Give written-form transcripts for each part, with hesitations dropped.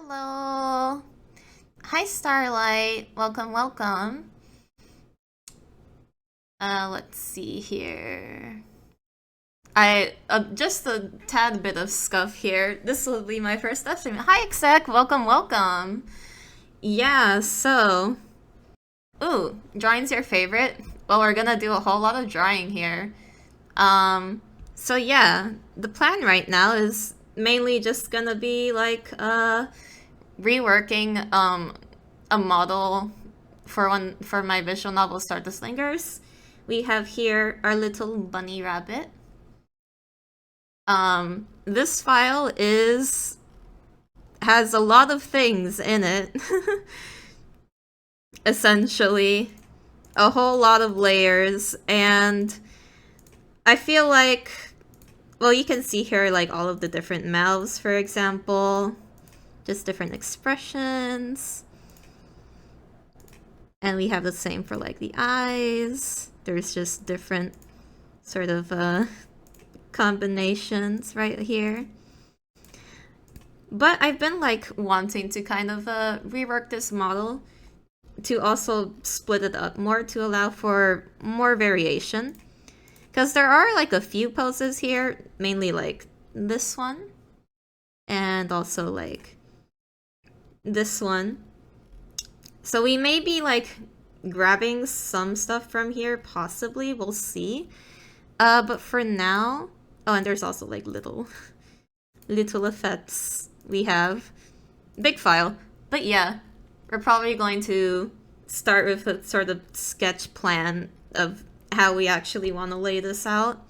Hello. Hi, Starlight. Welcome, welcome. Let's see here. I just a tad bit of scuff here. This will be my first live stream. Hi, exec. Welcome, welcome. Yeah. Ooh, drawing's your favorite? Well, we're gonna do a whole lot of drawing here. So yeah, the plan right now is mainly just gonna be like reworking a model for my visual novel Stardust Lingers. We have here our little bunny rabbit. This file has a lot of things in it. Essentially, a whole lot of layers, and I feel like, well, you can see here like all of the different mouths, for example, just different expressions. And we have the same for like the eyes. There's just different sort of combinations right here. But I've been like wanting to kind of rework this model to also split it up more to allow for more variation. Because there are like a few poses here, mainly like this one. And also like this one. So we may be like grabbing some stuff from here, possibly, we'll see. But for now, oh, and there's also like little effects we have. Big file. But yeah, we're probably going to start with a sort of sketch plan of how we actually want to lay this out.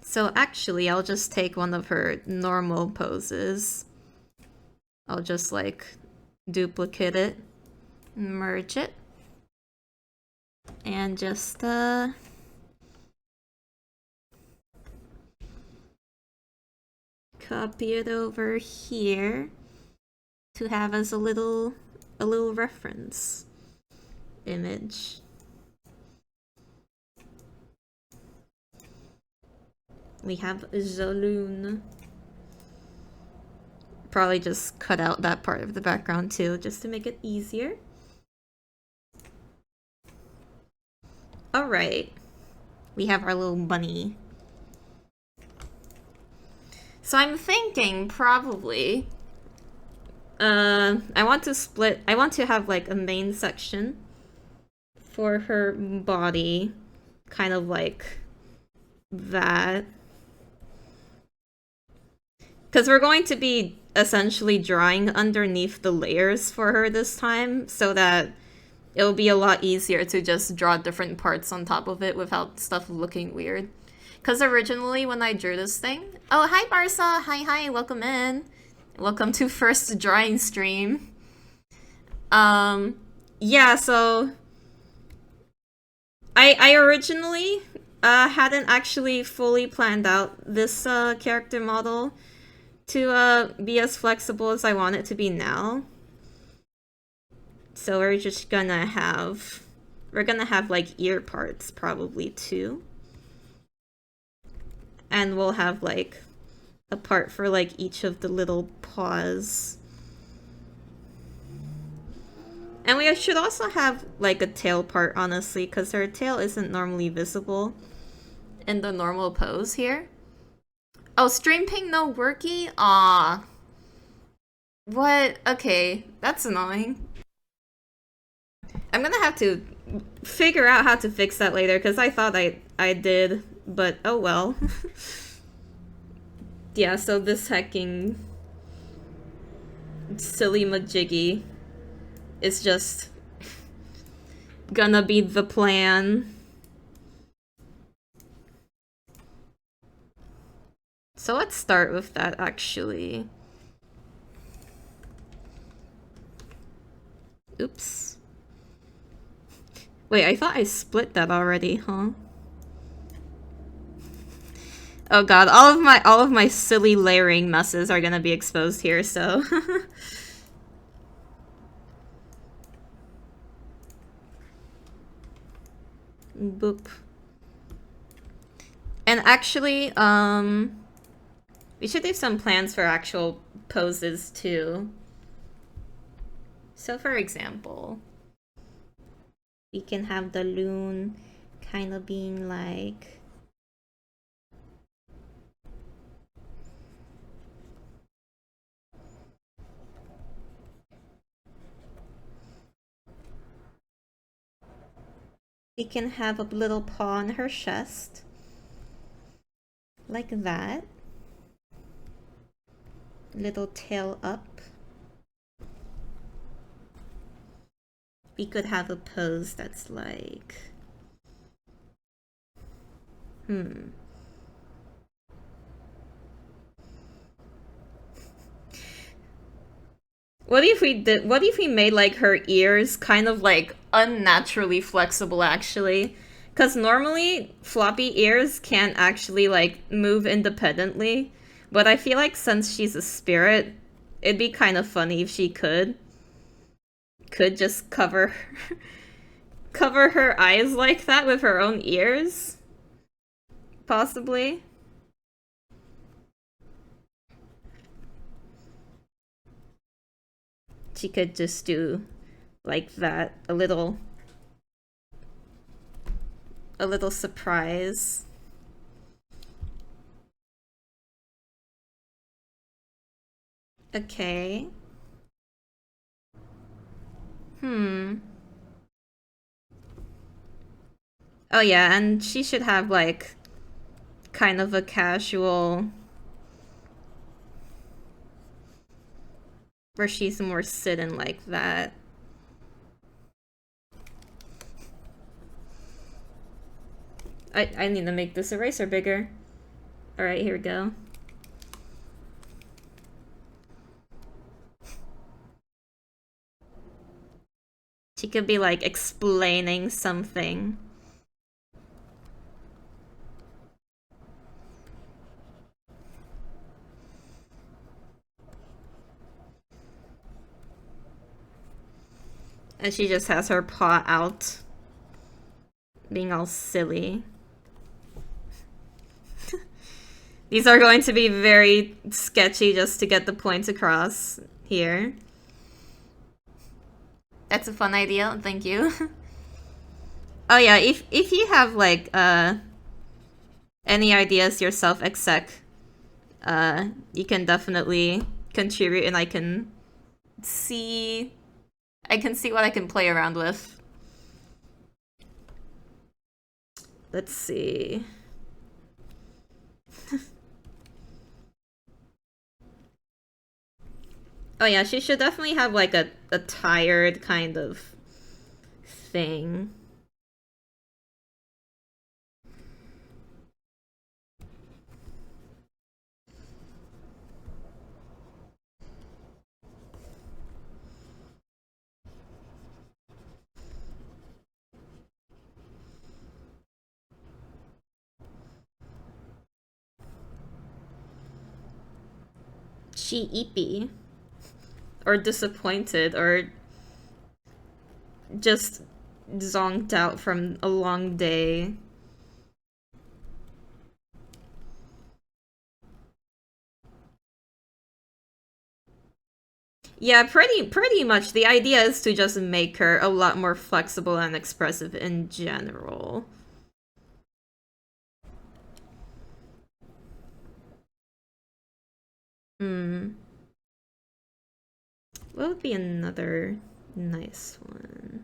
So actually, I'll just take one of her normal poses. I'll just like duplicate it, merge it, and just copy it over here to have as a little reference image. We have Lune. Probably just cut out that part of the background too, just to make it easier. Alright. We have our little bunny. So I'm thinking probably I want to have like a main section for her body, kind of like that. Because we're going to be essentially drawing underneath the layers for her this time, so that it'll be a lot easier to just draw different parts on top of it without stuff looking weird. Because originally when I drew this thing... Oh, hi Barca! Hi, welcome in! Welcome to first drawing stream. Yeah, so... I originally hadn't actually fully planned out this character model to be as flexible as I want it to be now. So we're just gonna have... We're gonna have like ear parts probably too. And we'll have like a part for like each of the little paws. And we should also have like a tail part, honestly, because her tail isn't normally visible in the normal pose here. Oh, stream ping no worky? Aw. What? Okay, that's annoying. I'm gonna have to figure out how to fix that later, because I thought I did, but oh well. Yeah, so this hecking silly majiggy is just gonna be the plan. So let's start with that, actually. Oops. Wait, I thought I split that already, huh? Oh god, all of my silly layering messes are gonna be exposed here, so... Boop. And actually, we should do some plans for actual poses, too. So for example, we can have the Lune kind of being like... We can have a little paw on her chest. Like that. Little tail up. We could have a pose that's like... What if we made like her ears kind of like unnaturally flexible actually? Cause normally floppy ears can't actually like move independently. But I feel like since she's a spirit, it'd be kind of funny if she could just cover her eyes like that with her own ears. Possibly. She could just do like that, a little surprise. Okay. Oh yeah, and she should have like kind of a casual where she's more sitting like that. I need to make this eraser bigger. Alright, here we go. She could be like explaining something. And she just has her paw out, being all silly. These are going to be very sketchy just to get the points across here. That's a fun idea, thank you. Oh yeah, if you have like any ideas yourself, exec, you can definitely contribute and I can see what I can play around with. Let's see. Oh yeah, she should definitely have like a tired kind of thing. Sheepy. Or disappointed, or just zonked out from a long day. Yeah, pretty much. The idea is to just make her a lot more flexible and expressive in general. What would be another nice one?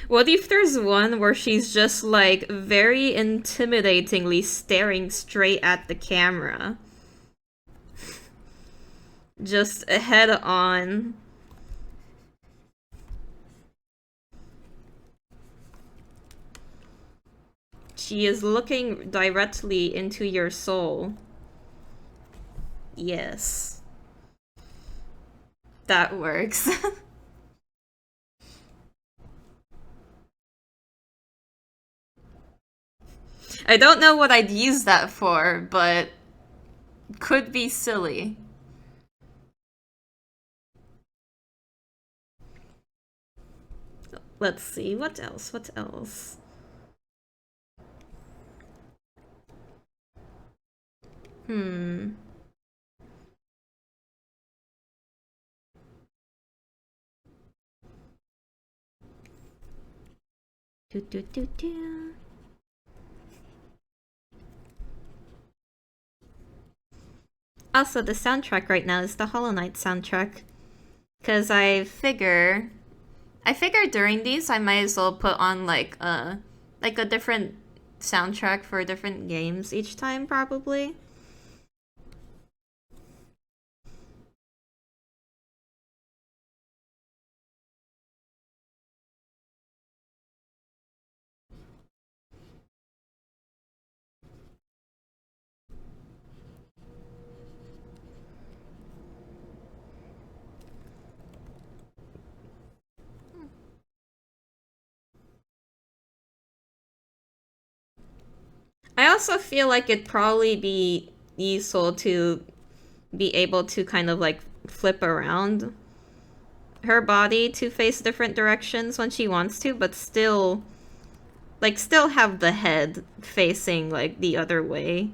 What if there's one where she's just like very intimidatingly staring straight at the camera? Just head on. She is looking directly into your soul. Yes. That works. I don't know what I'd use that for, but could be silly. Let's see, what else? What else? Hmm. Do do do do. Also, the soundtrack right now is the Hollow Knight soundtrack. Cause I figure during these I might as well put on like a different soundtrack for different games each time probably. I also feel like it'd probably be useful to be able to kind of like flip around her body to face different directions when she wants to, but still still have the head facing like the other way.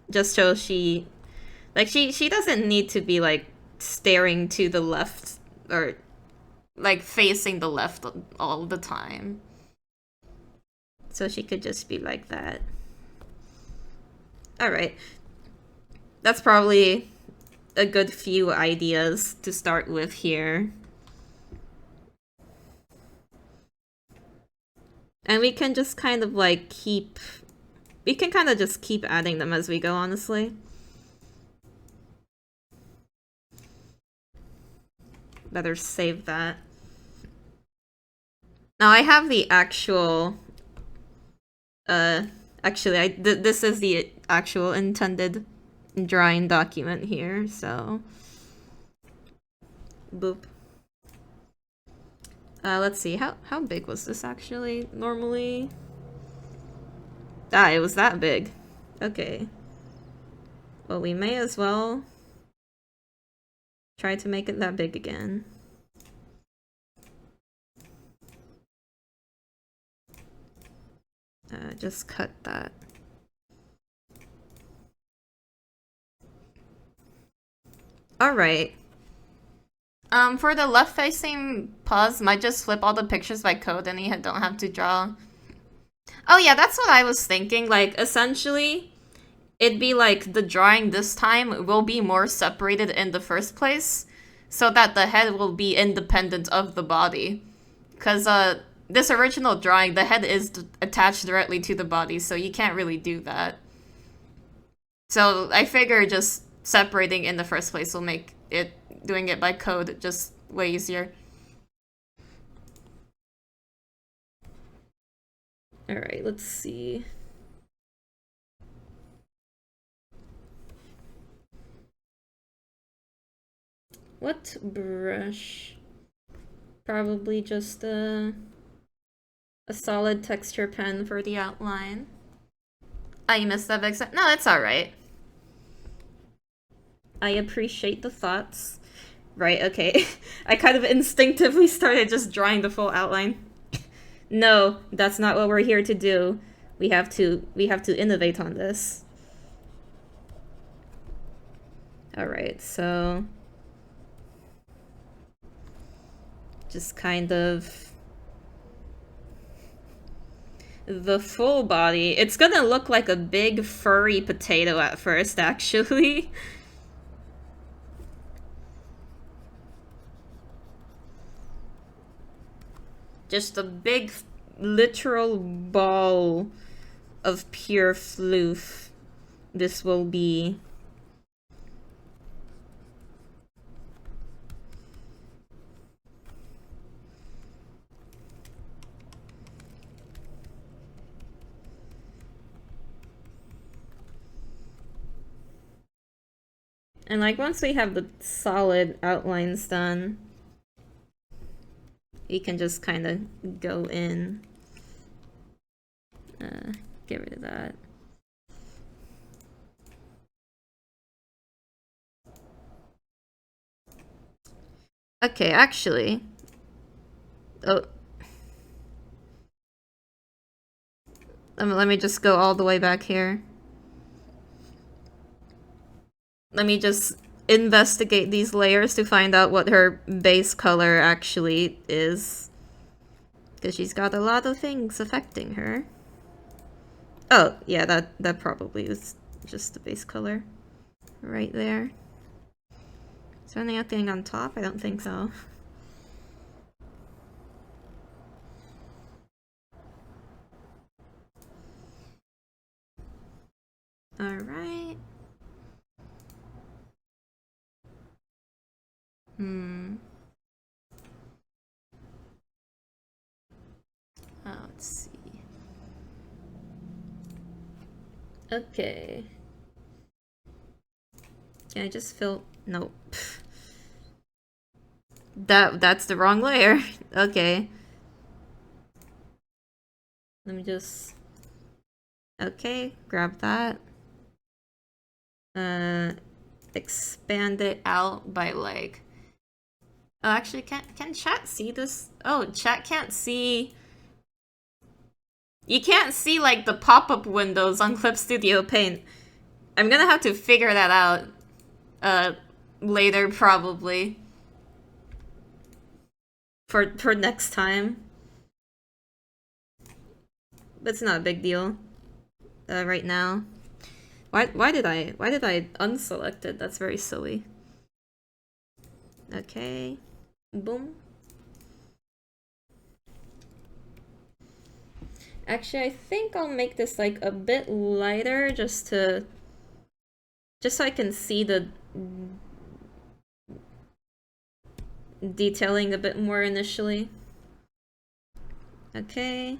Just so she doesn't need to be like staring to the left or like facing the left all the time. So she could just be like that. Alright. That's probably a good few ideas to start with here. And we can just kind of like keep... We can kind of just keep adding them as we go, honestly. Better save that. Now I have the actual... Actually, this is the actual intended drawing document here, so... Boop. Let's see, how big was this actually, normally? Ah, it was that big. Okay. Well, we may as well try to make it that big again. Just cut that. Alright. For the left-facing pause, might just flip all the pictures by code and you don't have to draw. Oh yeah, that's what I was thinking. Like, essentially, it'd be like the drawing this time will be more separated in the first place, so that the head will be independent of the body. Because, this original drawing, the head is attached directly to the body, so you can't really do that. So I figure just separating in the first place will make it, doing it by code, just way easier. Alright, let's see. What brush? Probably just a solid texture pen for the outline. Oh, you missed that big set? No, it's alright. I appreciate the thoughts. Right, okay. I kind of instinctively started just drawing the full outline. No, that's not what we're here to do. We have to innovate on this. Alright, so... just kind of... the full body. It's gonna look like a big furry potato at first, actually. Just a big, literal ball of pure floof. This will be. And like once we have the solid outlines done, we can just kind of go in. Get rid of that. Okay, actually. Oh. Let me just go all the way back here. Let me just investigate these layers to find out what her base color actually is. Because she's got a lot of things affecting her. Oh, yeah, that probably is just the base color. Right there. Is there anything on top? I don't think so. Alright. Oh, let's see. Okay. Can I just fill... Nope. That's the wrong layer. Okay. Let me just... Okay, grab that. Expand it out by like... Oh, actually, can chat see this? Oh, chat can't see... You can't see, like, the pop-up windows on Clip Studio Paint. I'm gonna have to figure that out, later, probably. For next time. But it's not a big deal. Right now. Why did I unselect it? That's very silly. Okay. Boom. Actually, I think I'll make this like a bit lighter just so I can see the detailing a bit more initially. Okay.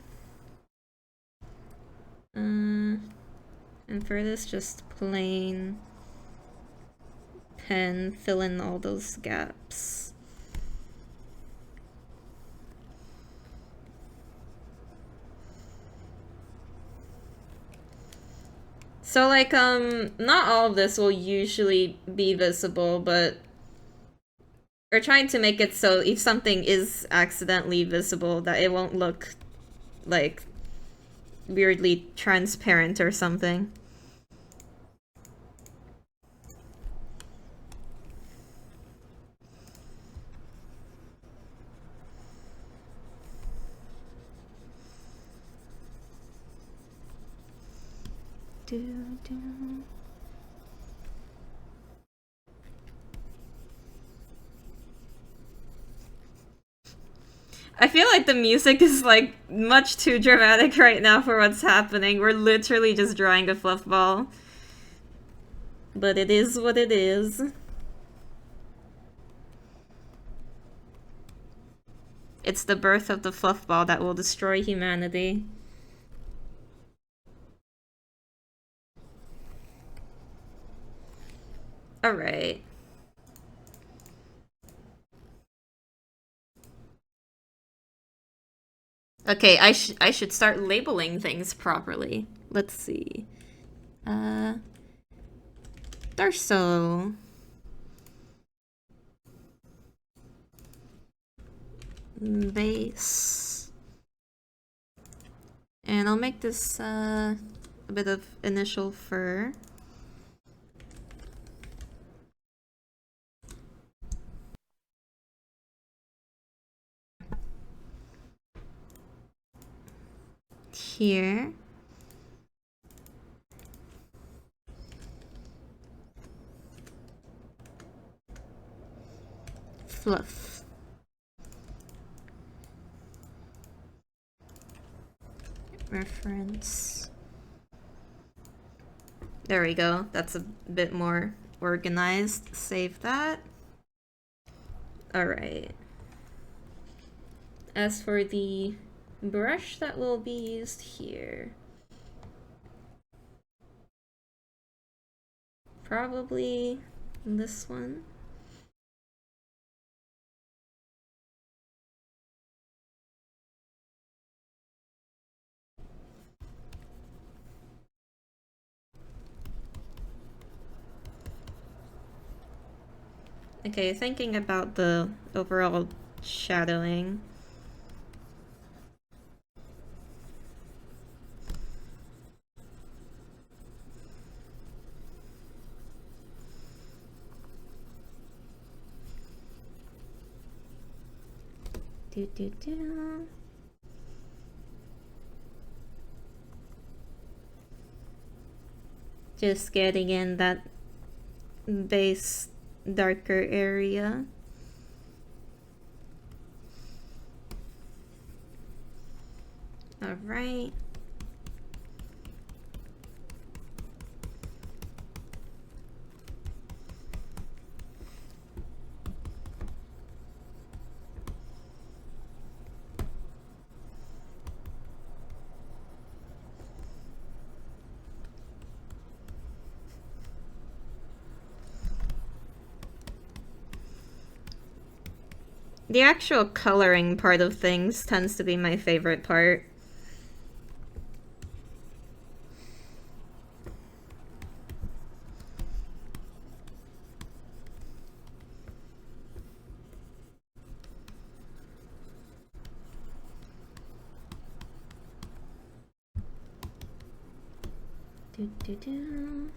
And for this, just plain pen, fill in all those gaps. So, like, not all of this will usually be visible, but we're trying to make it so if something is accidentally visible, that it won't look, like, weirdly transparent or something. I feel like the music is like much too dramatic right now for what's happening. We're literally just drawing a fluff ball. But it is what it is. It's the birth of the fluff ball that will destroy humanity. Alright. Okay, I should start labeling things properly. Let's see. Torso. Base. And I'll make this a bit of initial fur. Here. Fluff. Reference. There we go. That's a bit more organized. Save that. Alright. As for the brush that will be used here, probably this one. Okay, thinking about the overall shadowing. Do do do. Just getting in that base darker area. All right. The actual coloring part of things tends to be my favorite part. Do, do, do.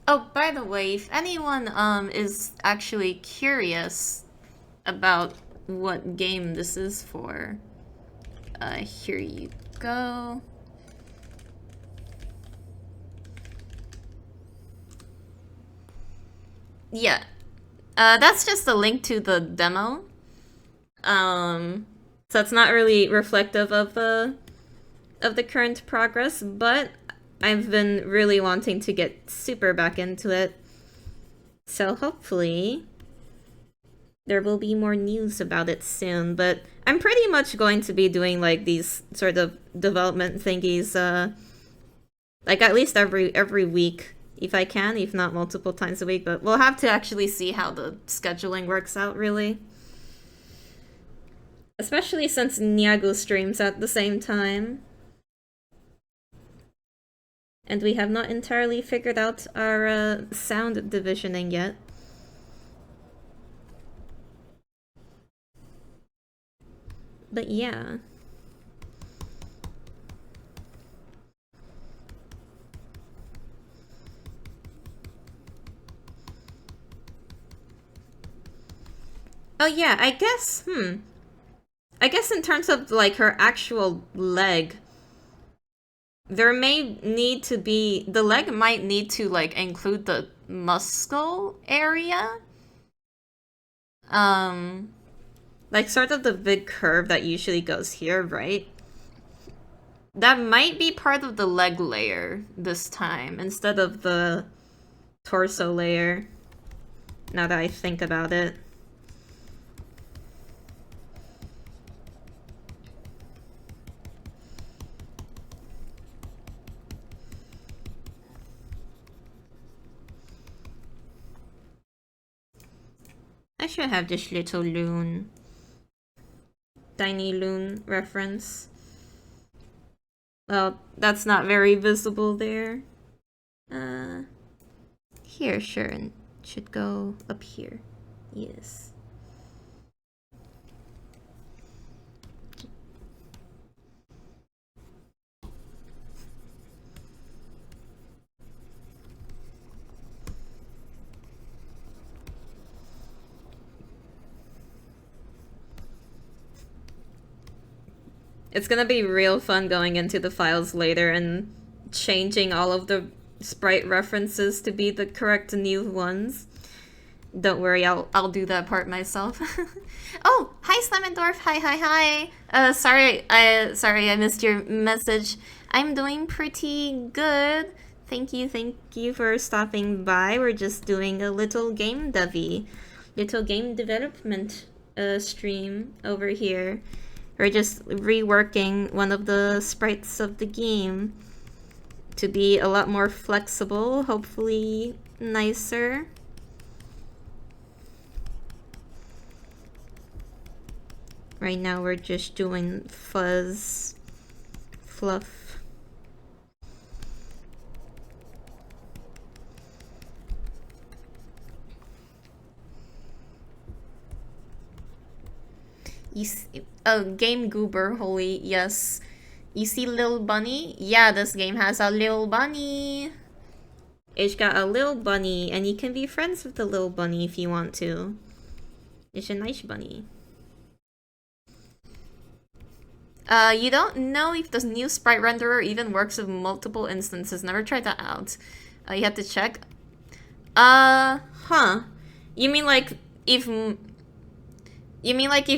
Oh, by the way, if anyone is actually curious about what game this is for, here you go. Yeah, that's just a link to the demo. So it's not really reflective of the current progress, but I've been really wanting to get super back into it. So hopefully there will be more news about it soon, but I'm pretty much going to be doing like these sort of development thingies like at least every week if I can, if not multiple times a week, but we'll have to actually see how the scheduling works out really. Especially since Nyago streams at the same time. And we have not entirely figured out our sound divisioning yet. But yeah. Oh yeah, I guess in terms of like her actual leg, there may need to be, the leg might need to like include the muscle area. Like sort of the big curve that usually goes here, right? That might be part of the leg layer this time instead of the torso layer, now that I think about it. I should have this little Lune. Tiny Lune reference. Well, that's not very visible there. Here, sure, and should go up here. Yes. It's gonna be real fun going into the files later and changing all of the sprite references to be the correct new ones. Don't worry, I'll do that part myself. Oh, hi Slemendorf. Hi. Sorry I missed your message. I'm doing pretty good. Thank you for stopping by. We're just doing a little game development stream over here. We're just reworking one of the sprites of the game to be a lot more flexible, hopefully nicer. Right now we're just doing fuzz, fluff. You see, oh, Game Goober, holy, yes. You see Lil Bunny? Yeah, this game has a Lil Bunny. It's got a Lil Bunny, and you can be friends with the Lil Bunny if you want to. It's a nice bunny. You don't know if the new sprite renderer even works with multiple instances. Never tried that out. You have to check. Huh. You mean like if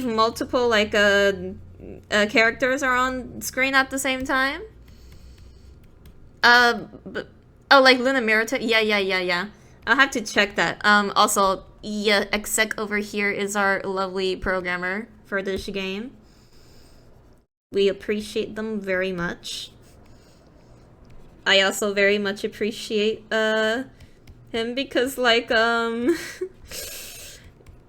multiple characters are on screen at the same time? But oh, like Luna Mirror? Yeah. I'll have to check that. Also, yeah, exec over here is our lovely programmer for this game. We appreciate them very much. I also very much appreciate him because like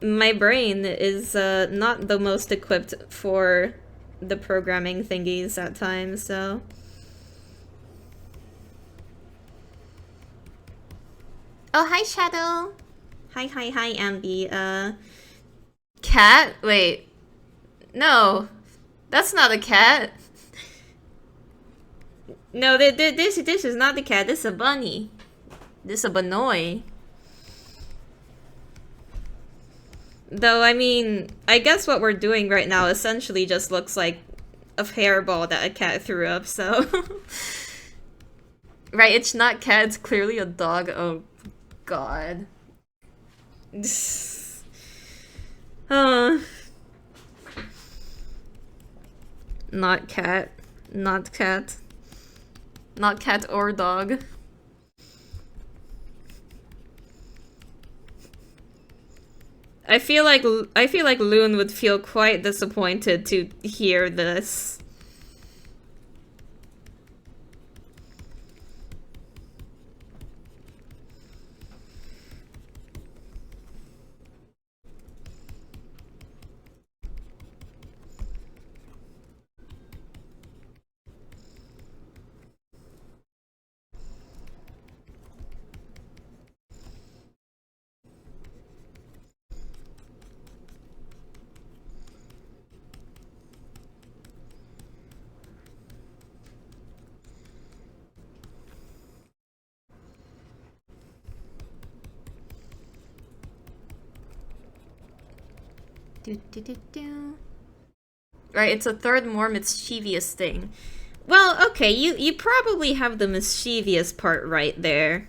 my brain is not the most equipped for the programming thingies at times, so oh, hi Shadow. Hi Ambi. Cat? Wait. No. That's not a cat. No, this is not the cat. This is a bunny. This is a banoi. Though, I mean, I guess what we're doing right now essentially just looks like a hairball that a cat threw up, so... Right, it's not cat, it's clearly a dog. Oh, God. Not cat. Not cat. Not cat or dog. I feel like Lune would feel quite disappointed to hear this. Right, it's a third more mischievous thing. Well, okay, you probably have the mischievous part right there.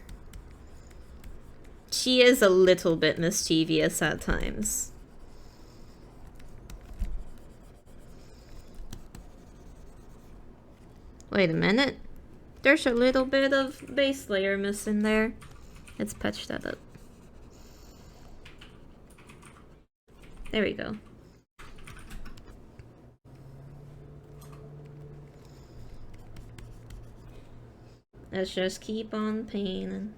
She is a little bit mischievous at times. Wait a minute. There's a little bit of base layer missing there. Let's patch that up. There we go. Let's just keep on painting.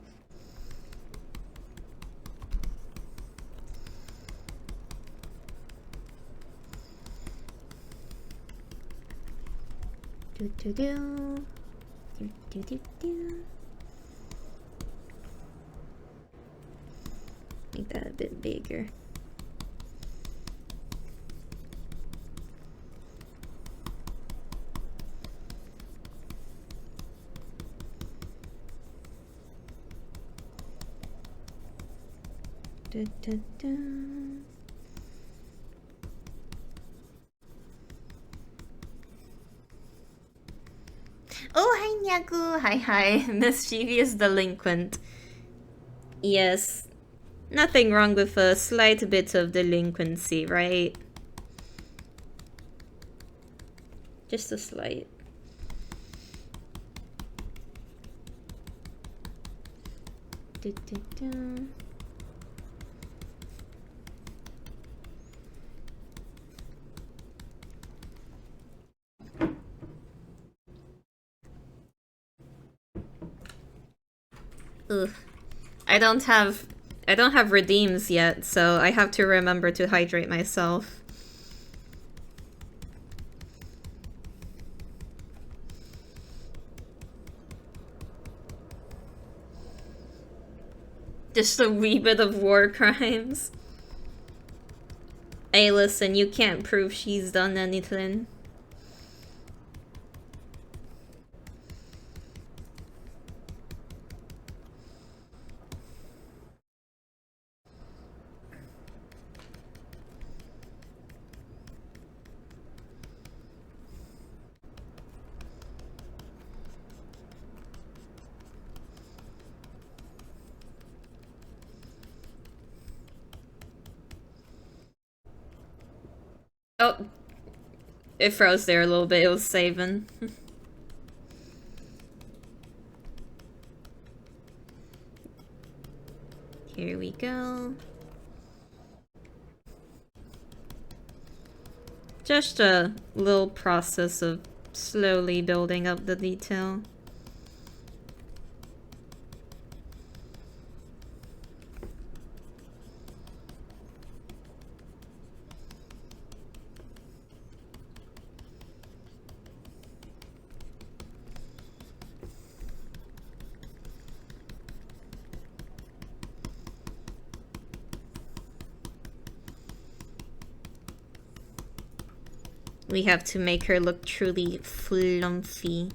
Make that a bit bigger. Oh, hi Nyaku! Hi. Mischievous delinquent. Yes. Nothing wrong with a slight bit of delinquency, right? Just a slight. Ugh. I don't have redeems yet, so I have to remember to hydrate myself. Just a wee bit of war crimes. Hey, listen, you can't prove she's done anything. Oh, it froze there a little bit. It was saving. Here we go. Just a little process of slowly building up the detail. We have to make her look truly flumpy.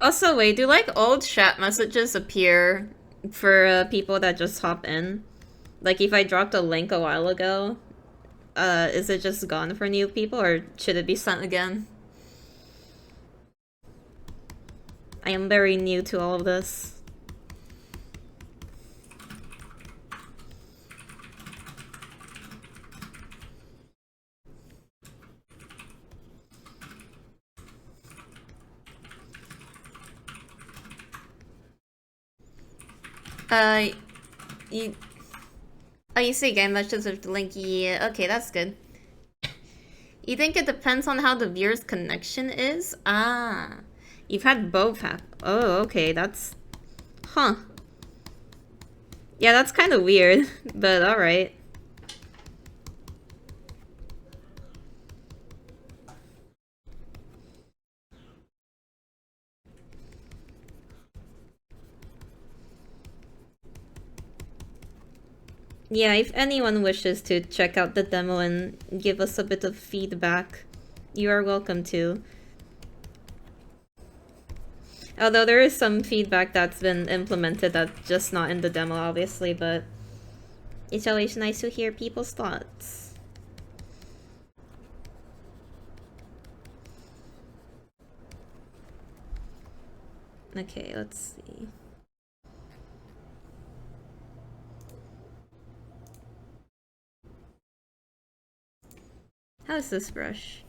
Also, wait, do like old chat messages appear for people that just hop in? Like if I dropped a link a while ago, is it just gone for new people or should it be sent again? I am very new to all of this. You... Oh, you say game messages with the link? Yeah, okay, that's good. You think it depends on how the viewer's connection is? Ah. You've had both happen. Oh, okay, that's... Huh. Yeah, that's kind of weird, but alright. Yeah, if anyone wishes to check out the demo and give us a bit of feedback, you are welcome to. Although there is some feedback that's been implemented that's just not in the demo, obviously, but it's always nice to hear people's thoughts. Okay, let's see. How's this brush?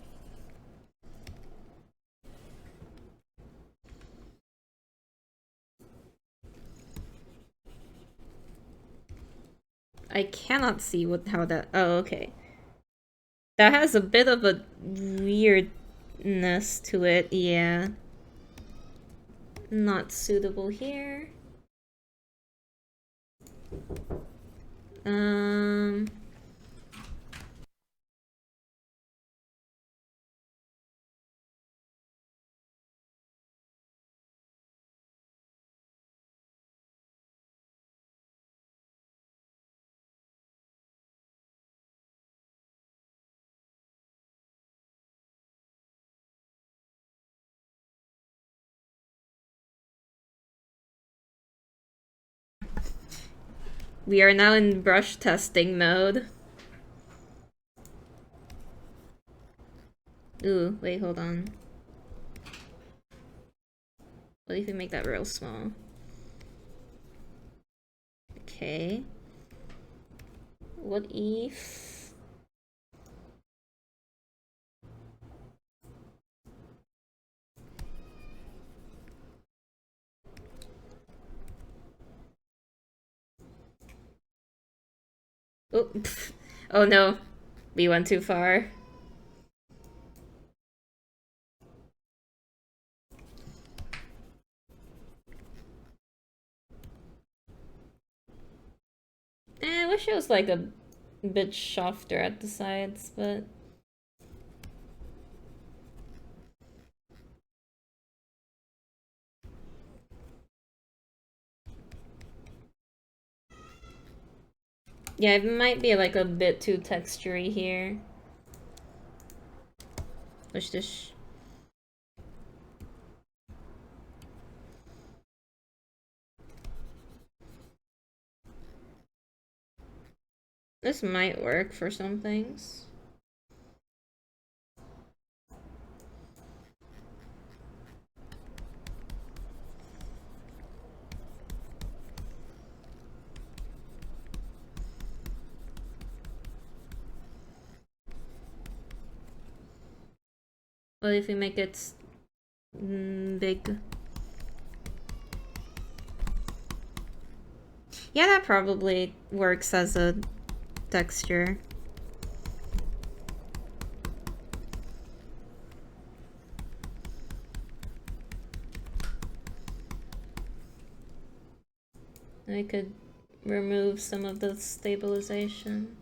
I cannot see how that... Oh, okay. That has a bit of a weirdness to it, yeah. Not suitable here. We are now in brush testing mode. Ooh, wait, hold on. What if we make that real small? Okay. What if... Oh, Oh no, we went too far. I wish it was like a bit softer at the sides, but... Yeah, it might be like a bit too textury here. Wish this... This might work for some things. What if we make it big? Yeah, that probably works as a texture. I could remove some of the stabilization.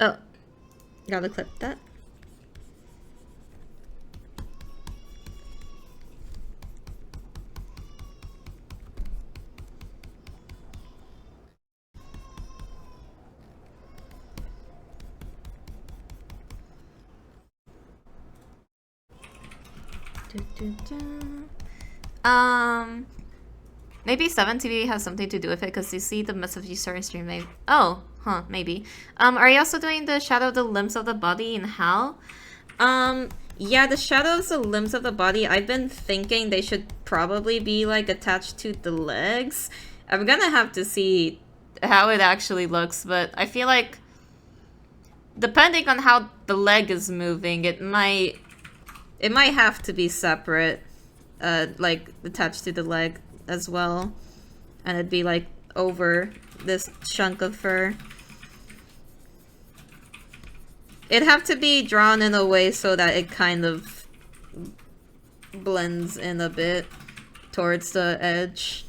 Oh, gotta clip that. Maybe 7TV has something to do with it, because you see the message you started stream. Maybe. Are you also doing the shadow of the limbs of the body and how? Yeah, the shadows of the limbs of the body, I've been thinking they should probably be, like, attached to the legs. I'm gonna have to see how it actually looks, but I feel like depending on how the leg is moving, it might have to be separate, like, attached to the leg as well. And it'd be, like, over this chunk of fur. It'd have to be drawn in a way so that it kind of blends in a bit towards the edge.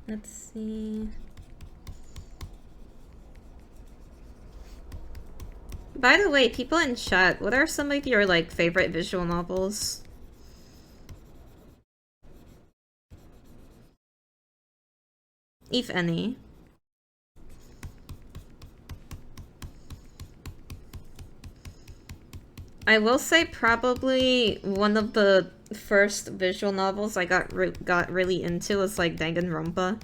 Let's see. By the way, people in chat, what are some of your, like, favorite visual novels? If any. I will say probably one of the first visual novels I got really into was, like, Danganronpa.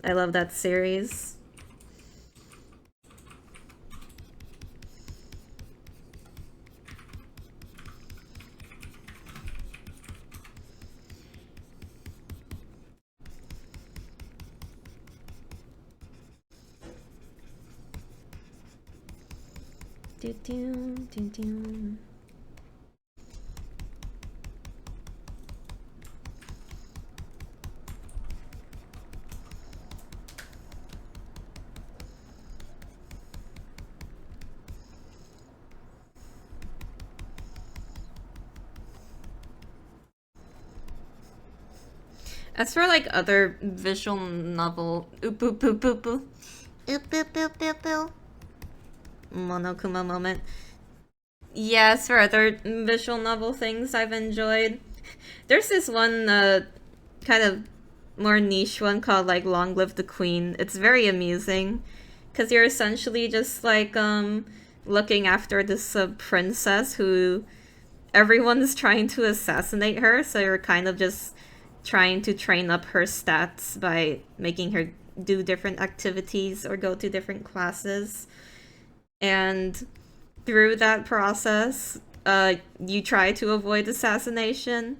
I love that series. As for like other visual novel, Monokuma moment. Yes, for other visual novel things I've enjoyed. There's this one kind of more niche one called like Long Live the Queen. It's very amusing because you're essentially just like looking after this princess who everyone's trying to assassinate her, so you're kind of just trying to train up her stats by making her do different activities or go to different classes. And through that process, you try to avoid assassination.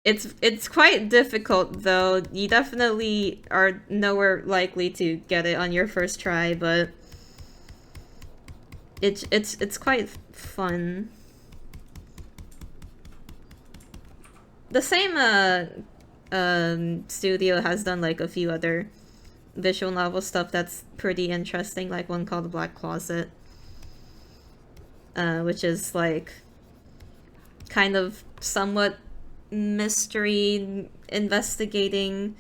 It's quite difficult though. You definitely are nowhere likely to get it on your first try, but it's quite fun. The same studio has done like a few other visual novel stuff that's pretty interesting, like one called Black Closet, which is like kind of somewhat mystery investigating.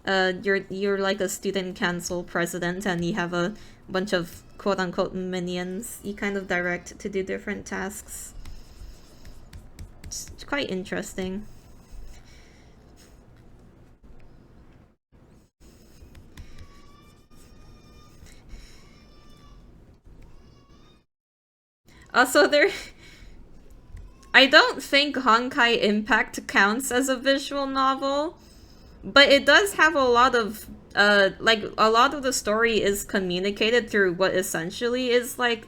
You're like a student council president and you have a bunch of quote-unquote minions you kind of direct to do different tasks. It's quite interesting. Also, I don't think Honkai Impact counts as a visual novel, but it does have a lot of, like, a lot of the story is communicated through what essentially is, like,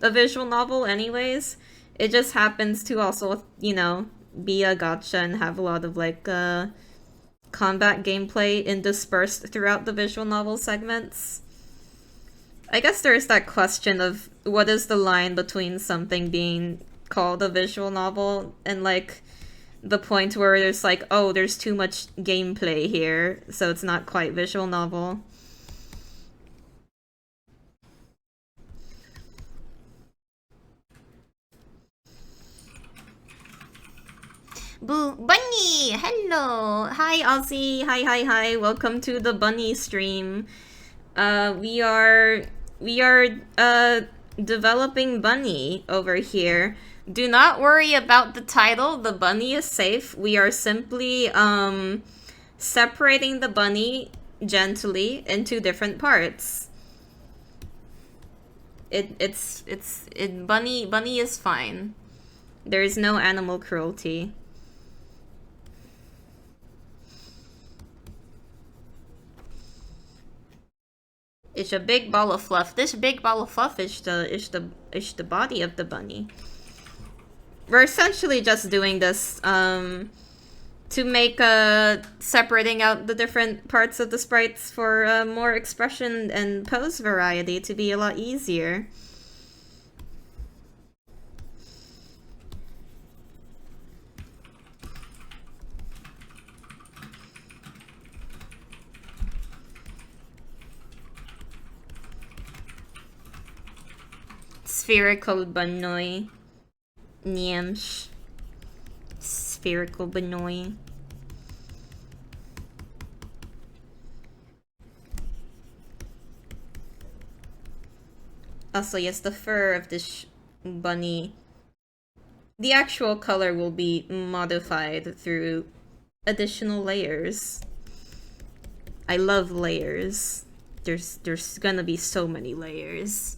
a visual novel anyways. It just happens to also, you know, be a gacha and have a lot of, like, combat gameplay interspersed throughout the visual novel segments. I guess there's that question of what is the line between something being called a visual novel and like the point where there's like, oh, there's too much gameplay here, so it's not quite visual novel. Boo Bunny! Hello! Hi Ozzy! Hi! Welcome to the Bunny stream. We are developing Bunny over here. Do not worry about the title. The bunny is safe. We are simply separating the bunny gently into different parts. Bunny is fine. There is no animal cruelty. It's a big ball of fluff. This big ball of fluff is the body of the bunny. We're essentially just doing this to make separating out the different parts of the sprites for more expression and pose variety to be a lot easier. Spherical Banoy. Niemsh. Spherical Banoy. Also, yes, the fur of this bunny. The actual color will be modified through additional layers. I love layers. There's gonna be so many layers.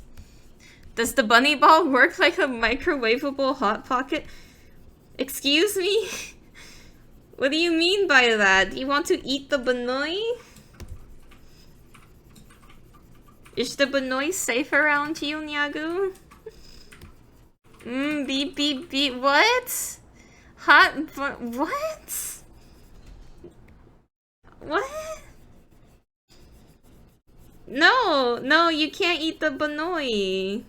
Does the bunny ball work like a microwavable Hot Pocket? Excuse me? What do you mean by that? Do you want to eat the Banoy? Is the Banoy safe around you, Nyagu? Beep beep beep. What? What? What? No, you can't eat the Banoy.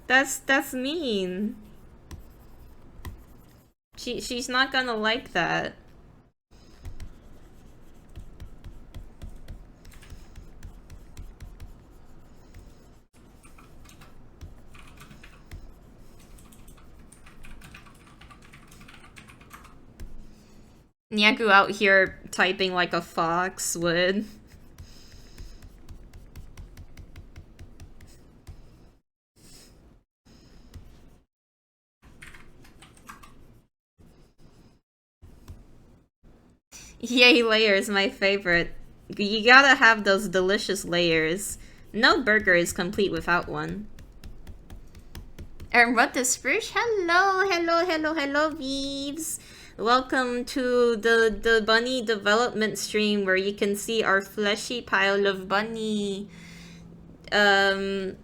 That's mean. She's not gonna like that. Nyaku out here typing like a fox would. Yay, layers, my favorite. You gotta have those delicious layers. No burger is complete without one. And what the Spruce? Hello, hello, hello, hello, Beeves. Welcome to the bunny development stream where you can see our fleshy pile of bunny. Yay.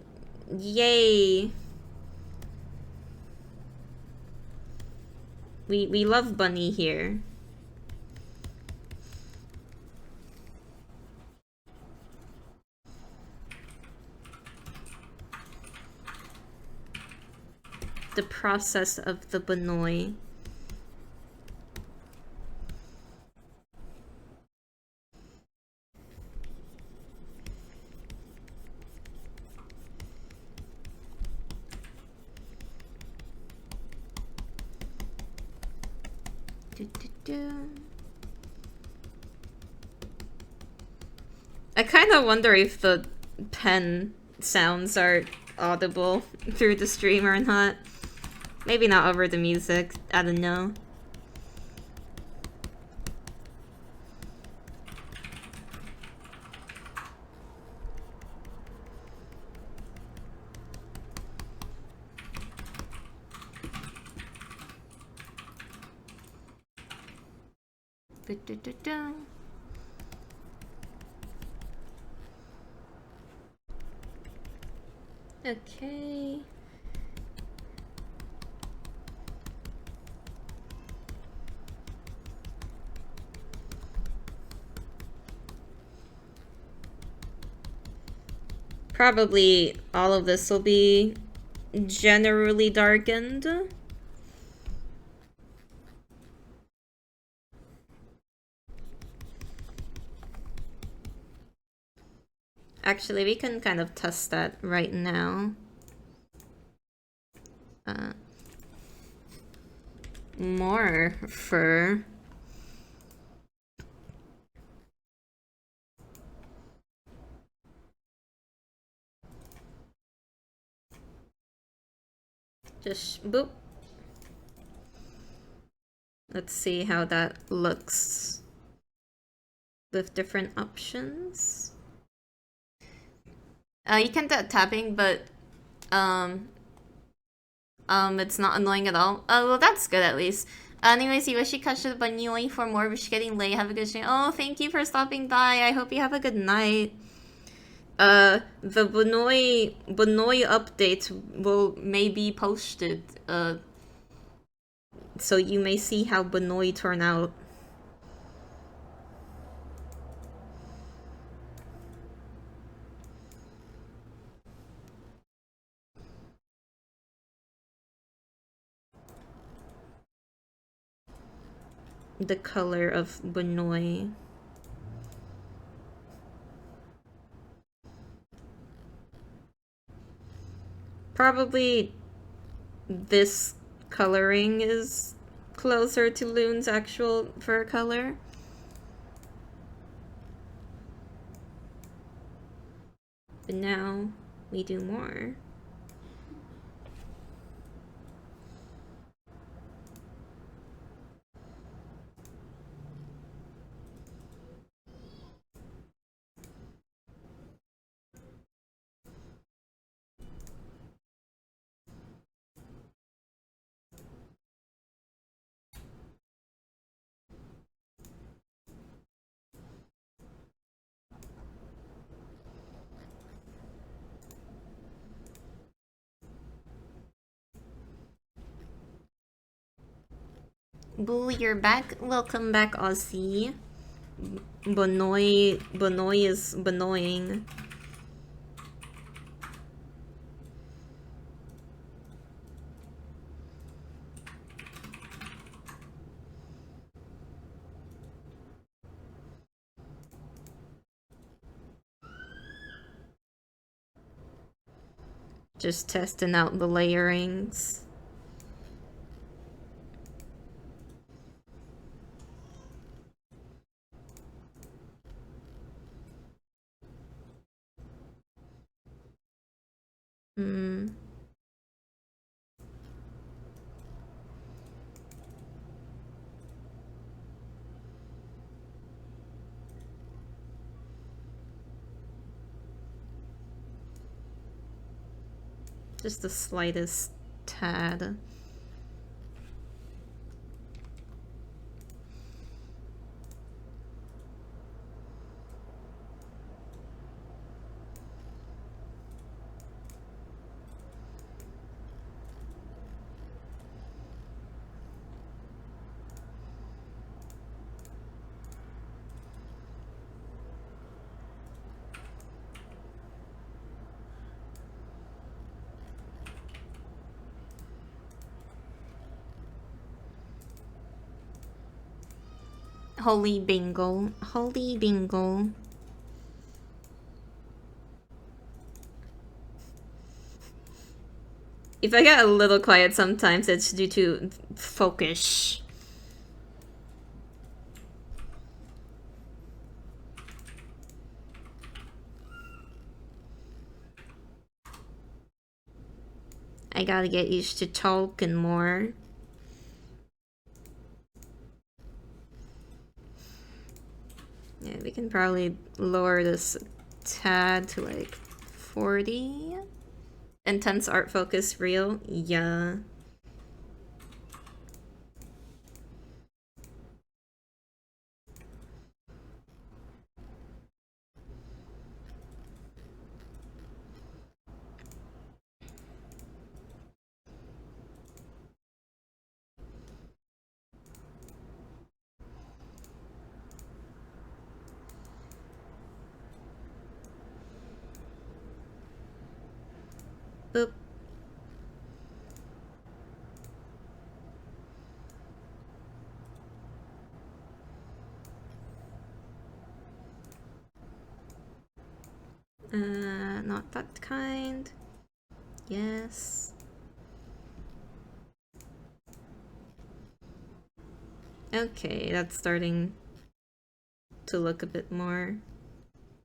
We love bunny here. The process of the banoi. I kind of wonder if the pen sounds are audible through the stream or not. Maybe not over the music. I don't know. Okay. Probably all of this will be generally darkened. Actually, we can kind of test that right now. More fur. Just boop. Let's see how that looks with different options. You can do tapping, but it's not annoying at all. Oh, well, that's good at least. Anyways, Yoshi Kasha Banyoi for more. Wish getting late. Have a good stream. Oh, thank you for stopping by. I hope you have a good night. The Banoi update will maybe posted. So you may see how Banoi turn out. The color of Banoi. Probably this coloring is closer to Lune's actual fur color. But now we do more. Boo, you're back. Welcome back, Aussie. Banoi is bannoing. Just testing out the layerings. Just the slightest tad. Holy bingo. Holy bingo. If I get a little quiet sometimes, it's due to focus. I gotta get used to talking more. Yeah, we can probably lower this tad to like 40. Intense art focus real? Yeah. Boop. Not that kind. Yes. Okay, that's starting to look a bit more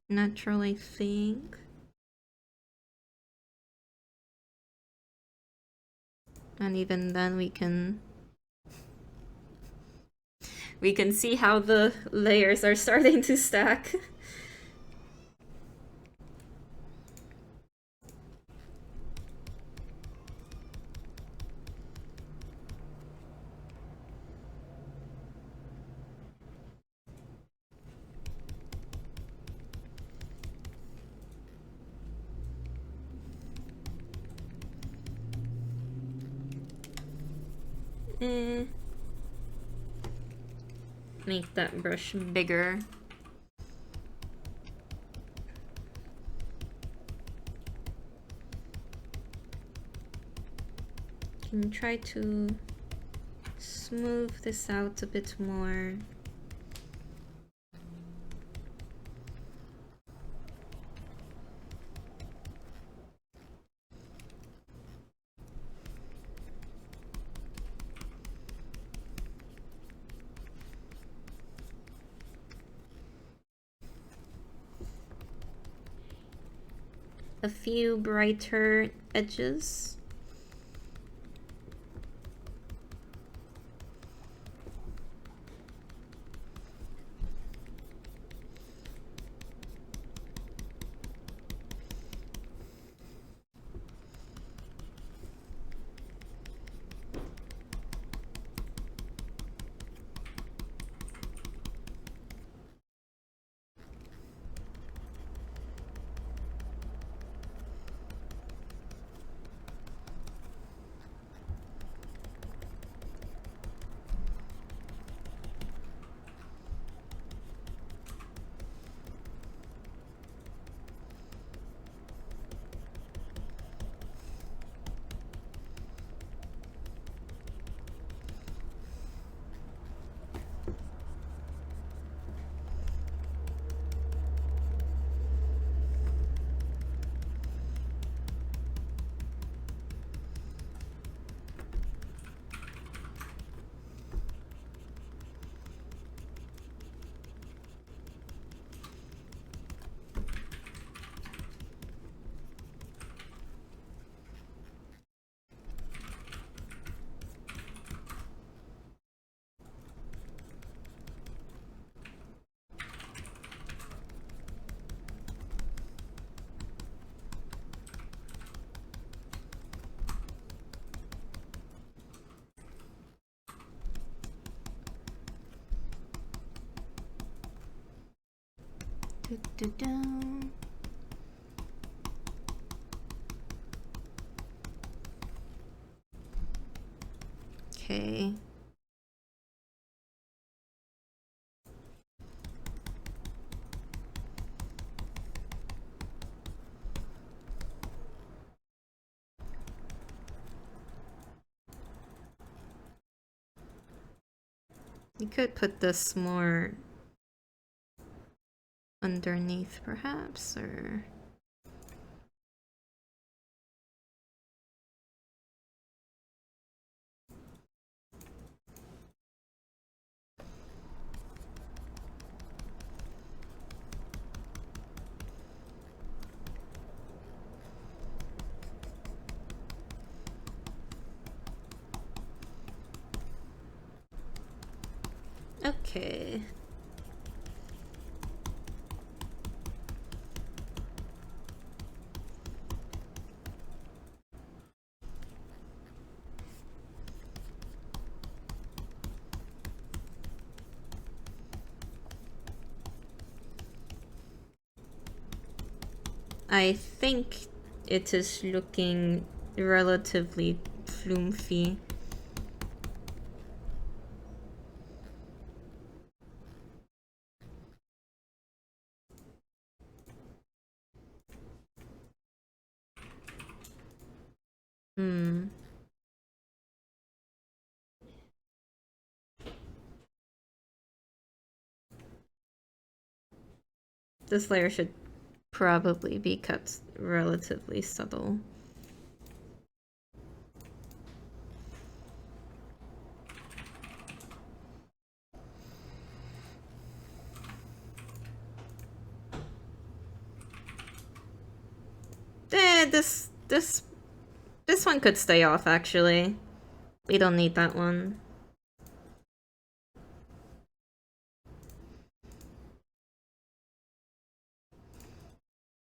natural, I think. And even then we can see how the layers are starting to stack. Make that brush bigger. Can try to smooth this out a bit more. A few brighter edges. Okay. You could put this more underneath, perhaps, or... Okay. I think it is looking relatively flumpy. This layer should probably be kept relatively subtle. This one could stay off, actually. We don't need that one.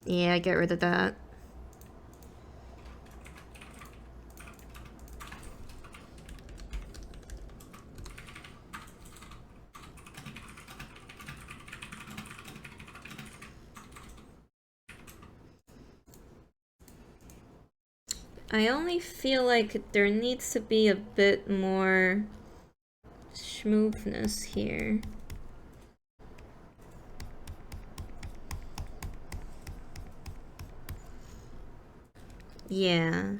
Yeah, get rid of that. I only feel like there needs to be a bit more smoothness here. Yeah.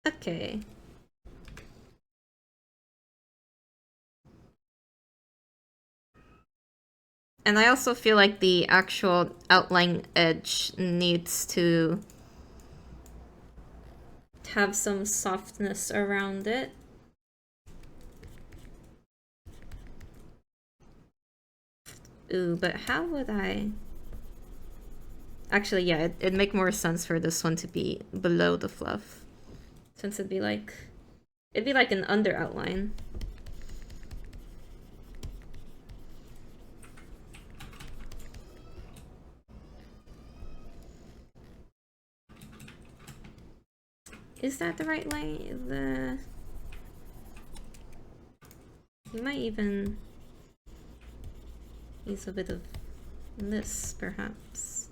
Okay. And I also feel like the actual outline edge needs to have some softness around it. Ooh, but how would I... Actually, yeah, it'd make more sense for this one to be below the fluff. Since it'd be like an under outline. Is that the right line? You might even use a bit of this, perhaps.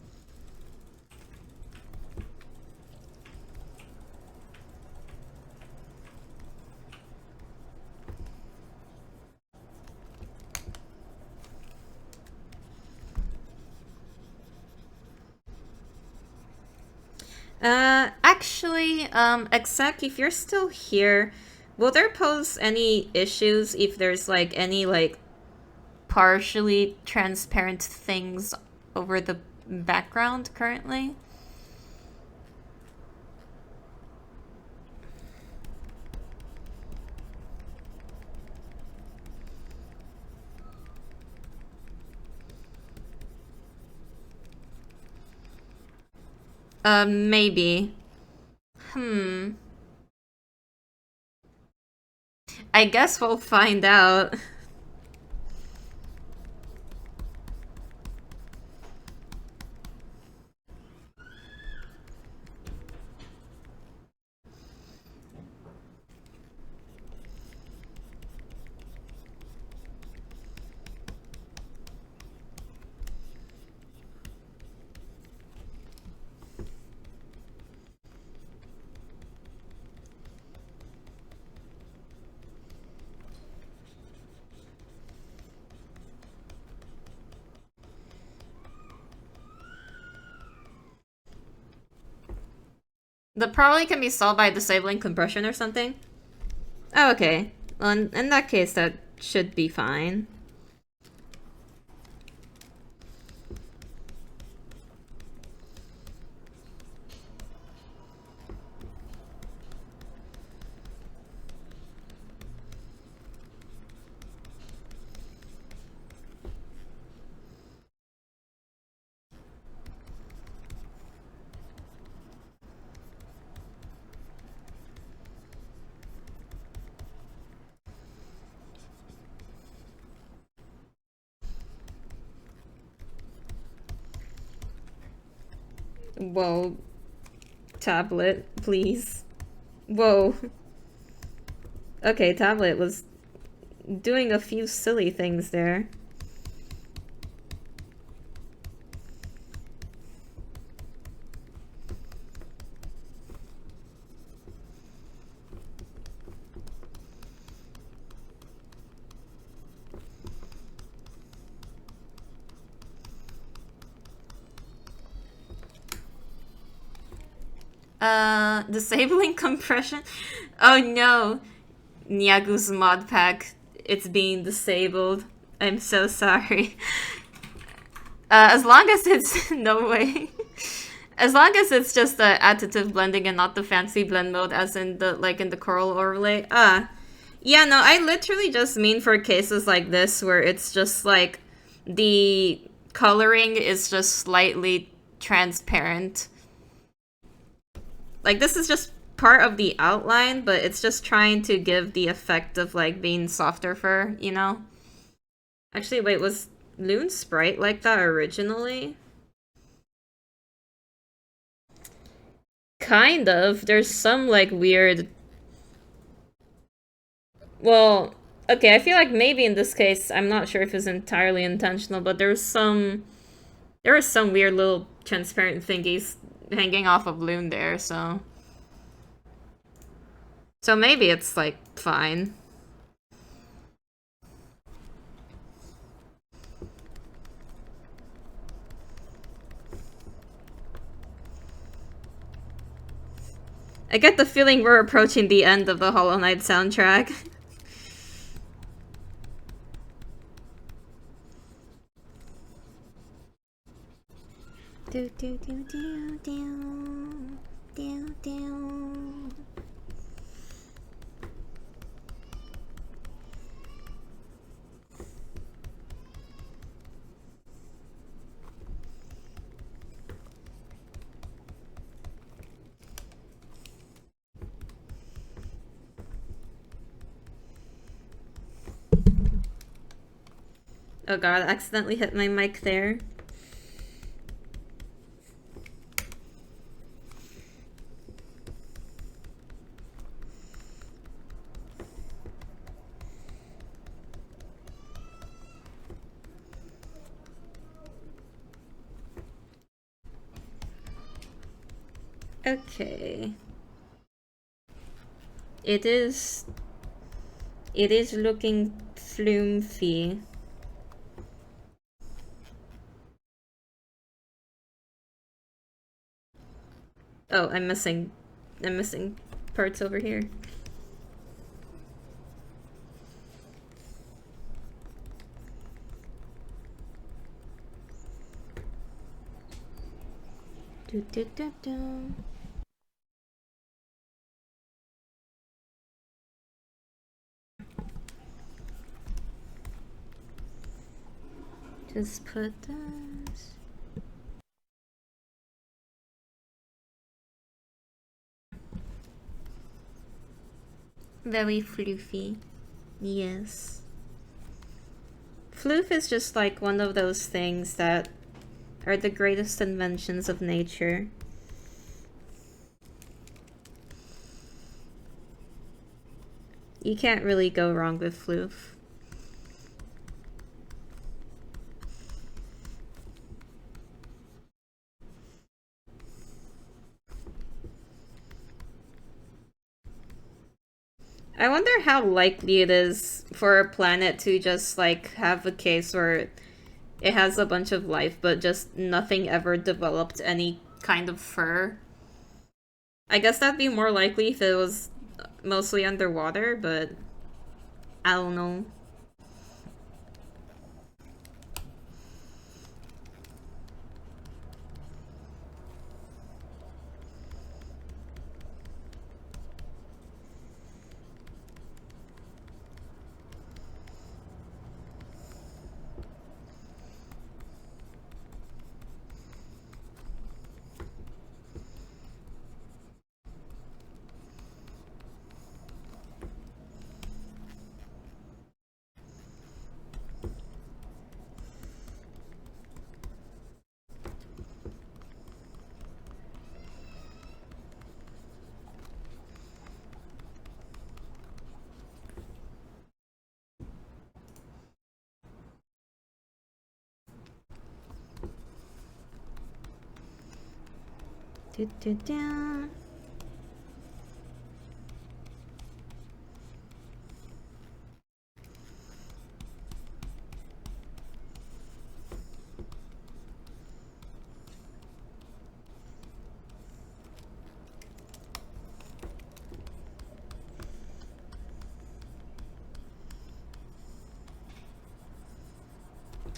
Actually, exec, if you're still here, will there pose any issues if there's like any like partially transparent things over the background currently? Maybe. I guess we'll find out. That probably can be solved by disabling compression or something. Oh, okay. Well, in that case, that should be fine. Whoa. Tablet, please. Whoa. Okay, tablet was doing a few silly things there. Disabling compression? Oh no. Nyagu's mod pack, it's being disabled. I'm so sorry. As long as it's... no way. As long as it's just the additive blending and not the fancy blend mode as in the, like, in the coral overlay. Yeah, no, I literally just mean for cases like this where it's just, like, the coloring is just slightly transparent. Like, this is just part of the outline, but it's just trying to give the effect of, like, being softer fur, you know? Actually, wait, was Lune's sprite like that originally? Kind of. There's some, like, weird... Well, okay, I feel like maybe in this case, I'm not sure if it's entirely intentional, but there were some weird little transparent thingies hanging off of Lune there, so... So maybe it's, like, fine. I get the feeling we're approaching the end of the Hollow Knight soundtrack. Do do do do do do do. Oh god, I accidentally hit my mic there. Okay. It is looking flumpy. Oh, I'm missing parts over here. Do do do do. Just put this. Very fluffy. Yes. Floof is just like one of those things that are the greatest inventions of nature. You can't really go wrong with floof. I wonder how likely it is for a planet to just like have a case where it has a bunch of life but just nothing ever developed any kind of fur. I guess that'd be more likely if it was mostly underwater, but I don't know.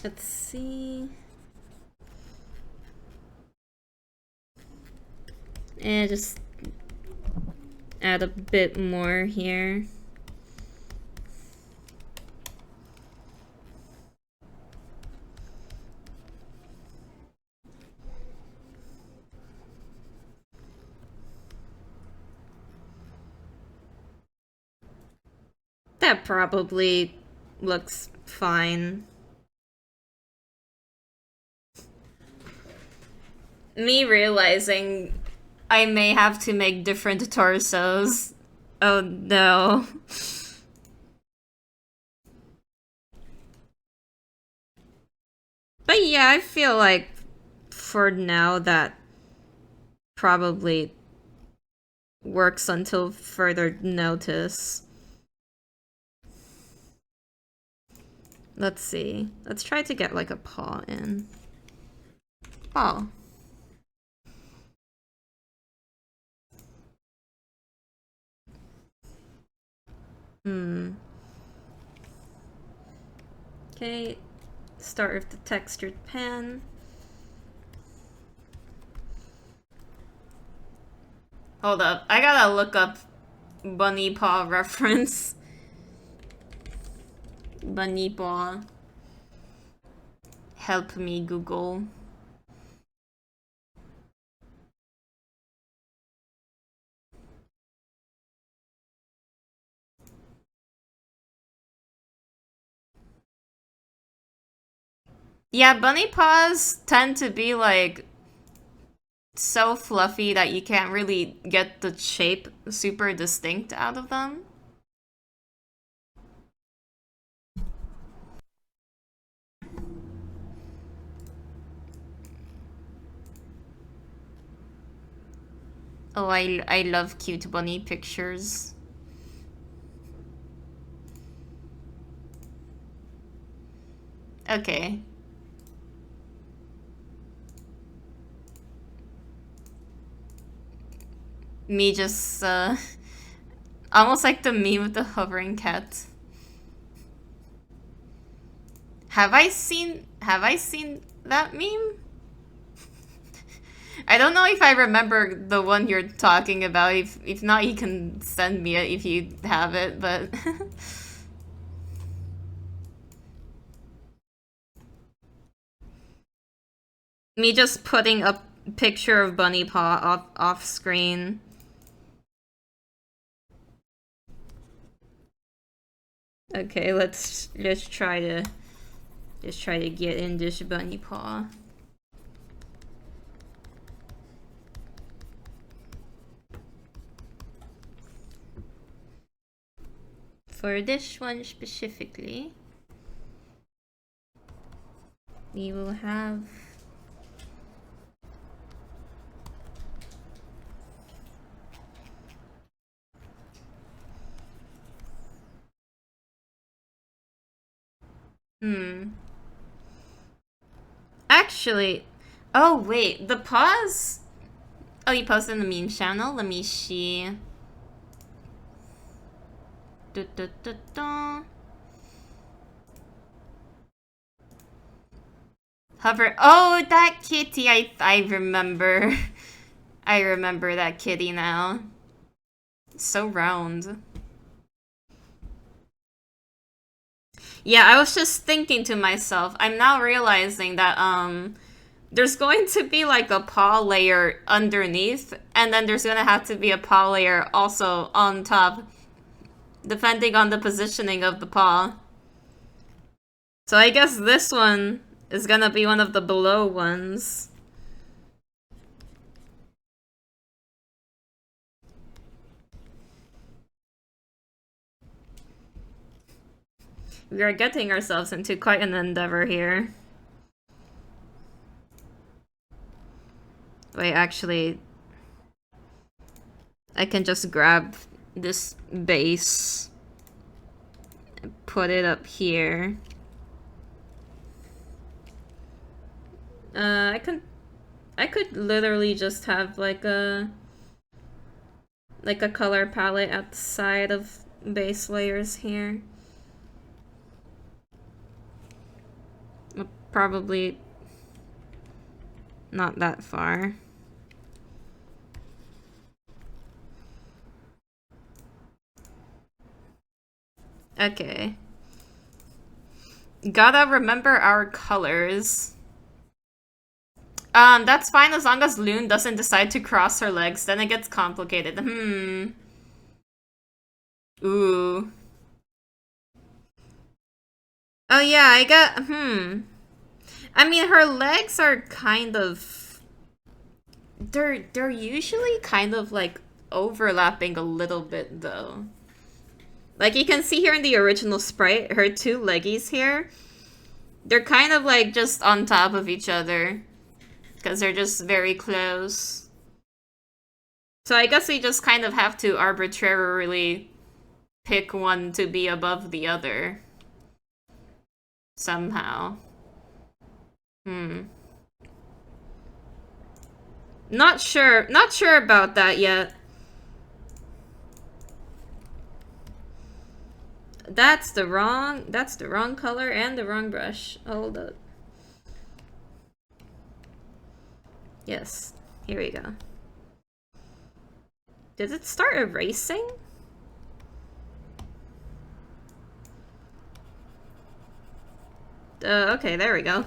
Let's see. And just add a bit more here. That probably looks fine. Me realizing I may have to make different torsos. Oh no. But yeah, I feel like for now that probably works until further notice. Let's see. Let's try to get like a paw in. Paw. Okay, start with the textured pen. Hold up, I gotta look up bunny paw reference. Bunny paw. Help me, Google. Yeah, bunny paws tend to be like so fluffy that you can't really get the shape super distinct out of them. Oh, I love cute bunny pictures. Okay. Me just, almost like the meme with the hovering cat. Have I seen that meme? I don't know if I remember the one you're talking about. If not, you can send me it if you have it, but... Me just putting a picture of Bunny Paw off screen. Okay, let's try to get in this bunny paw. For this one specifically, we will have actually, oh wait, the pause. Oh, you posted in the meme channel? Let me see. Hover. Oh, that kitty. I remember. I remember that kitty now. So round. Yeah, I was just thinking to myself, I'm now realizing that there's going to be like a paw layer underneath, and then there's gonna have to be a paw layer also on top, depending on the positioning of the paw. So I guess this one is gonna be one of the below ones. We are getting ourselves into quite an endeavor here. Wait, actually, I can just grab this base and put it up here. I could literally just have like a color palette at the side of base layers here. Probably not that far. Okay. Gotta remember our colors. That's fine as long as Lune doesn't decide to cross her legs, then it gets complicated. Ooh. Oh yeah, I got, I mean, her legs are kind of... They're usually kind of, like, overlapping a little bit, though. Like, you can see here in the original sprite, her two leggies here, they're kind of, like, just on top of each other. Because they're just very close. So I guess we just kind of have to arbitrarily pick one to be above the other. Somehow. Not sure about that yet. That's the wrong color and the wrong brush. Hold up. Yes, here we go. Did it start erasing? Okay, there we go.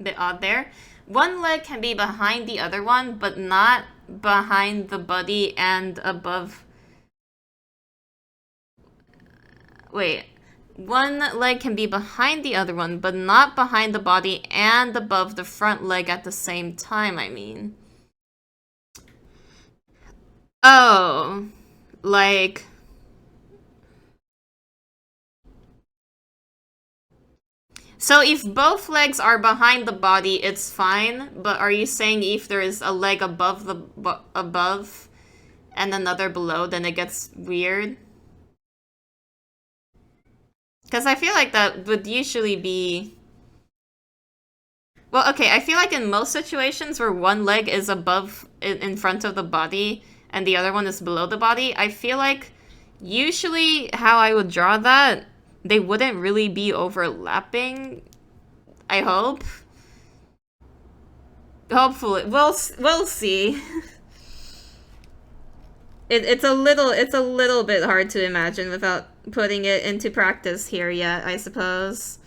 Bit odd there. One leg can be behind the other one, but not behind the body and above. Wait. One leg can be behind the other one, but not behind the body and above the front leg at the same time, I mean. Oh. Like... So if both legs are behind the body, it's fine. But are you saying if there is a leg above above and another below, then it gets weird? Because I feel like that would usually be... Well, okay, I feel like in most situations where one leg is above in front of the body and the other one is below the body, I feel like usually how I would draw that, they wouldn't really be overlapping. I hope. Hopefully, we'll see. It's a little bit hard to imagine without putting it into practice here yet, I suppose.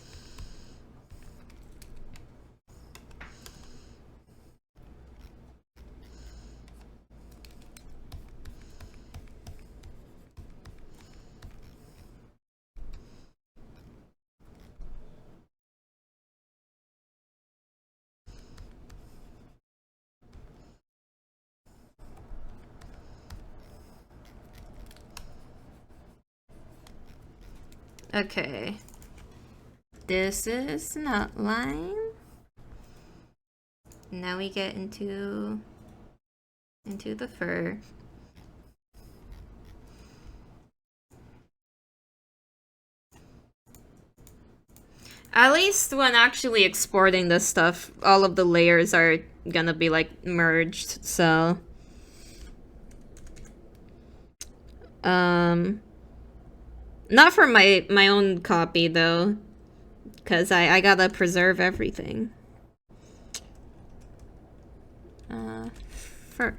Okay. This is an outline. Now we get into the fur. At least when actually exporting this stuff, all of the layers are gonna be like merged, so not for my own copy though, because I gotta preserve everything. For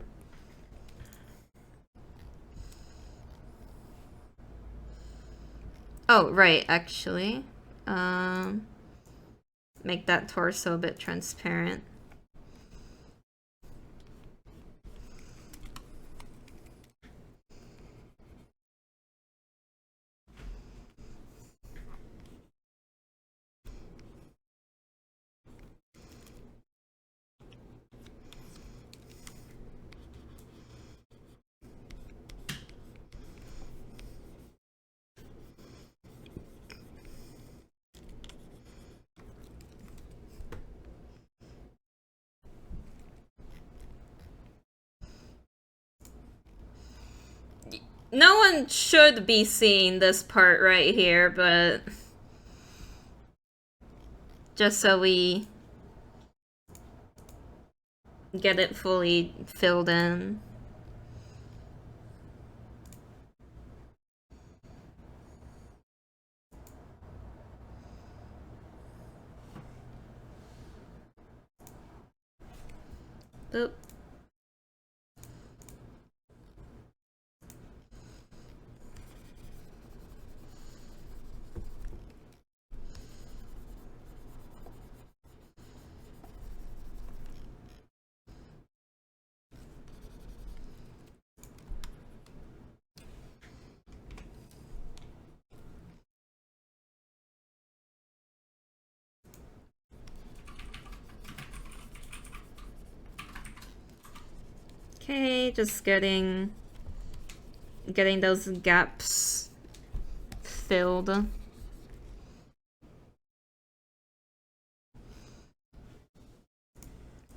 oh right, actually, make that torso a bit transparent. No one should be seeing this part right here, but just so we get it fully filled in. Boop. Okay, just getting those gaps filled.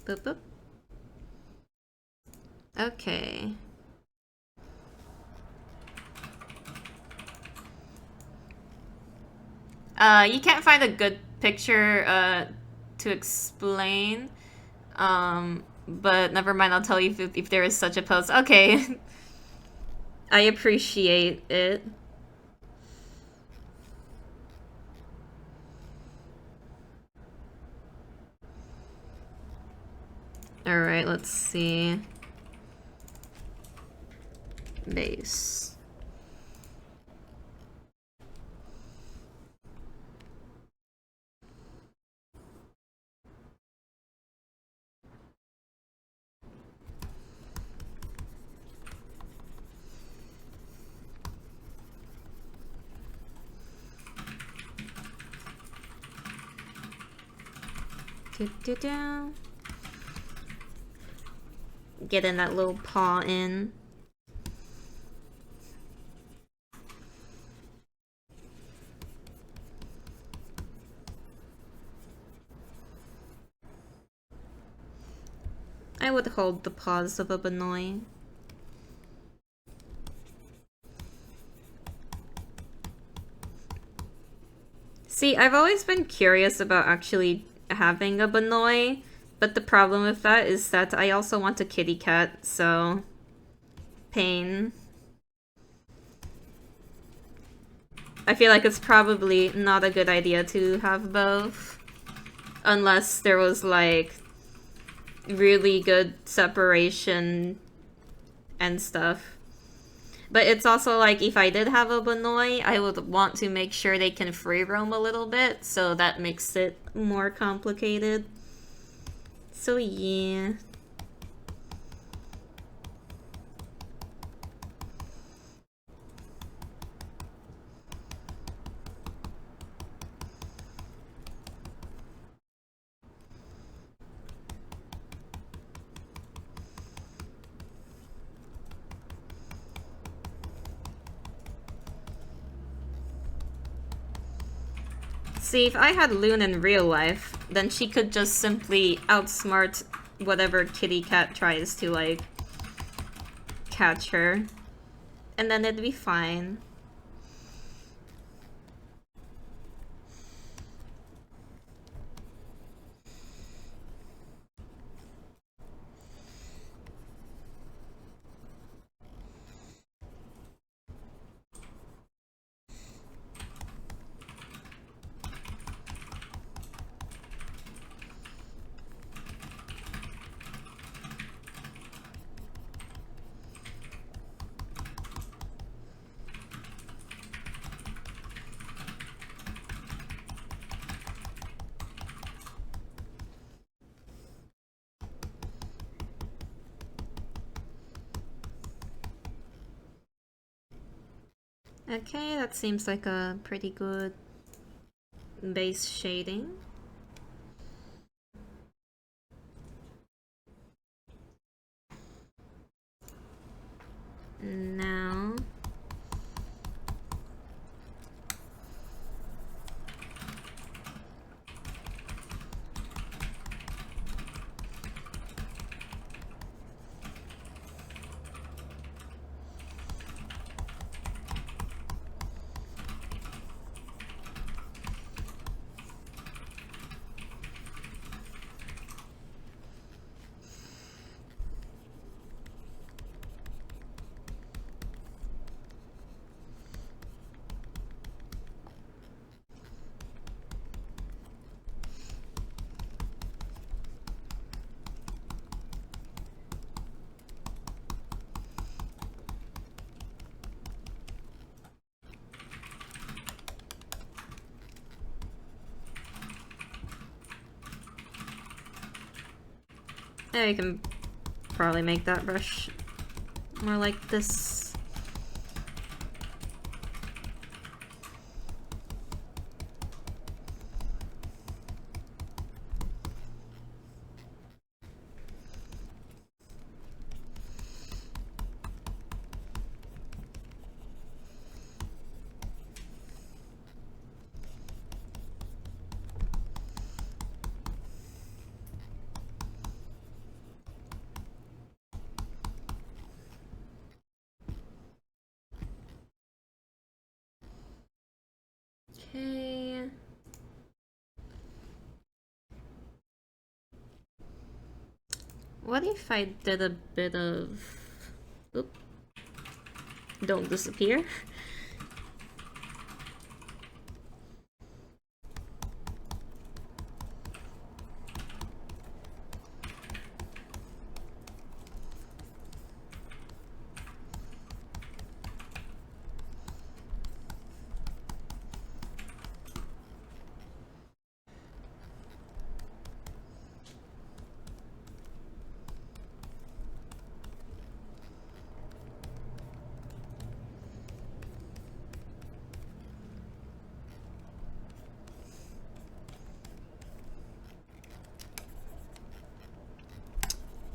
Boop boop. Okay. You can't find a good picture to explain. But never mind, I'll tell you if there is such a post. Okay. I appreciate it. Alright, let's see. Base. Getting that little paw in. I would hold the paws of a Banoi. See, I've always been curious about actually having a Banoi, but the problem with that is that I also want a kitty cat, so... pain. I feel like it's probably not a good idea to have both. Unless there was, like, really good separation and stuff. But it's also like, if I did have a Banoi, I would want to make sure they can free roam a little bit, so that makes it more complicated. So yeah. See, if I had Lune in real life, then she could just simply outsmart whatever kitty cat tries to, like, catch her. And then it'd be fine. Okay, that seems like a pretty good base shading. Now... yeah, you can probably make that brush more like this. Okay. What if I did a bit of... Oop. Don't disappear.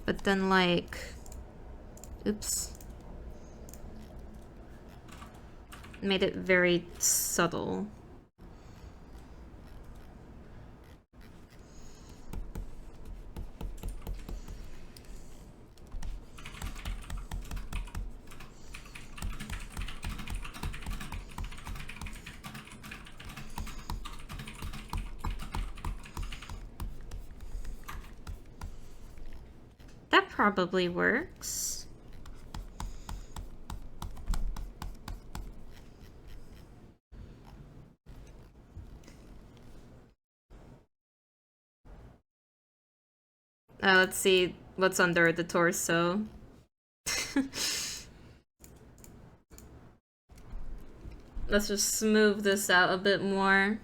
But then, like... Oops. Made it very subtle. That probably works. Let's see what's under the torso. Let's just smooth this out a bit more.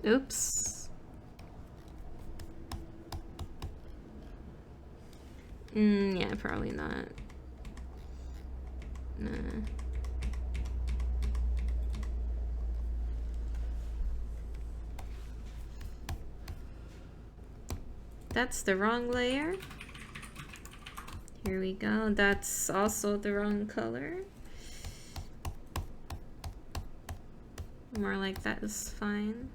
Oops. Yeah, probably not. Nah. That's the wrong layer. Here we go. That's also the wrong color. More like that is fine.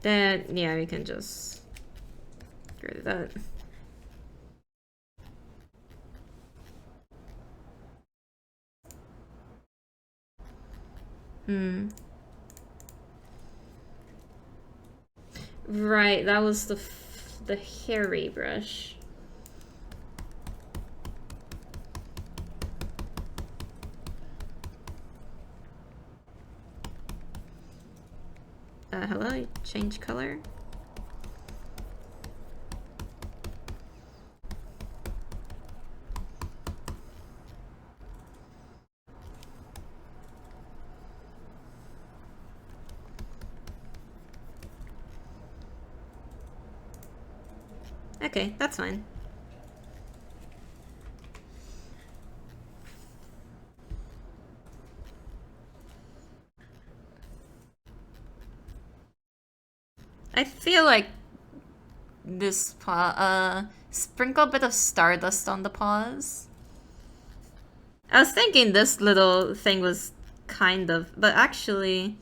Then, yeah, we can just get rid of that. Right, that was the hairy brush. Hello, change color. Okay, that's fine. I feel like this paw, sprinkle a bit of stardust on the paws. I was thinking this little thing was kind of, but actually,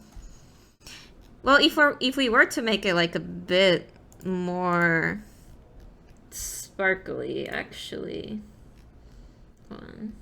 well, if we were to make it like a bit more sparkly, actually, hold on.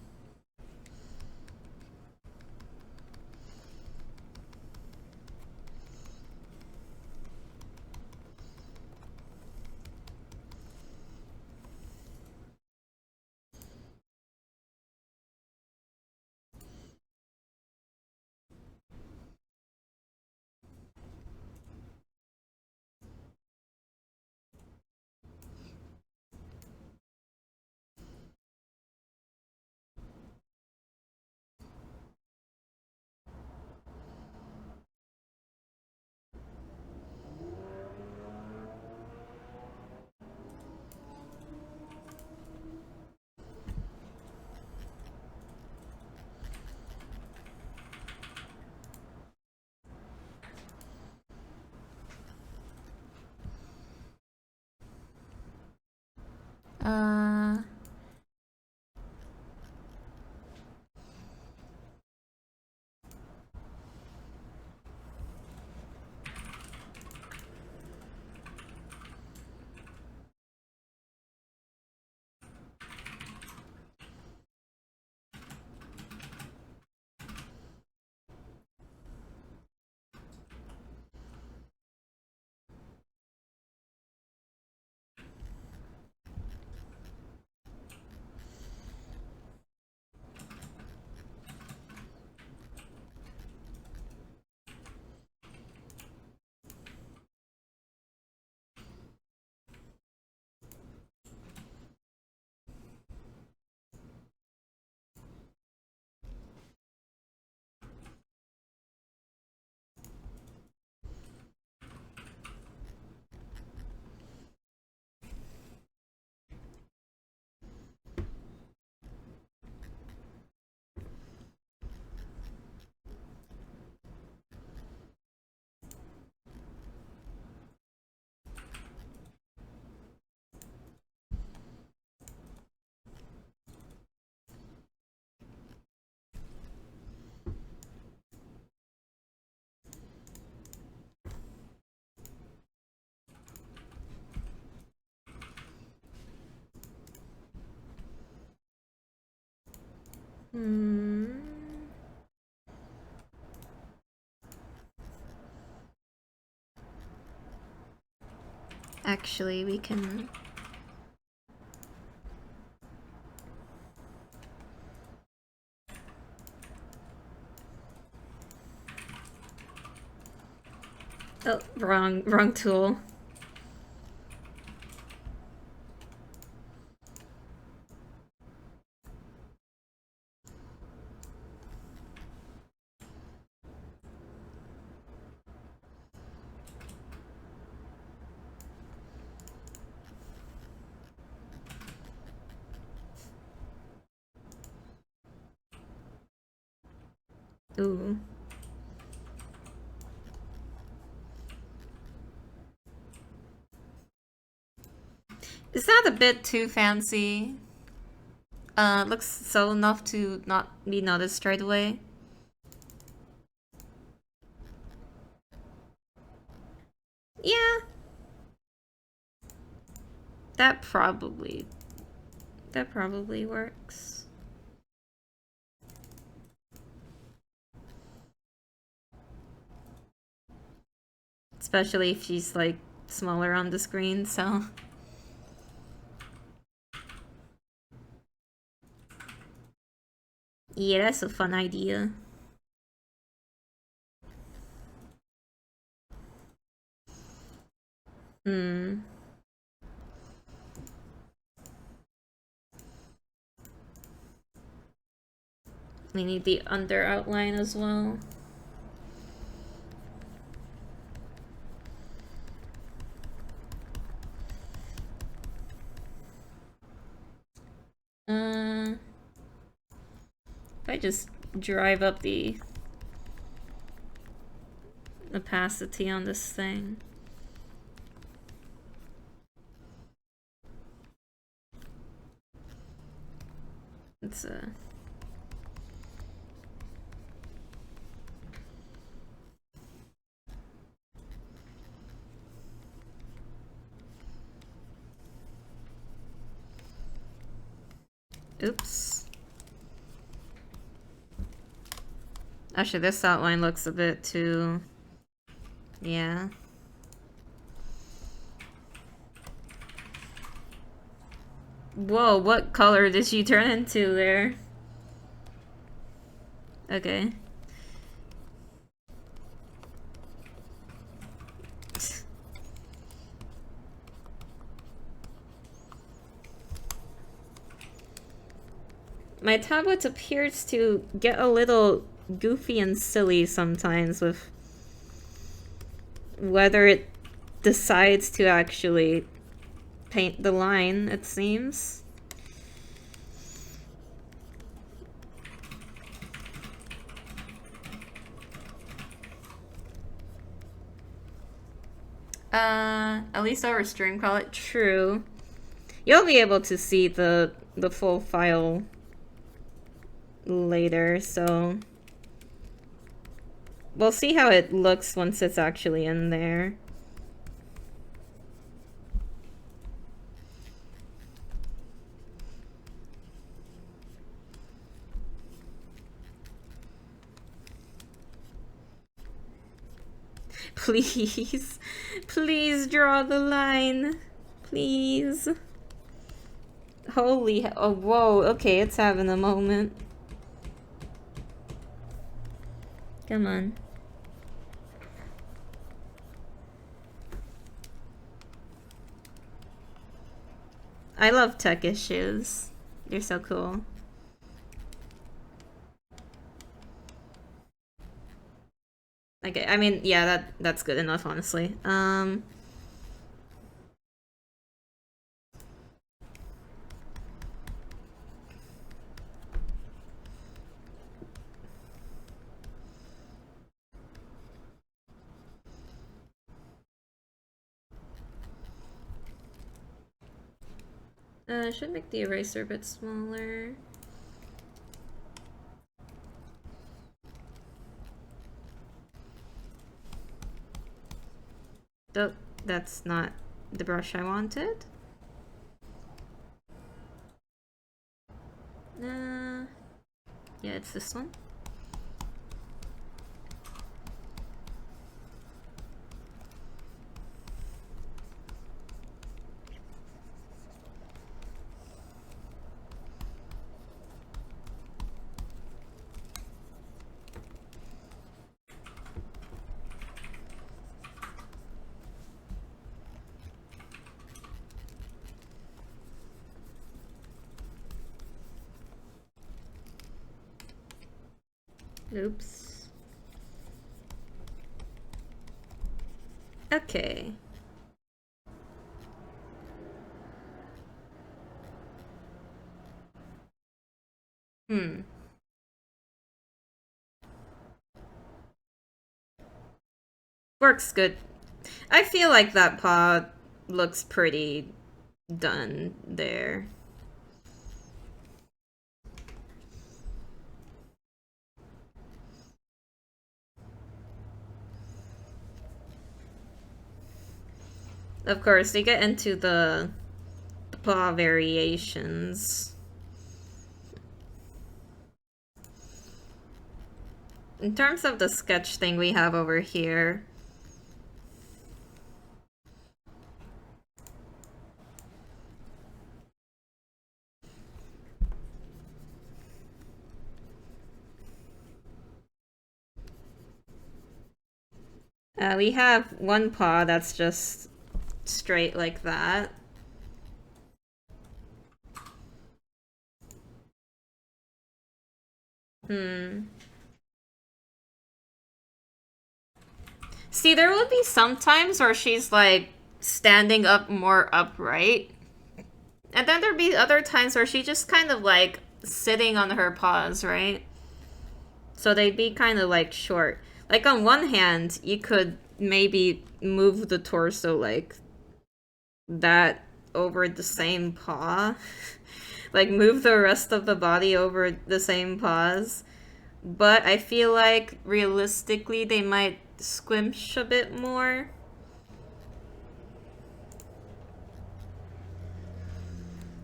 Actually, we can... Oh, wrong tool. Ooh. Is that a bit too fancy? Looks subtle enough to not be noticed right away. Yeah. That probably works. Especially if she's like smaller on the screen, so. Yeah, that's a fun idea. Hmm. We need the under outline as well. If I just drive up the opacity on this thing. It's oops. Actually, this outline looks a bit too... Yeah. Whoa, what color did she turn into there? Okay. My tablet appears to get a little goofy and silly sometimes with whether it decides to actually paint the line, it seems. At least over stream quality. True. You'll be able to see the full file later, so we'll see how it looks once it's actually in there. Please. Please draw the line. Please. Holy... Oh, whoa. Okay, it's having a moment. Come on. I love tech issues. You're so cool. Okay, I mean, yeah, that's good enough, honestly. I should make the eraser a bit smaller. Oh, that's not the brush I wanted. Yeah, it's this one. Oops. Okay. Works good. I feel like that paw looks pretty done there. Of course, they get into the paw variations. In terms of the sketch thing we have over here, we have one paw that's just straight like that. See, there would be some times where she's like standing up more upright. And then there'd be other times where she just kind of like sitting on her paws, right? So they'd be kind of like short. Like on one hand, you could maybe move the torso like that over the same paw. Like move the rest of the body over the same paws. But I feel like realistically they might squinch a bit more.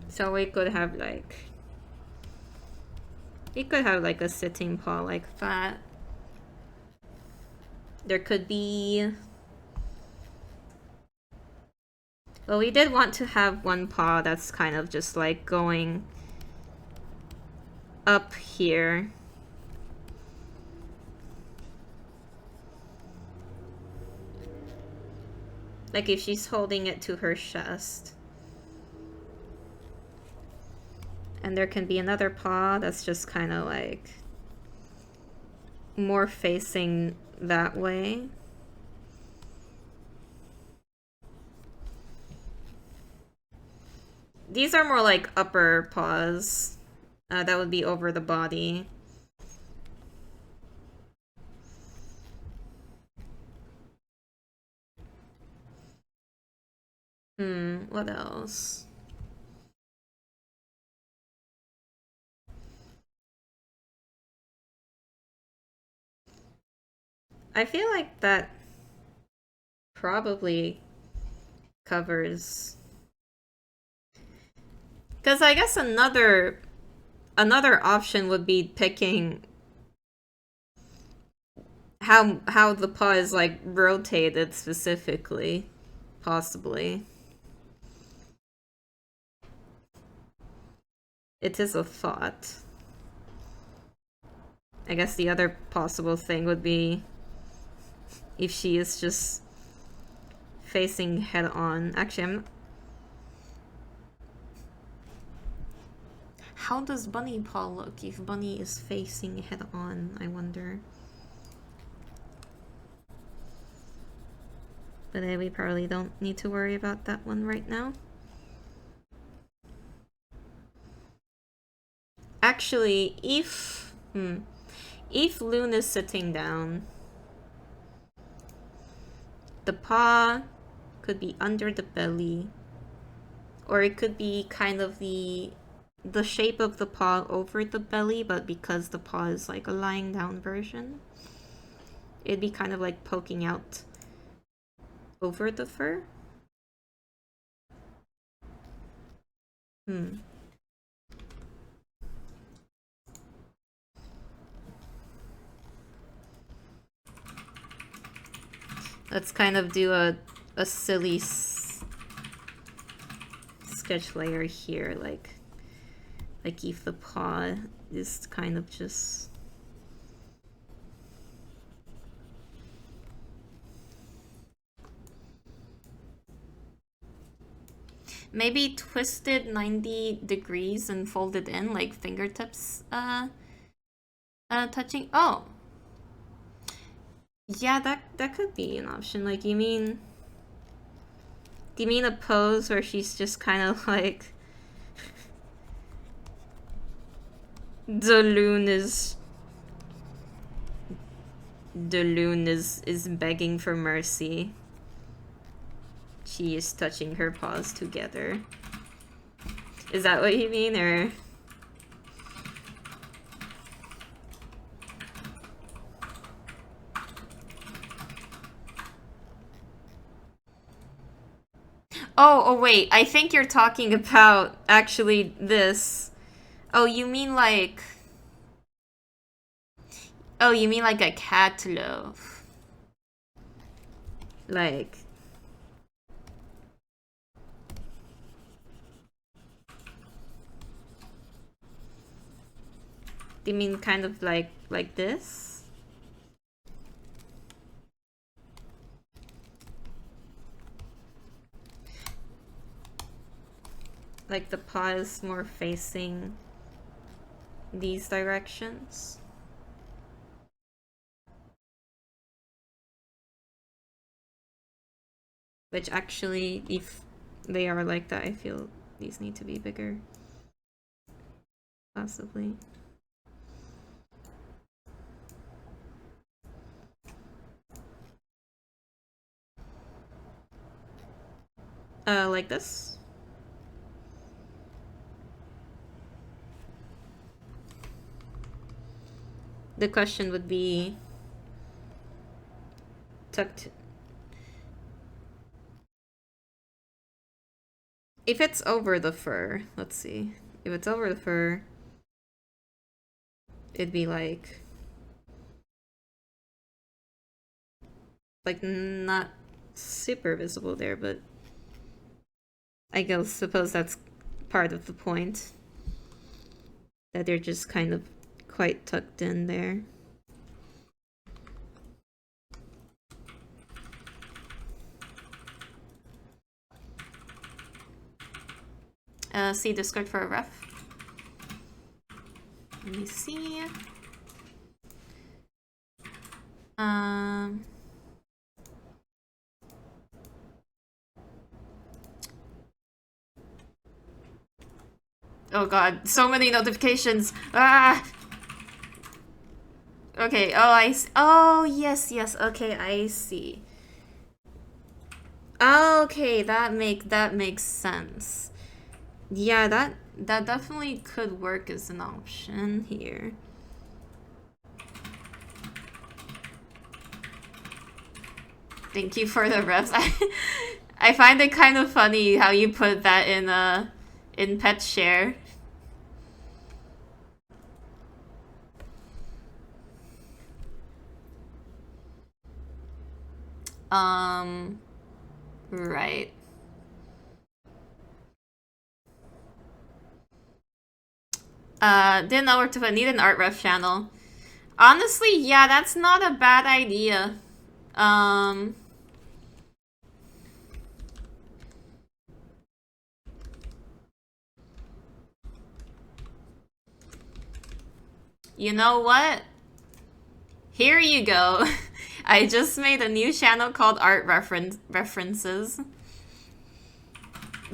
So we could have like... You could have like a sitting paw like that. There could be... Well, we did want to have one paw that's kind of just like going up here. Like if she's holding it to her chest. And there can be another paw that's just kind of like more facing that way. These are more like upper paws. That would be over the body. What else? I feel like that probably covers... Because I guess another option would be picking how the paw is like rotated specifically, possibly. It is a thought. I guess the other possible thing would be if she is just facing head on. Actually, how does Bunny paw look if Bunny is facing head on, I wonder? But we probably don't need to worry about that one right now. Actually, if Lune is sitting down, the paw could be under the belly, or it could be kind of the shape of the paw over the belly, but because the paw is like a lying down version, it'd be kind of like poking out over the fur. Let's kind of do a silly sketch layer here, like if the paw is kind of just... Maybe twisted 90 degrees and folded in, like fingertips touching. Oh, Yeah, that could be an option. Like, do you mean a pose where she's just kind of like the Lune is begging for mercy. She is touching her paws together. Is that what you mean, or? Oh, wait. I think you're talking about actually this. Oh, you mean like... Oh, you mean like a cat loaf. Like... Do you mean kind of like this? Like the paw is more facing these directions? Which actually, if they are like that, I feel these need to be bigger. Possibly. Like this? The question would be tucked. If it's over the fur, let's see. If it's over the fur, it'd be like not super visible there, but I suppose that's part of the point. That they're just kind of quite tucked in there. See Discord for a ref. Let me see. Oh god, so many notifications. Ah. Okay. Oh, oh yes. Okay, I see. Okay, that makes sense. Yeah, that definitely could work as an option here. Thank you for the refs. I find it kind of funny how you put that in pet share. Right. Didn't know where to put. Need an art ref channel. Honestly, yeah, that's not a bad idea. You know what? Here you go. I just made a new channel called Art References.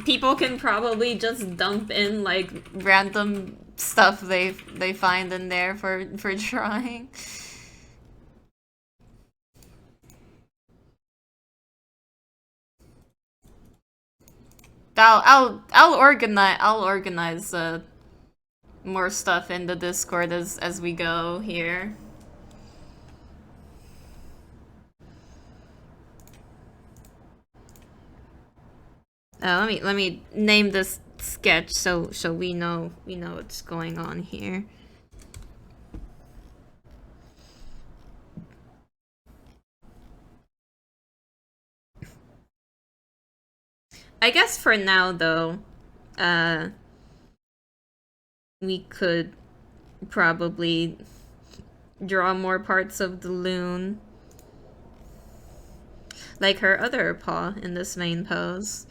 People can probably just dump in like random stuff they find in there for drawing. I'll organize more stuff in the Discord as we go here. Let me name this sketch so we know what's going on here. I guess for now though, we could probably draw more parts of the Lune, like her other paw in this main pose,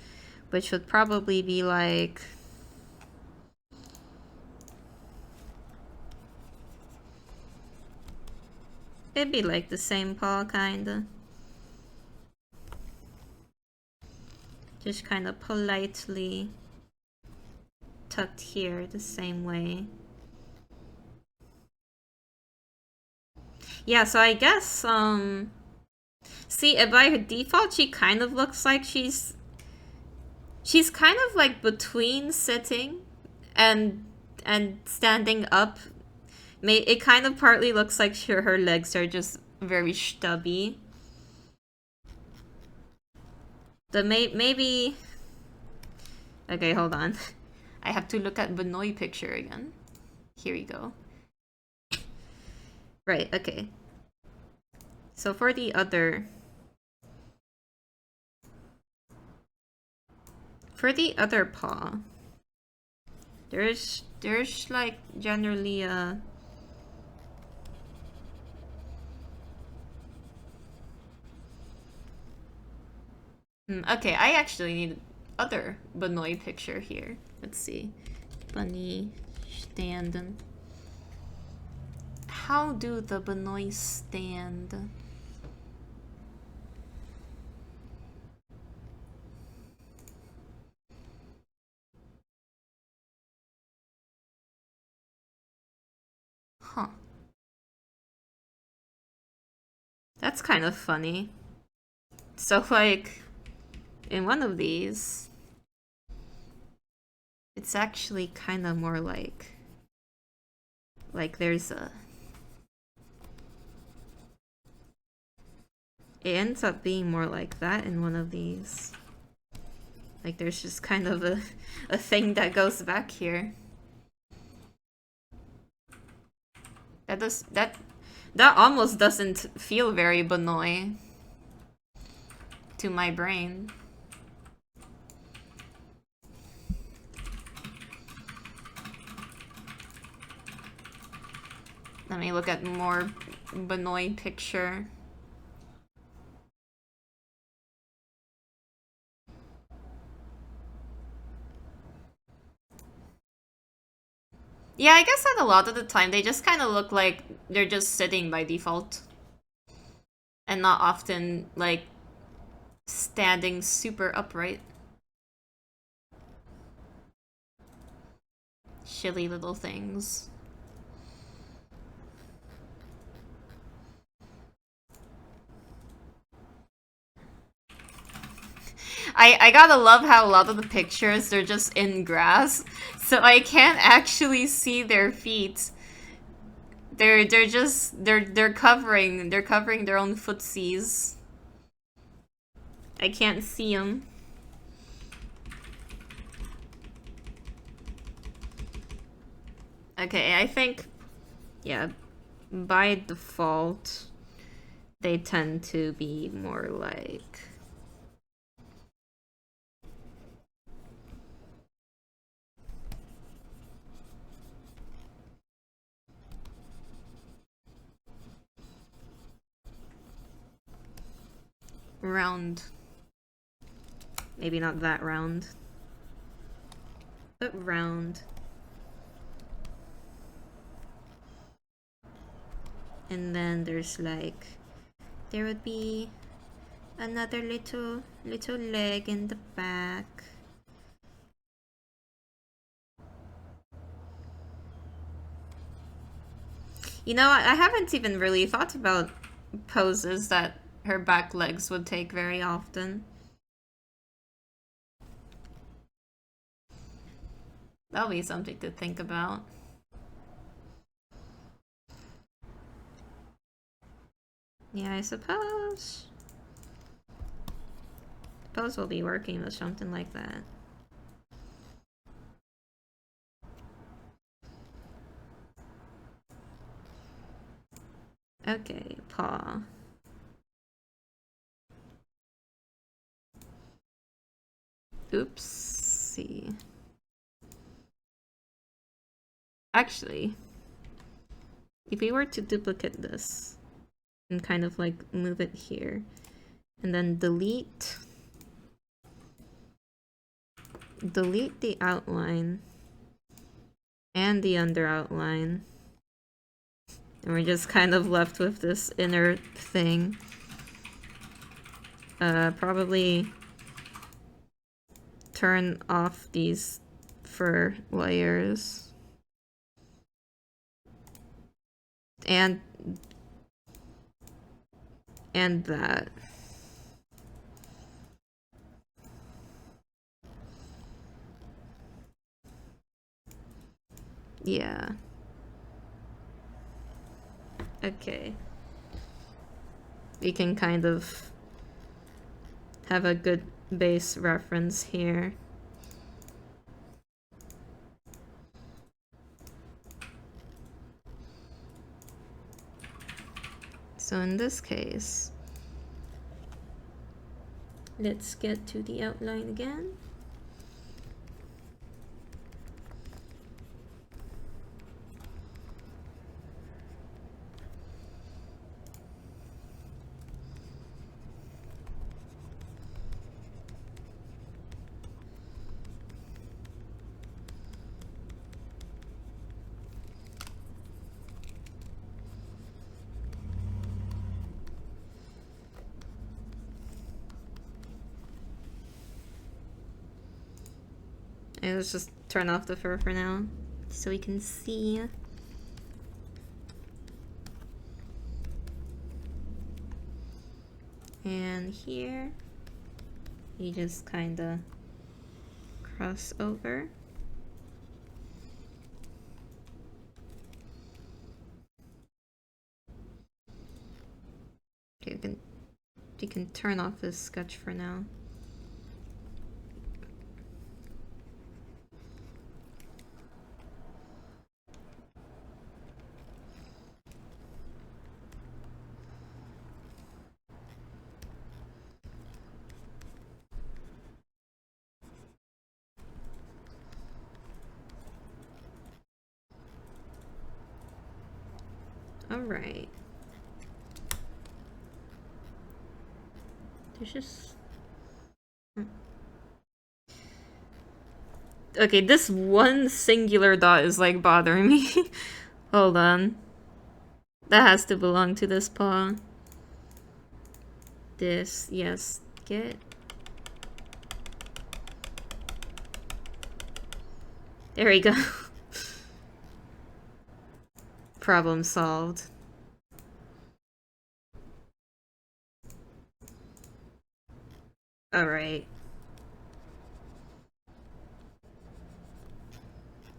which would probably be like It'd be like the same paw, kinda. Just kind of politely tucked here the same way. Yeah, so I guess, see, by default, she kind of looks like she's kind of like between sitting and standing up. It kind of partly looks like her legs are just very stubby. Maybe... Okay, hold on. I have to look at Benoit picture again. Here we go. Right, okay. So for the other... For the other paw, there's like generally a... Okay, I actually need other Benoit picture here. Let's see. Bunny stand. How do the Benoit stand? Huh. That's kind of funny. So like, in one of these, it's actually kind of more like there's a... It ends up being more like that in one of these. Like there's just kind of a thing that goes back here. That almost doesn't feel very Benoit to my brain. Let me look at more Benoit picture. Yeah, I guess that a lot of the time they just kind of look like they're just sitting by default. And not often, like, standing super upright. Shilly little things. I gotta love how a lot of the pictures, they're just in grass. So I can't actually see their feet. They're covering their own footsies. I can't see them. Okay, I think, yeah, by default, they tend to be more like... round. Maybe not that round, but round. And then there's like, there would be another little leg in the back. You know, I haven't even really thought about poses that her back legs would take very often. That'll be something to think about. Yeah, I suppose we'll be working with something like that. Okay, paw. Oopsie. Actually, if we were to duplicate this and kind of like move it here and then delete the outline and the under outline, And we're just kind of left with this inner thing. Probably turn off these fur layers. And that. Yeah. Okay. We can kind of have a good base reference here. So in this case, let's get to the outline again. And let's just turn off the fur for now, so we can see. And here, you just kinda cross over. Okay, you can turn off this sketch for now. Alright. There's just... Okay, this one singular dot is like bothering me. Hold on. That has to belong to this paw. This, yes, get. There we go. Problem solved. Alright.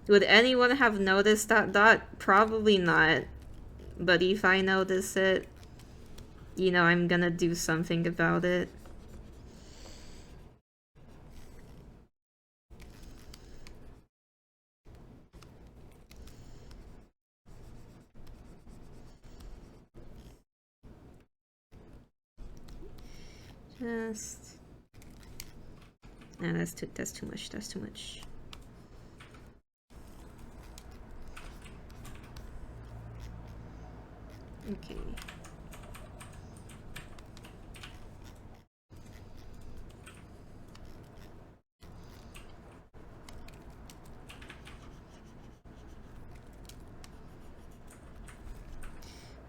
Would anyone have noticed that dot? Probably not. But if I notice it, you know, I'm gonna do something about it. Just... Nah, that's too much, that's too much. Okay.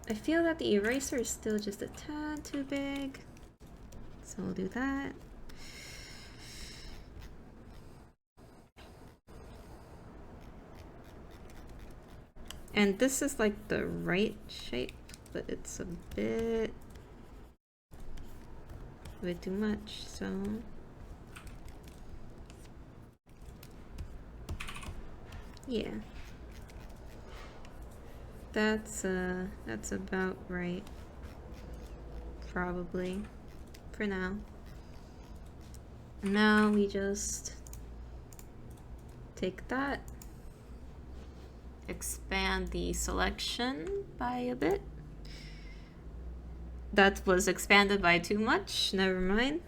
I feel that the eraser is still just a tad too big. So we'll do that. And this is like the right shape, but it's a bit too much, so yeah. That's about right. Probably. For now. And now we just take that, expand the selection by a bit. That was expanded by too much, never mind.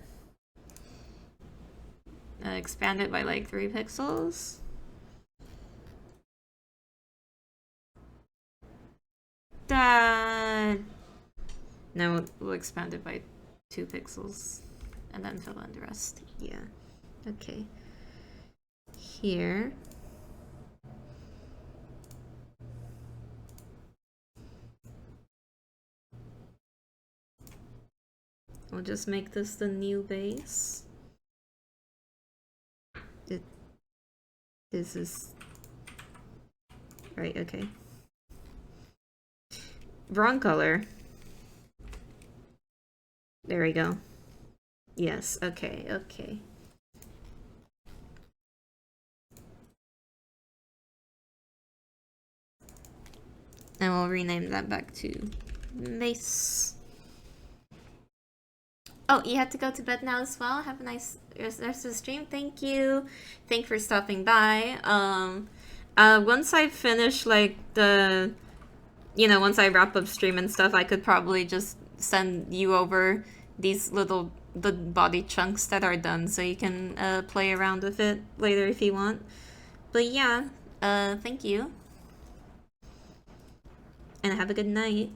Expand it by like 3 pixels. Now we'll expand it by 2 pixels and then fill in the rest. Yeah. Okay. Here. We'll just make this the new base. This is... Right, okay. Wrong color. There we go. Yes, okay, okay. And we'll rename that back to base. Oh, you had to go to bed now as well? Have a nice rest of the stream. Thank you. Thanks for stopping by. Once I finish, like, the... You know, once I wrap up stream and stuff, I could probably just send you over these little... the body chunks that are done, so you can play around with it later if you want. But yeah, thank you. And have a good night.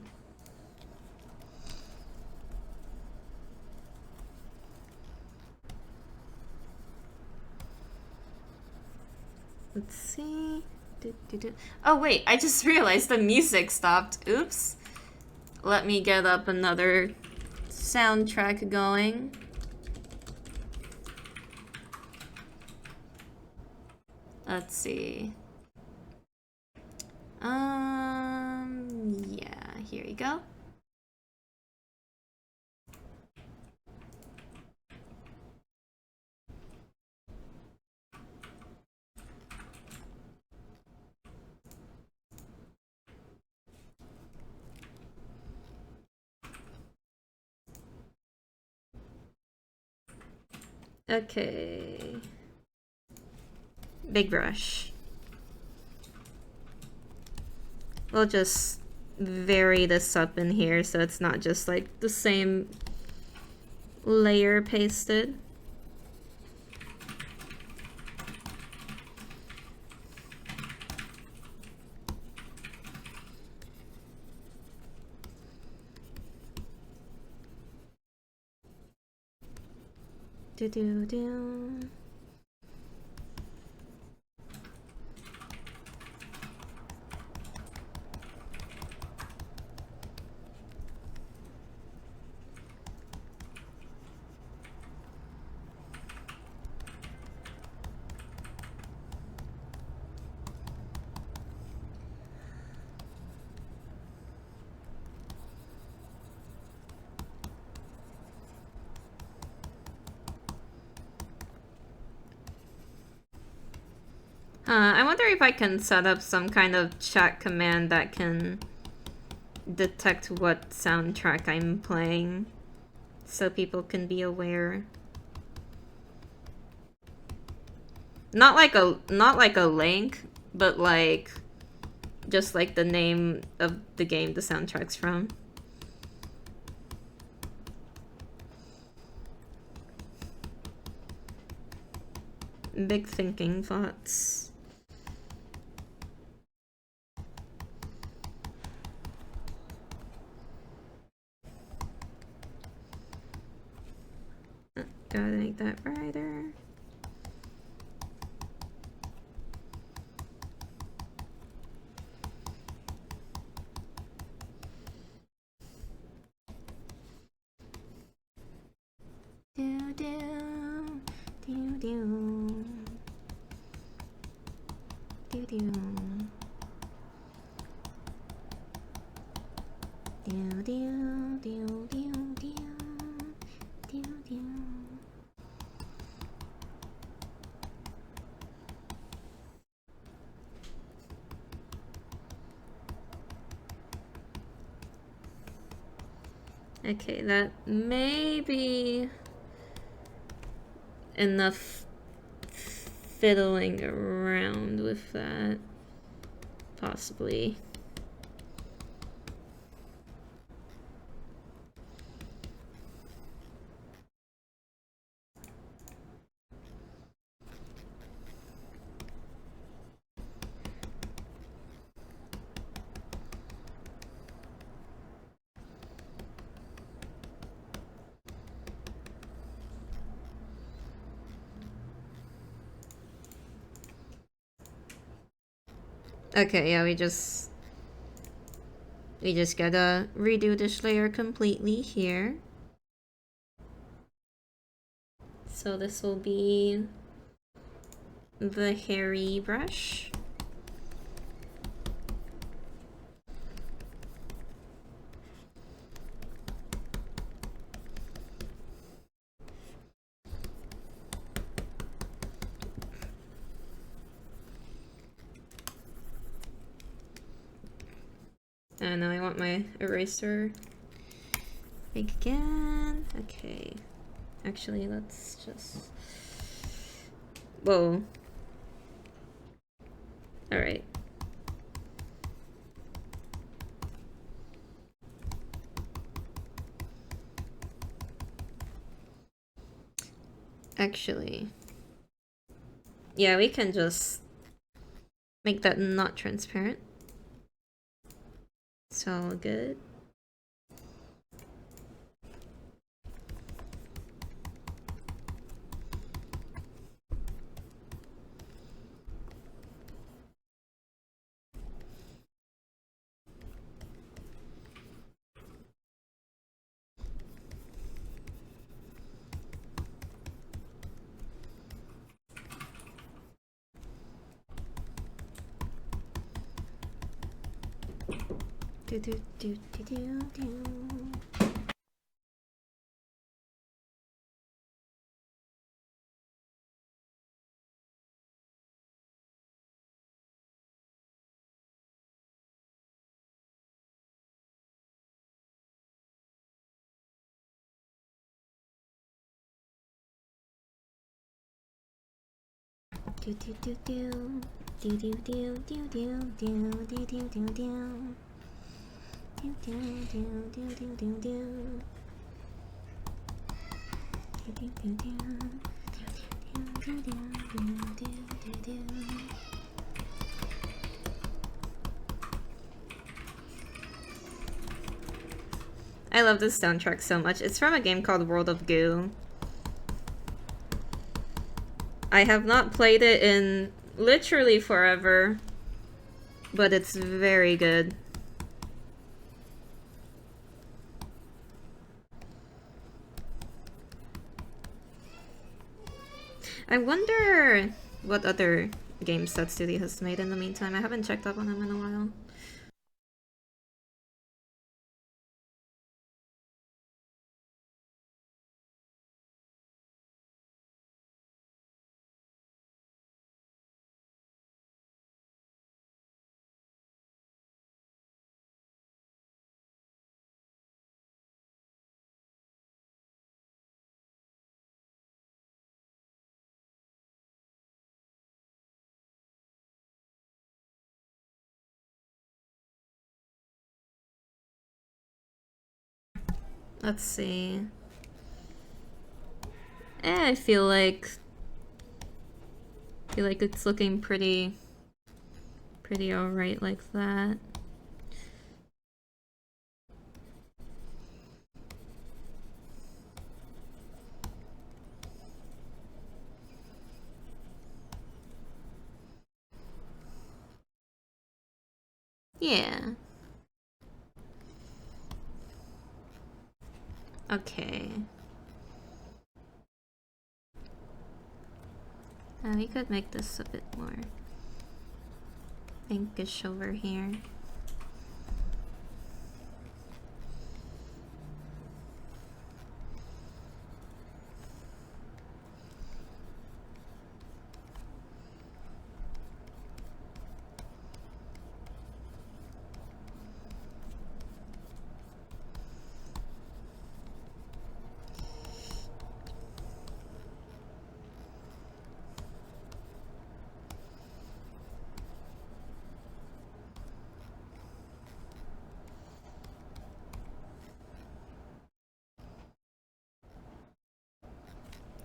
Let's see. Oh wait, I just realized the music stopped. Oops. Let me get up another soundtrack going. Let's see. Yeah, here you go. Okay. Big brush. We'll just vary this up in here so it's not just like the same layer pasted. Do-do-do. I wonder if I can set up some kind of chat command that can detect what soundtrack I'm playing, so people can be aware. Not like a link, but like just like the name of the game the soundtrack's from. Big thinking thoughts. Gotta make that brighter. Do do do do do do do do do do do do. Okay, that may be enough fiddling around with that, possibly. Okay, yeah, we just gotta redo this layer completely here. So this will be the hairy brush. And now I want my eraser big again. Okay. Actually, let's just... Whoa. Alright. Actually... Yeah, we can just make that not transparent. It's all good. Do do do do do do. Do do do do do do do do do do do do do do. Do do do do do do do. Do do do do. Do do do do do. I love this soundtrack so much. It's from a game called World of Goo. I have not played it in literally forever, but it's very good. I wonder what other games that studio has made in the meantime. I haven't checked up on them in a while. Let's see. I feel like it's looking pretty alright like that. Yeah. Okay. We could make this a bit more pinkish over here.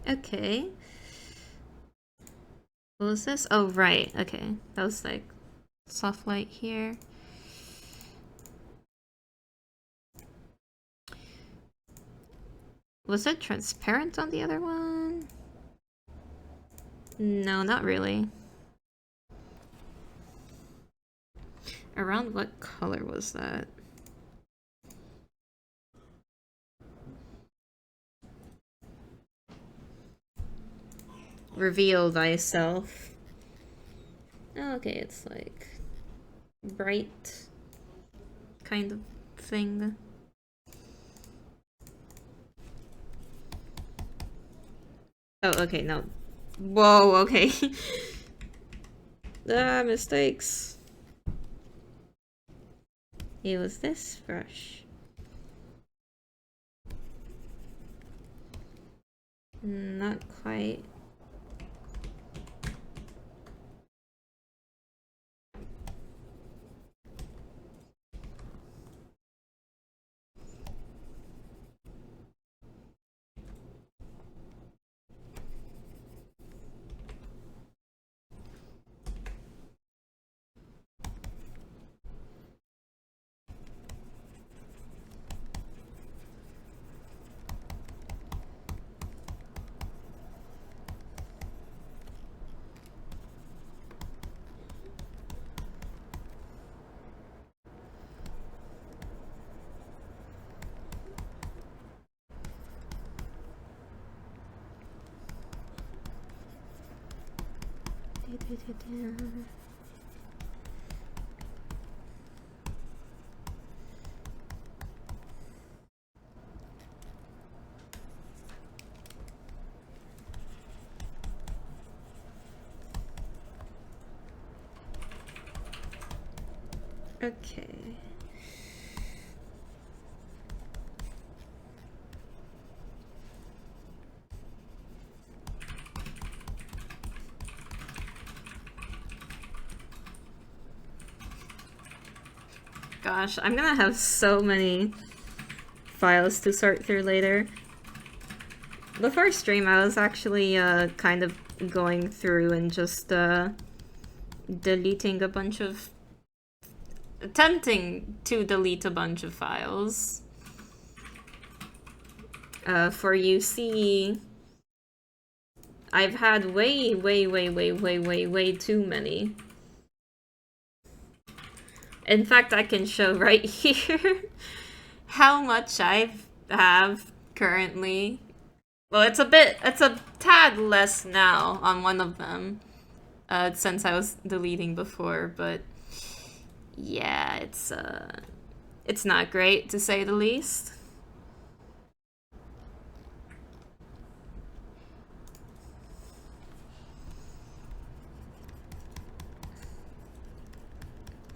Okay. What was this? Oh, right. Okay. That was like soft light here. Was it transparent on the other one? No, not really. Around what color was that? reveal thyself. Oh, okay, it's like bright kind of thing. Oh, okay, no. Whoa, okay. Ah, mistakes. It was this brush. Not quite. Okay. Gosh, I'm gonna have so many files to sort through later. Before stream, I was actually kind of going through and just deleting a bunch of... attempting to delete a bunch of files. For UC, I've had way too many. In fact, I can show right here how much I have currently. Well, it's a tad less now on one of them, since I was deleting before, but yeah, it's not great to say the least.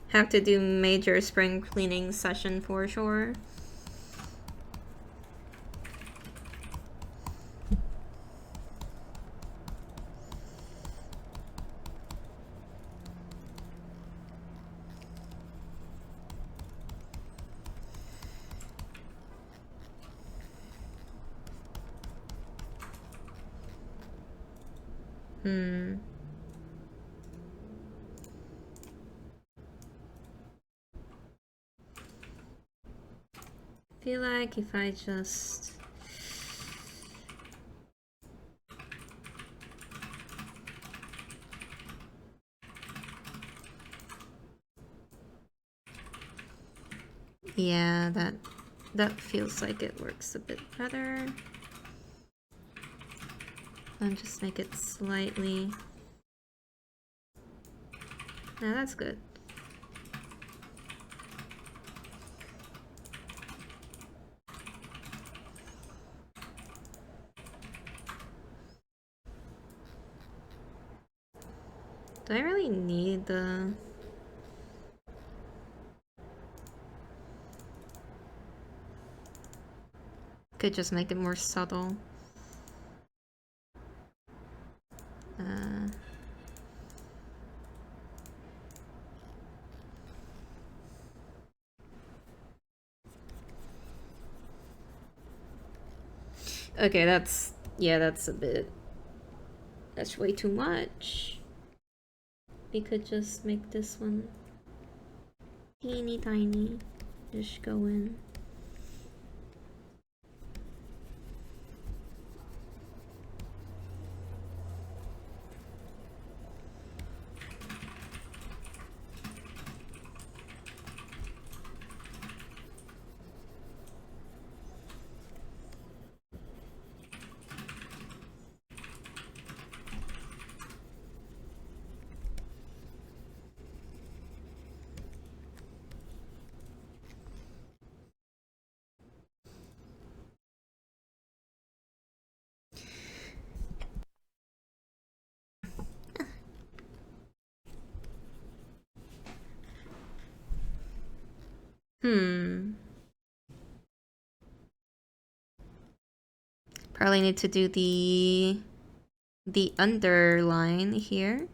Have to do major spring cleaning session for sure. Feel like if I just... yeah, that feels like it works a bit better. And just make it slightly... yeah, that's good. Do I really need the... could just make it more subtle. Okay, that's... yeah, that's a bit... that's way too much. We could just make this one teeny tiny. Just go in. Probably need to do the underline here.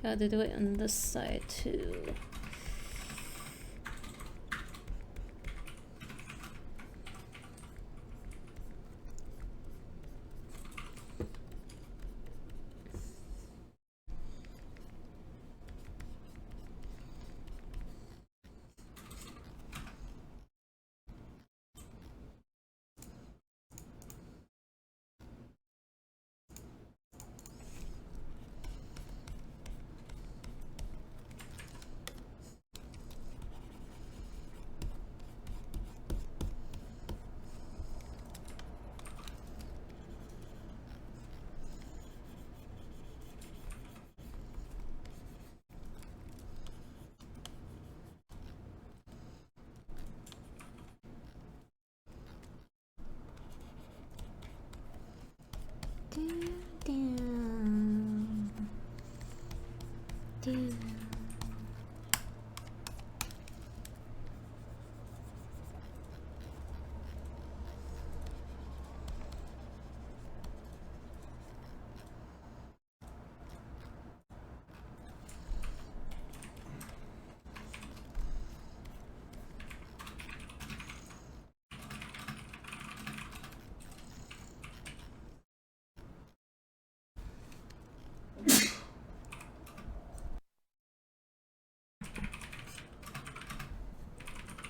Gotta do it on this side too.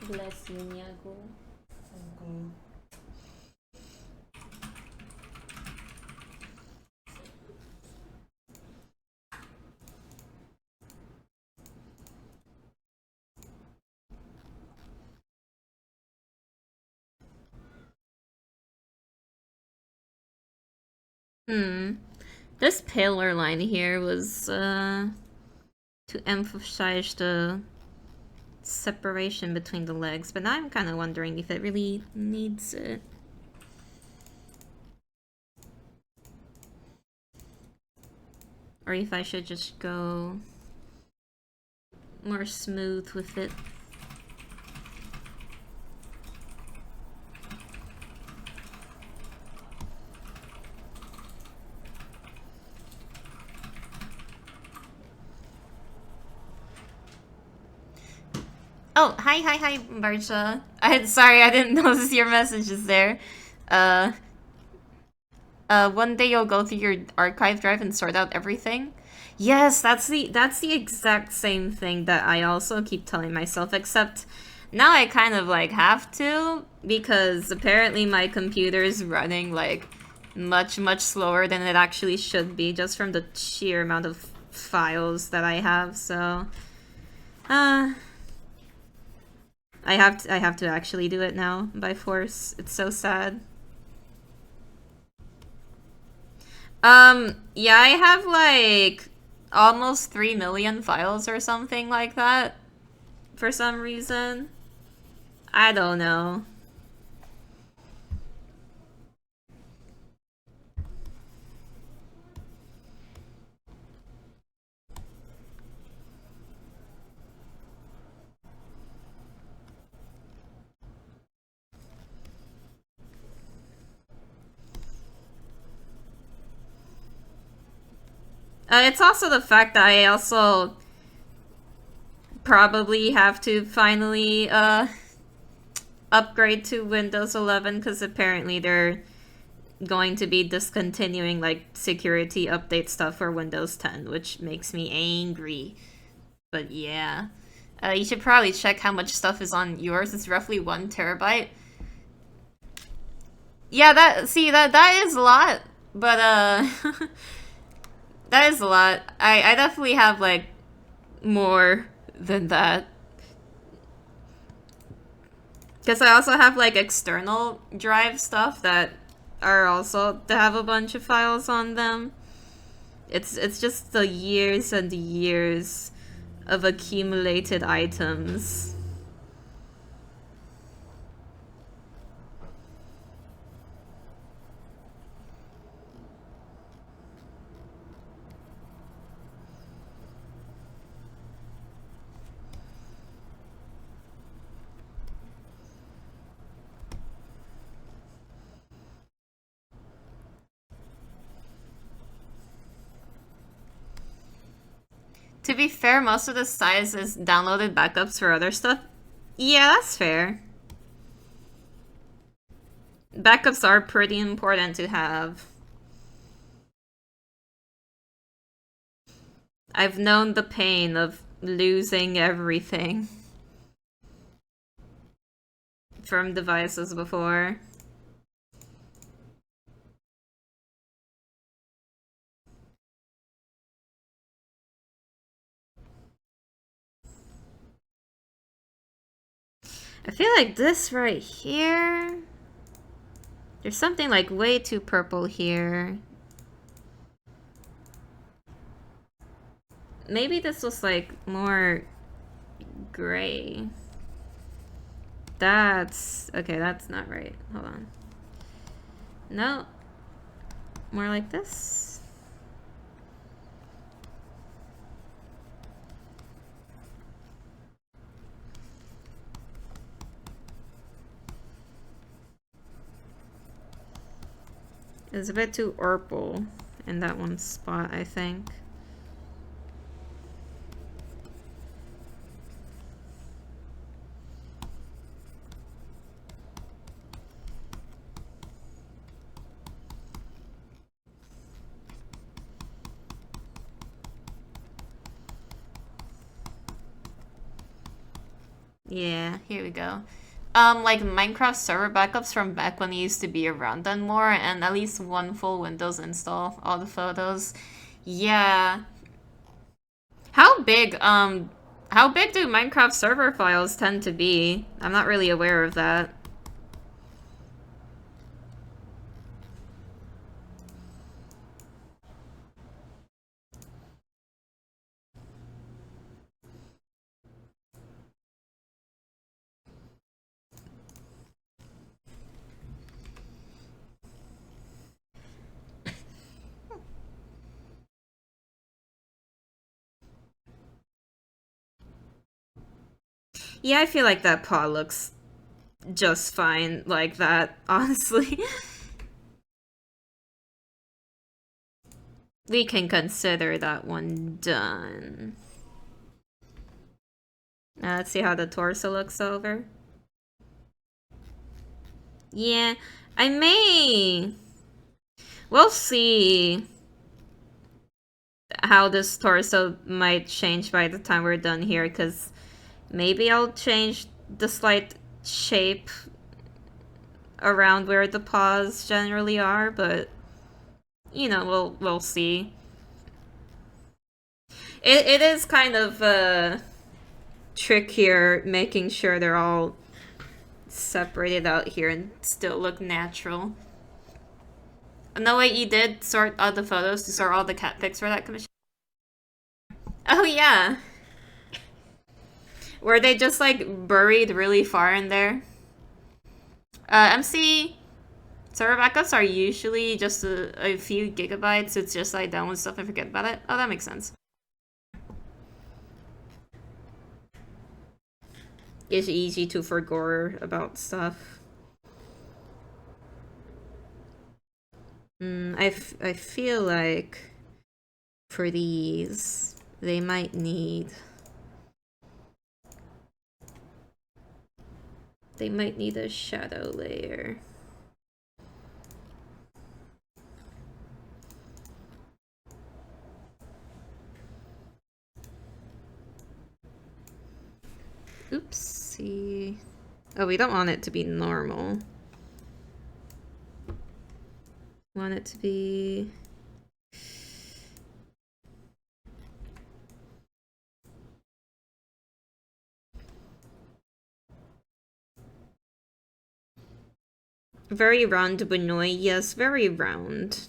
Bless you, Nyago. This paler line here was to emphasize the separation between the legs, but now I'm kind of wondering if it really needs it. Or if I should just go more smooth with it. Oh, hi, Barsha. Sorry, I didn't notice your messages there. One day you'll go through your archive drive and sort out everything. Yes, that's the exact same thing that I also keep telling myself, except now I kind of like have to, because apparently my computer is running like much slower than it actually should be, just from the sheer amount of files that I have. So I have to actually do it now by force. It's so sad. Yeah, I have like almost 3 million files or something like that for some reason. I don't know. It's also the fact that I also probably have to finally upgrade to Windows 11 because apparently they're going to be discontinuing like security update stuff for Windows 10, which makes me angry. But yeah, you should probably check how much stuff is on yours. It's roughly 1 terabyte. Yeah, that is a lot, but that is a lot. I definitely have like more than that. Because I also have like external drive stuff that are also to have a bunch of files on them. It's just the years and years of accumulated items. To be fair, most of the size is downloaded backups for other stuff. Yeah, that's fair. Backups are pretty important to have. I've known the pain of losing everything from devices before. I feel like this right here... There's something like way too purple here. Maybe this was like more gray. That's... Okay, that's not right. Hold on. No. More like this. It's a bit too purple in that one spot, I think. Yeah, here we go. Like Minecraft server backups from back when it used to be around done more, and at least one full Windows install, all the photos. Yeah. How big do Minecraft server files tend to be? I'm not really aware of that. Yeah, I feel like that paw looks just fine like that, honestly. We can consider that one done. Now let's see how the torso looks over. Yeah, I may... We'll see how this torso might change by the time we're done here, because maybe I'll change the slight shape around where the paws generally are, but you know, we'll see. It is kind of a trick here, making sure they're all separated out here and still look natural. No, wait, you did sort out the photos to sort all the cat pics for that commission? Oh yeah. Were they just like buried really far in there? MC server backups are usually just a few gigabytes. It's just like download stuff and forget about it. Oh, that makes sense. It's easy to forget about stuff. I feel like for these, they might need They might need a shadow layer. Oopsie. Oh, we don't want it to be normal. Want it to be... Very round, Benoit. Yes, very round.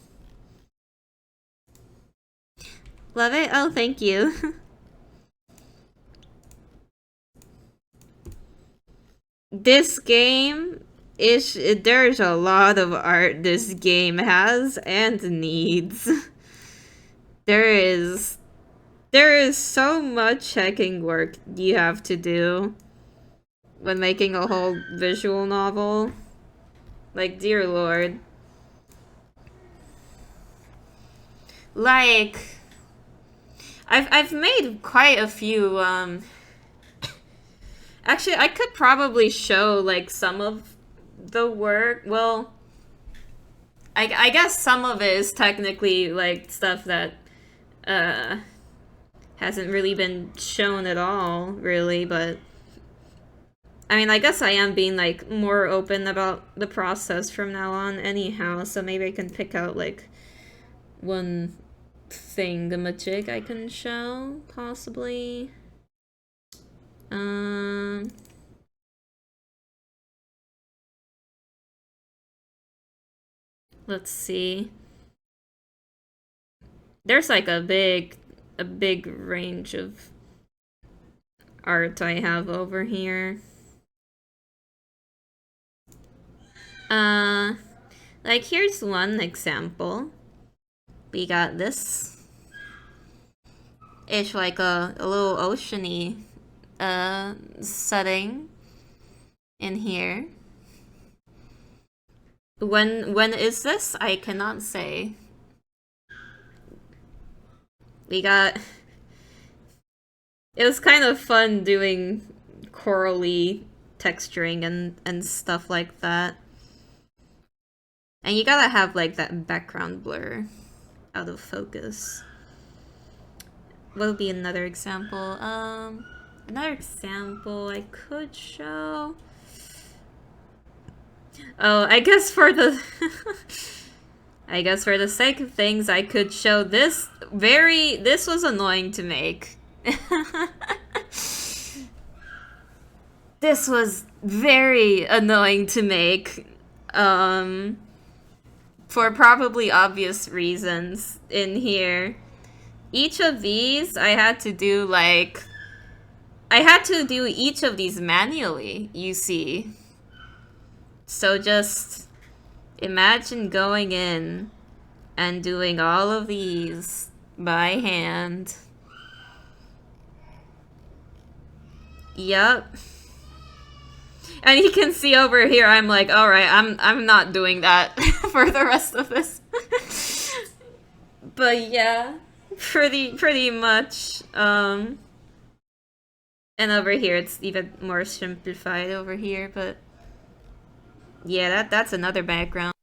Love it? Oh, thank you. This game is... There's a lot of art this game has and needs. There is so much checking work you have to do when making a whole visual novel. Like, dear lord. Like, I've made quite a few, actually, I could probably show, like, some of the work. Well, I guess some of it is technically, like, stuff that, hasn't really been shown at all, really, but... I mean, I guess I am being, like, more open about the process from now on anyhow, so maybe I can pick out, like, one thingamajig I can show, possibly. Let's see. There's, like, a big range of art I have over here. Like, here's one example. We got this. It's like a little oceany, setting in here. When is this? I cannot say. We got... It was kind of fun doing corally texturing and stuff like that. And you gotta have, like, that background blur out of focus. What would be another example? Another example I could show... Oh, I guess for the... I guess for the sake of things, I could show this This was annoying to make. This was very annoying to make. For probably obvious reasons in here. Each of these, I had to do, like... I had to do each of these manually, you see. So just imagine going in and doing all of these by hand. Yup. And you can see over here, I'm like, alright, I'm not doing that for the rest of this. But yeah, pretty much. And over here, it's even more simplified over here, but yeah, that's another background.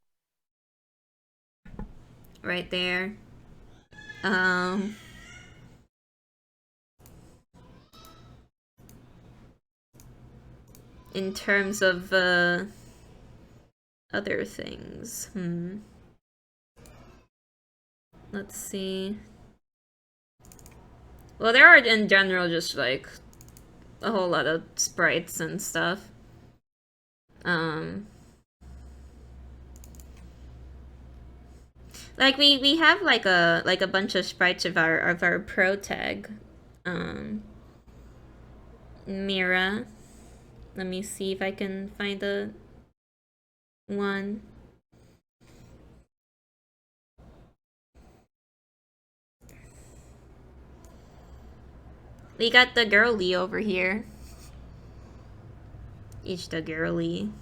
Right there. In terms of, other things, let's see. Well, there are in general just, like, a whole lot of sprites and stuff. Like, we have, like a bunch of sprites of our pro tag. Mira. Let me see if I can find a one. We got the girly over here. It's the girly.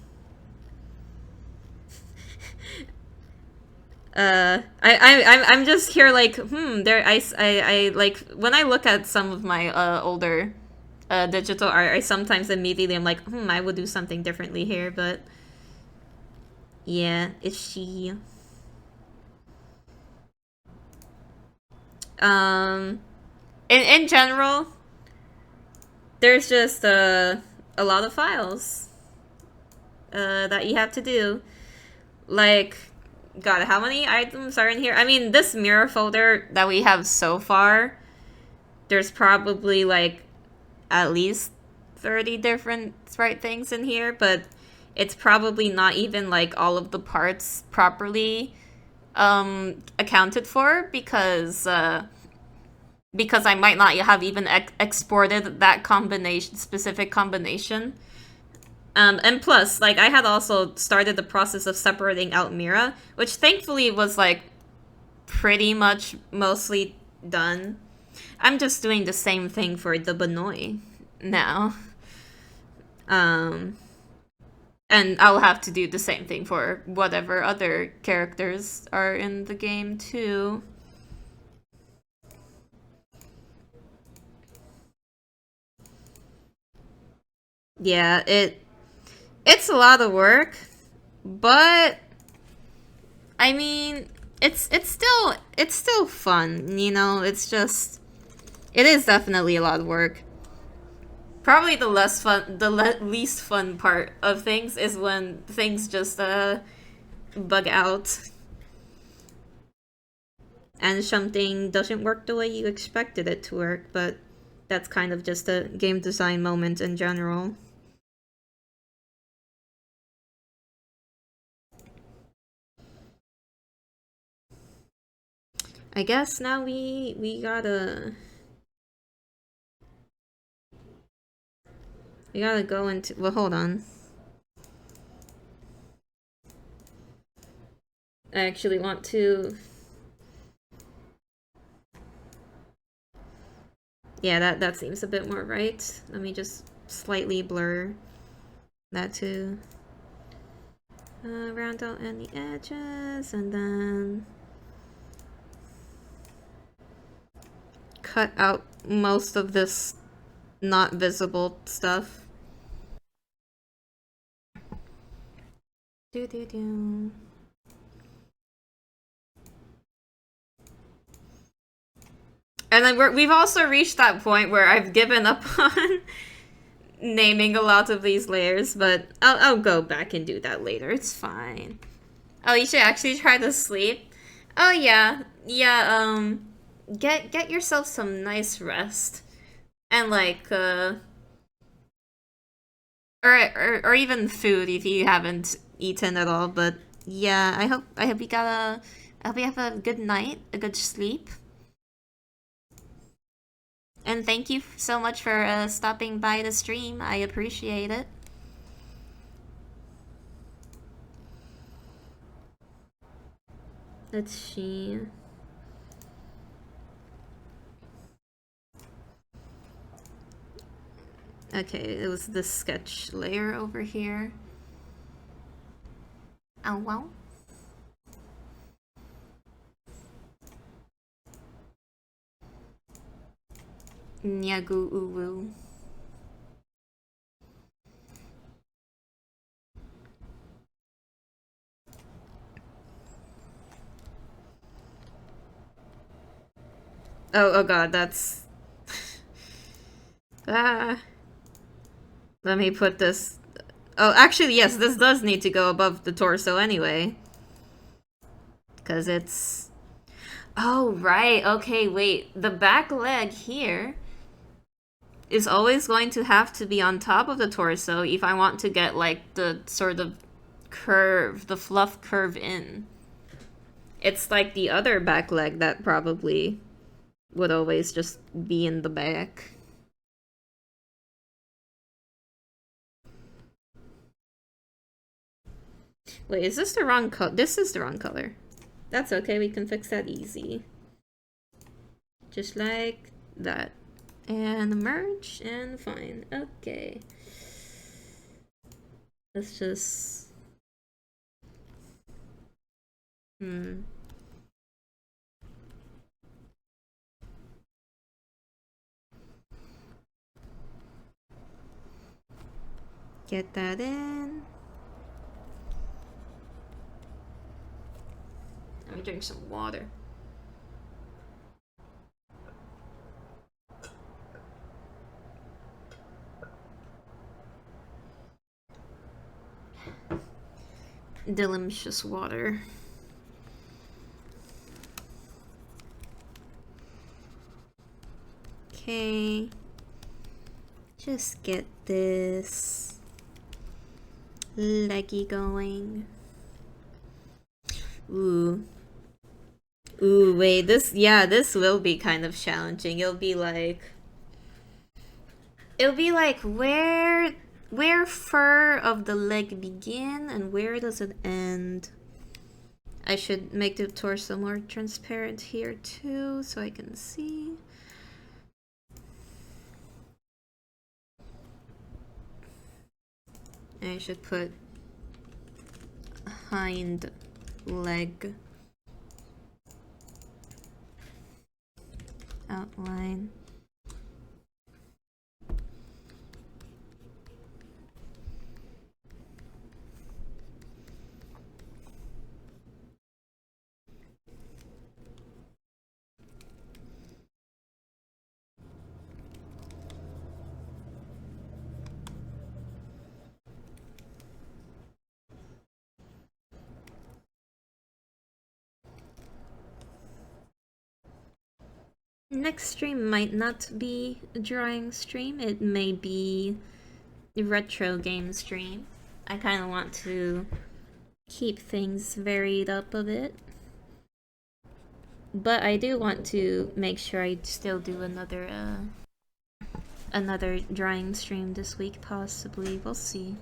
I'm just here like, there, I like, when I look at some of my, older digital art, I sometimes immediately am like, I would do something differently here, but yeah, it's she. Um, in general, there's just a lot of files that you have to do. Like, God, how many items are in here? I mean, this mirror folder that we have so far, there's probably like at least 30 different sprite things in here, but it's probably not even like all of the parts properly accounted for because I might not have even exported that specific combination. And plus, like, I had also started the process of separating out Mira, which thankfully was, like, pretty much mostly done. I'm just doing the same thing for the Benoit now. And I'll have to do the same thing for whatever other characters are in the game, too. Yeah, it's a lot of work, but I mean, it's still fun, you know? It's just it is definitely a lot of work. Probably the least fun part of things is when things just bug out and something doesn't work the way you expected it to work, but that's kind of just a game design moment in general. I guess now we gotta go into, well, hold on. I actually want to, yeah, that seems a bit more right. Let me just slightly blur that too. Round out any edges and then cut out most of this not visible stuff. Do do do. And then we've also reached that point where I've given up on naming a lot of these layers, but I'll go back and do that later. It's fine. Oh, you should actually try to sleep. Oh yeah, yeah. Get yourself some nice rest, and like or even food if you haven't eaten at all. But yeah, I hope you got a I hope you have a good night, a good sleep. And thank you so much for stopping by the stream. I appreciate it. Let's see. Okay, it was the sketch layer over here. Oh well. Nyagu uwu. Oh god, that's... ah. Let me put this... Oh, actually, yes, this does need to go above the torso anyway. Because it's... Oh, right, okay, wait. The back leg here is always going to have to be on top of the torso if I want to get, like, the sort of curve, the fluff curve in. It's like the other back leg that probably would always just be in the back. Wait, is this the wrong color? This is the wrong color. That's okay, we can fix that easy. Just like that. And merge, and fine. Okay. Let's just... Get that in. Let me drink some water. Delicious water. Okay. Just get this leggy going. Ooh. Ooh, wait, this will be kind of challenging. It'll be like where fur of the leg begin and where does it end? I should make the torso more transparent here too so I can see. I should put hind leg outline. Next stream might not be a drawing stream, it may be a retro game stream. I kind of want to keep things varied up a bit. But I do want to make sure I still do another drawing stream this week, possibly. We'll see.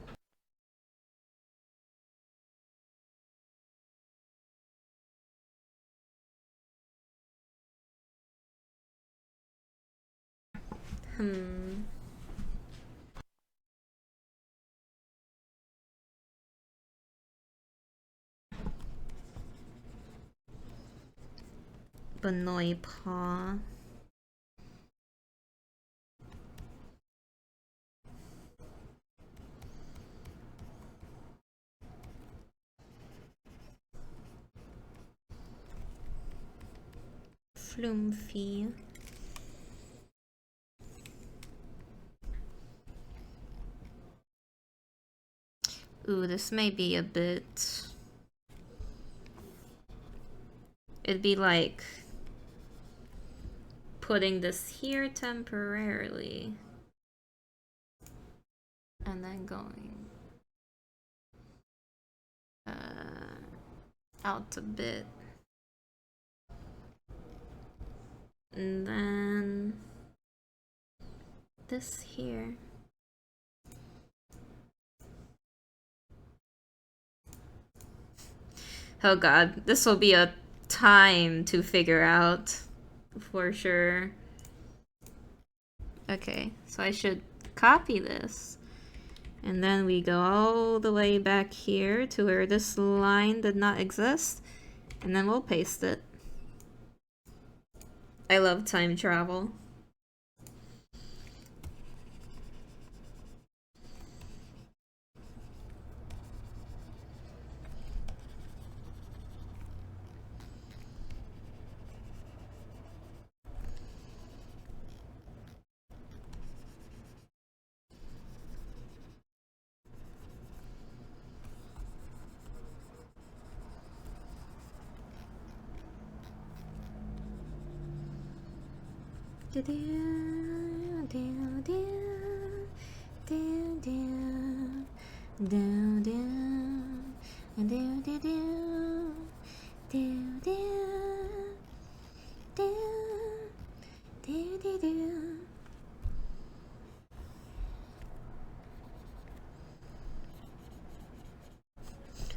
Banoi paw. Flumphy. Ooh, this may be a bit... It'd be like putting this here temporarily and then going out a bit, and then this here. Oh god, this will be a time to figure out for sure. Okay, so I should copy this. And then we go all the way back here to where this line did not exist. And then we'll paste it. I love time travel.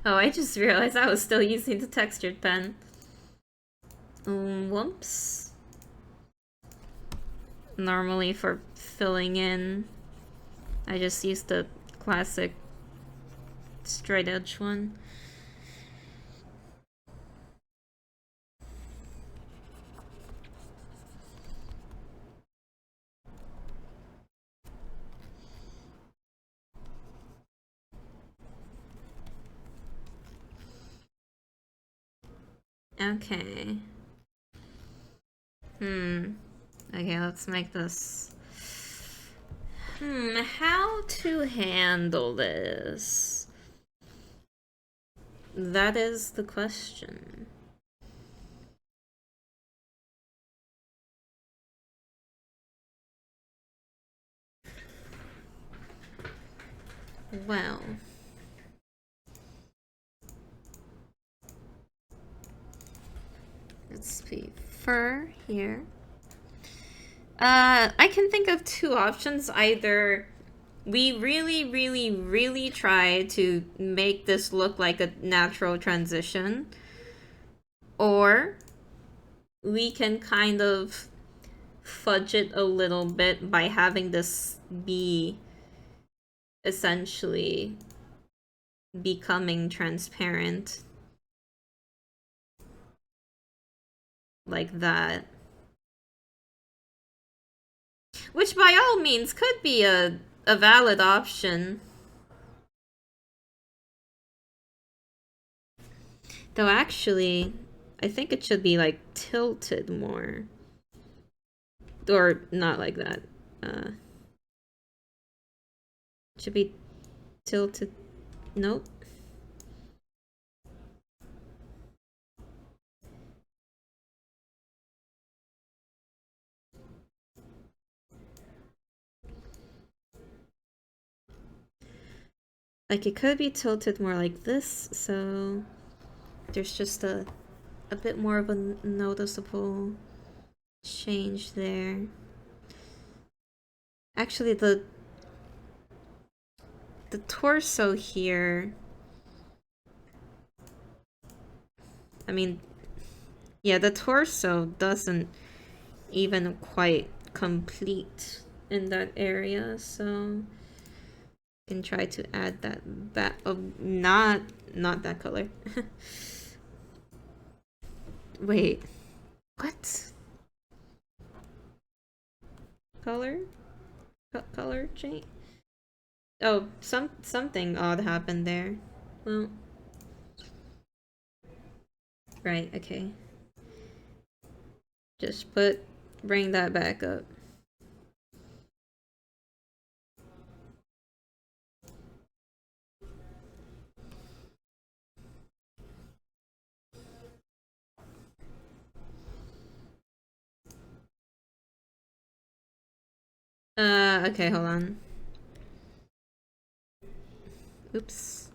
Oh, I just realized I was still using the textured pen. Whoops. Normally for filling in, I just use the classic straight edge one. Okay. Okay, let's make this. How to handle this? That is the question. Well. Let's see. Fur here. I can think of two options. Either we really try to make this look like a natural transition, or we can kind of fudge it a little bit by having this be essentially becoming transparent like that. Which by all means could be a valid option. Though actually, I think it should be like tilted more. Or not like that. Should be tilted. Nope. Like it could be tilted more like this, so there's just a bit more of a noticeable change there. Actually, the torso here, I mean, yeah, the torso doesn't even quite complete in that area, so can try to add that not that color. Wait, what color? Color change? Oh, something odd happened there. Well, right, okay. Just bring that back up. Okay, hold on. Oops.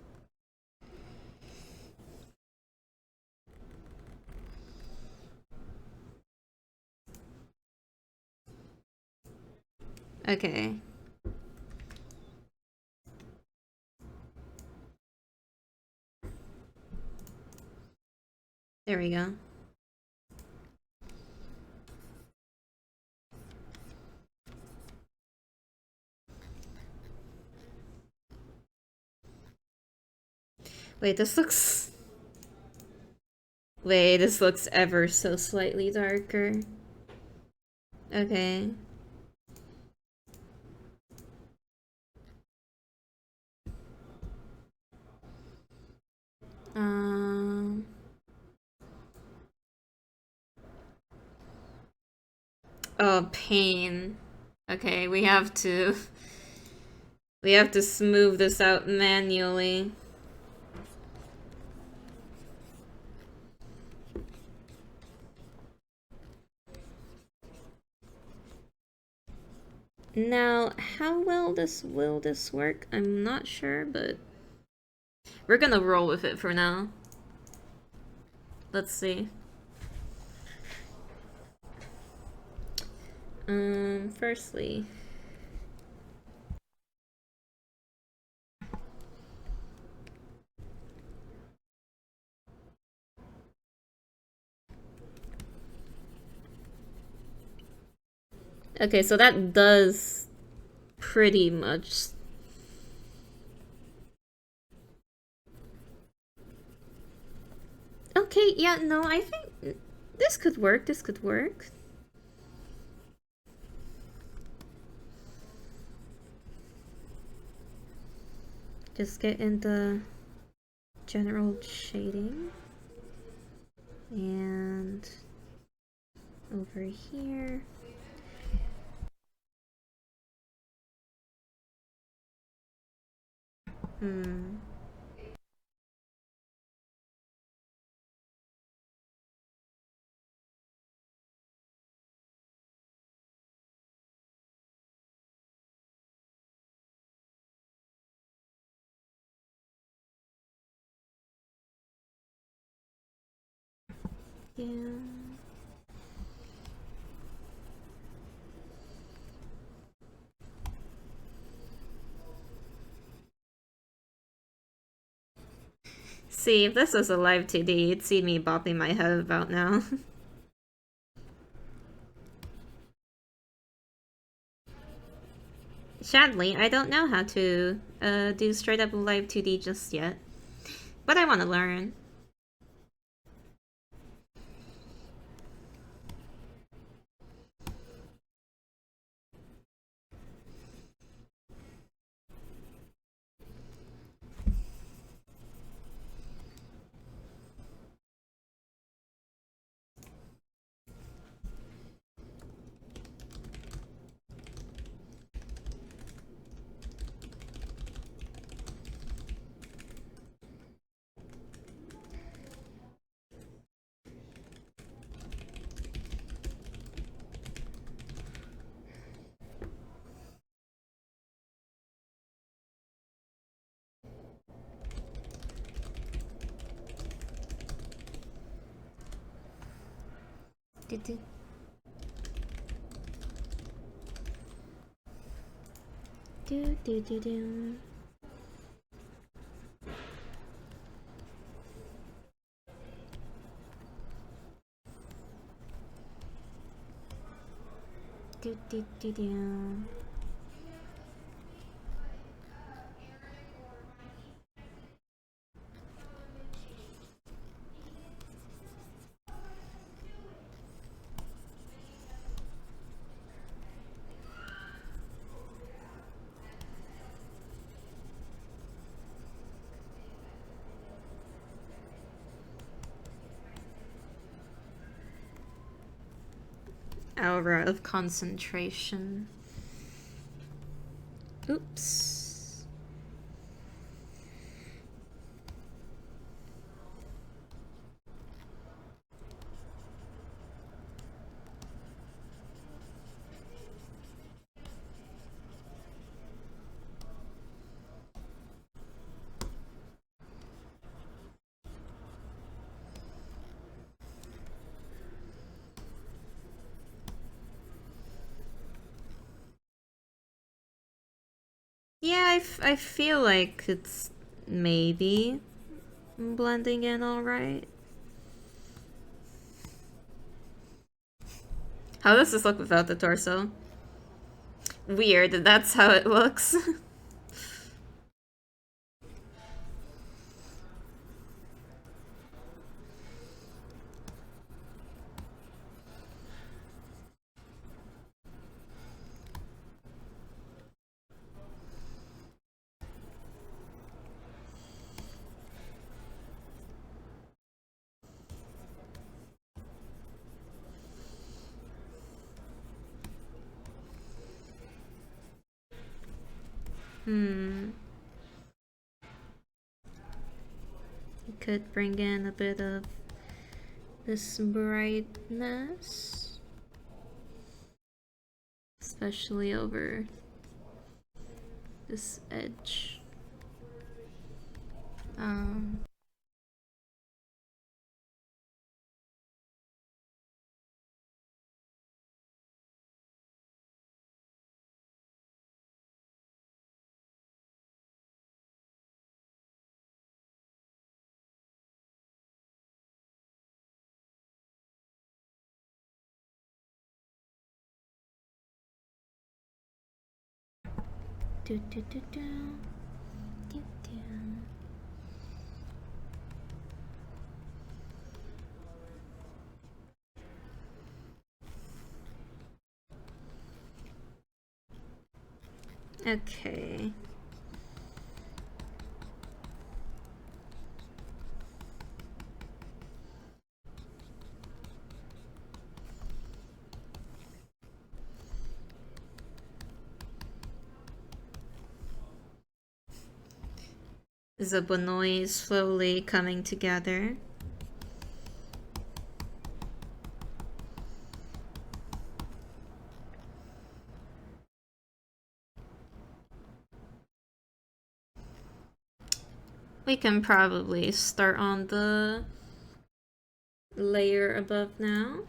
Okay. There we go. Wait, this looks... Wait, this looks ever so slightly darker. Okay. Oh, pain. Okay, we have to... We have to smooth this out manually. Now, how well will this work? I'm not sure, but we're gonna roll with it for now. Let's see. Firstly, okay, so that does pretty much. Okay, yeah, no, I think this could work. This could work. Just get in the general shading. And over here. Yeah. See, if this was a live 2D, you'd see me bopping my head about now. Sadly, I don't know how to do straight up live 2D just yet. But I want to learn. Do. Aura of concentration. Oops. Yeah, I feel like it's maybe blending in alright. How does this look without the torso? Weird, that's how it looks. You could bring in a bit of this brightness, especially over this edge. Do, do, do, do. Do, do. Okay. Zabonoi slowly coming together. We can probably start on the layer above now.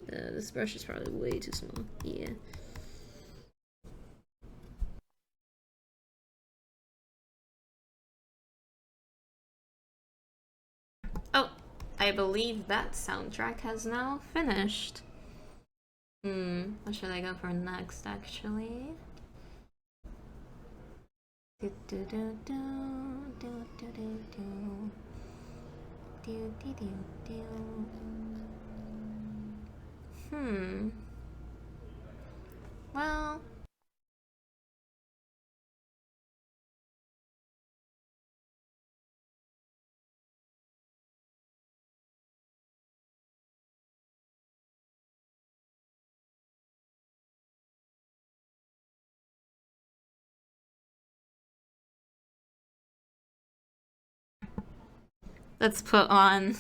This brush is probably way too small. Yeah. Oh, I believe that soundtrack has now finished. What should I go for next, actually? Do do do do do do do do do do do do. Well, let's put on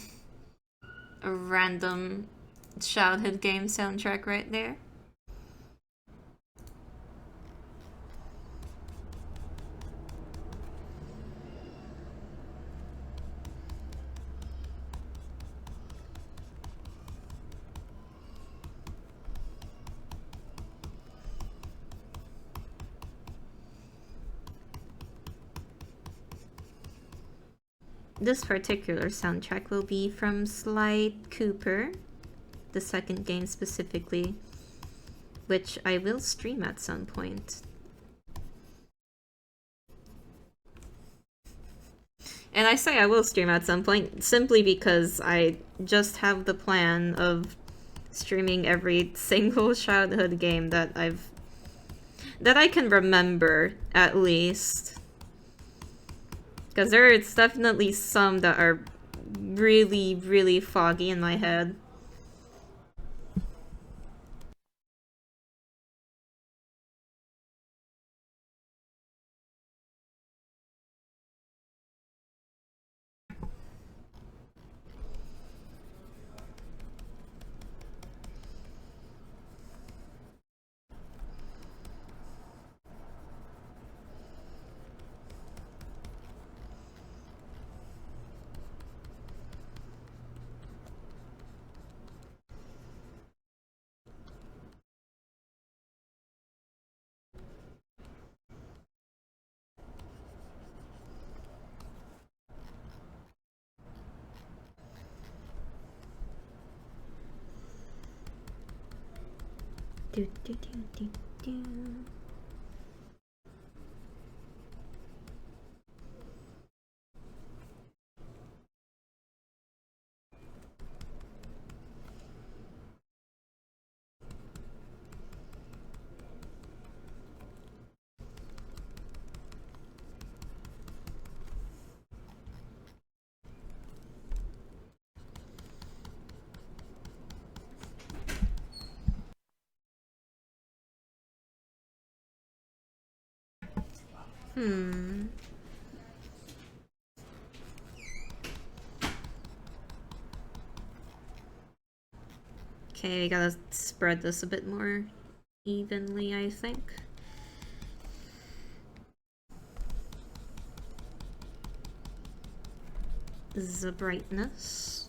a random childhood game soundtrack right there. This particular soundtrack will be from Sly Cooper, the second game specifically, which I will stream at some point. And I say I will stream at some point simply because I just have the plan of streaming every single childhood game that I can remember, at least. Because there's definitely some that are really, really foggy in my head. Do, do, do, do, do. Okay, we gotta spread this a bit more evenly, I think. The brightness.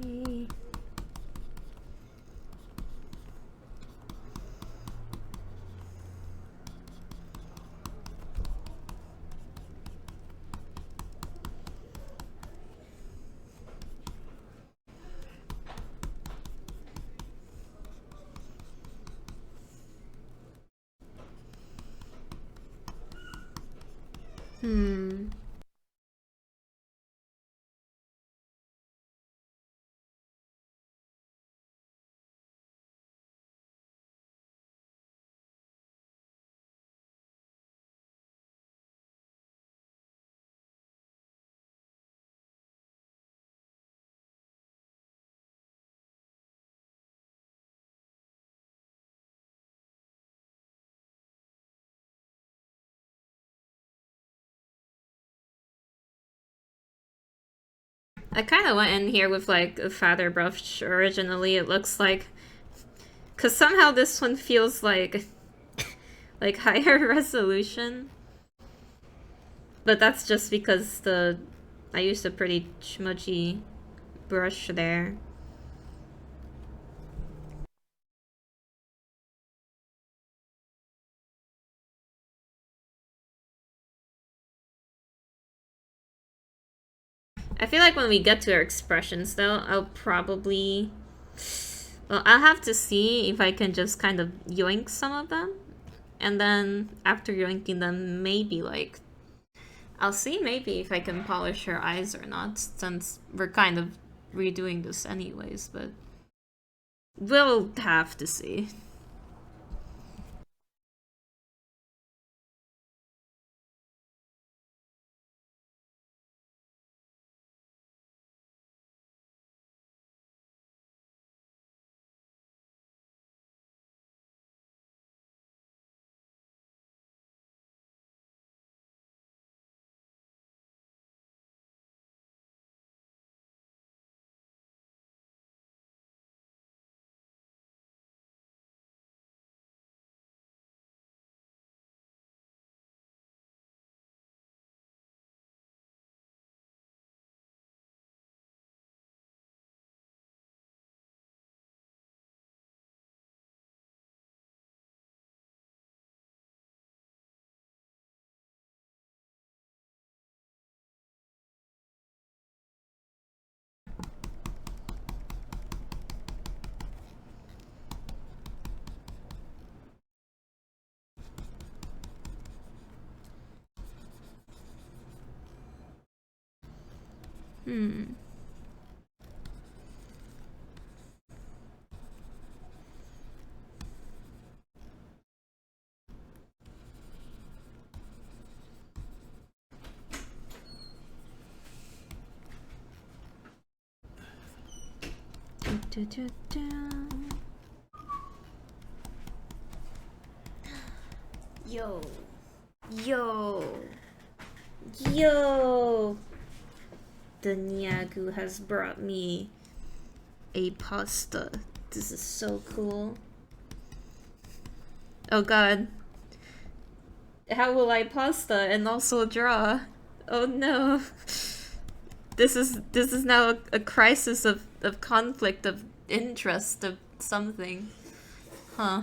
Okay. I kind of went in here with like a fatter brush originally, it looks like. Because somehow this one feels like higher resolution. But that's just because I used a pretty smudgy brush there. I feel like when we get to our expressions though, I'll probably... Well, I'll have to see if I can just kind of yoink some of them. And then after yoinking them, maybe like... I'll see maybe if I can polish her eyes or not, since we're kind of redoing this anyways, but... We'll have to see. Hmm. Yo. Yo. Yo. The Nyagu has brought me a pasta. This is so cool. Oh god. How will I pasta and also draw? Oh no. This is now a crisis of conflict of interest of something. Huh.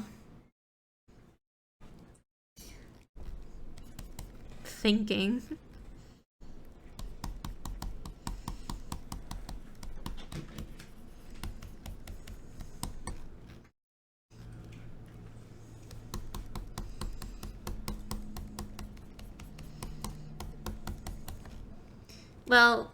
Thinking. Well,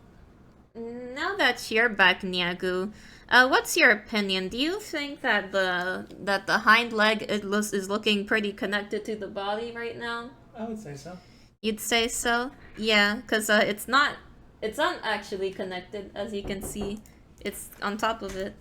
now that you're back, Nyagu, what's your opinion? Do you think that the hind leg is looking pretty connected to the body right now? I would say so. You'd say so? Yeah, because it's not actually connected, as you can see. It's on top of it.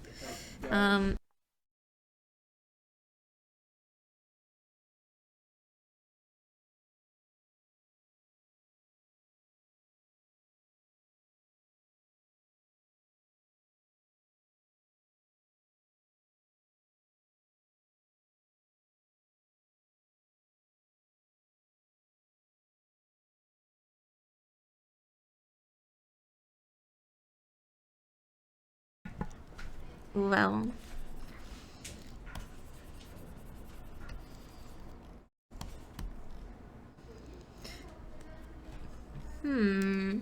Well. Hmm.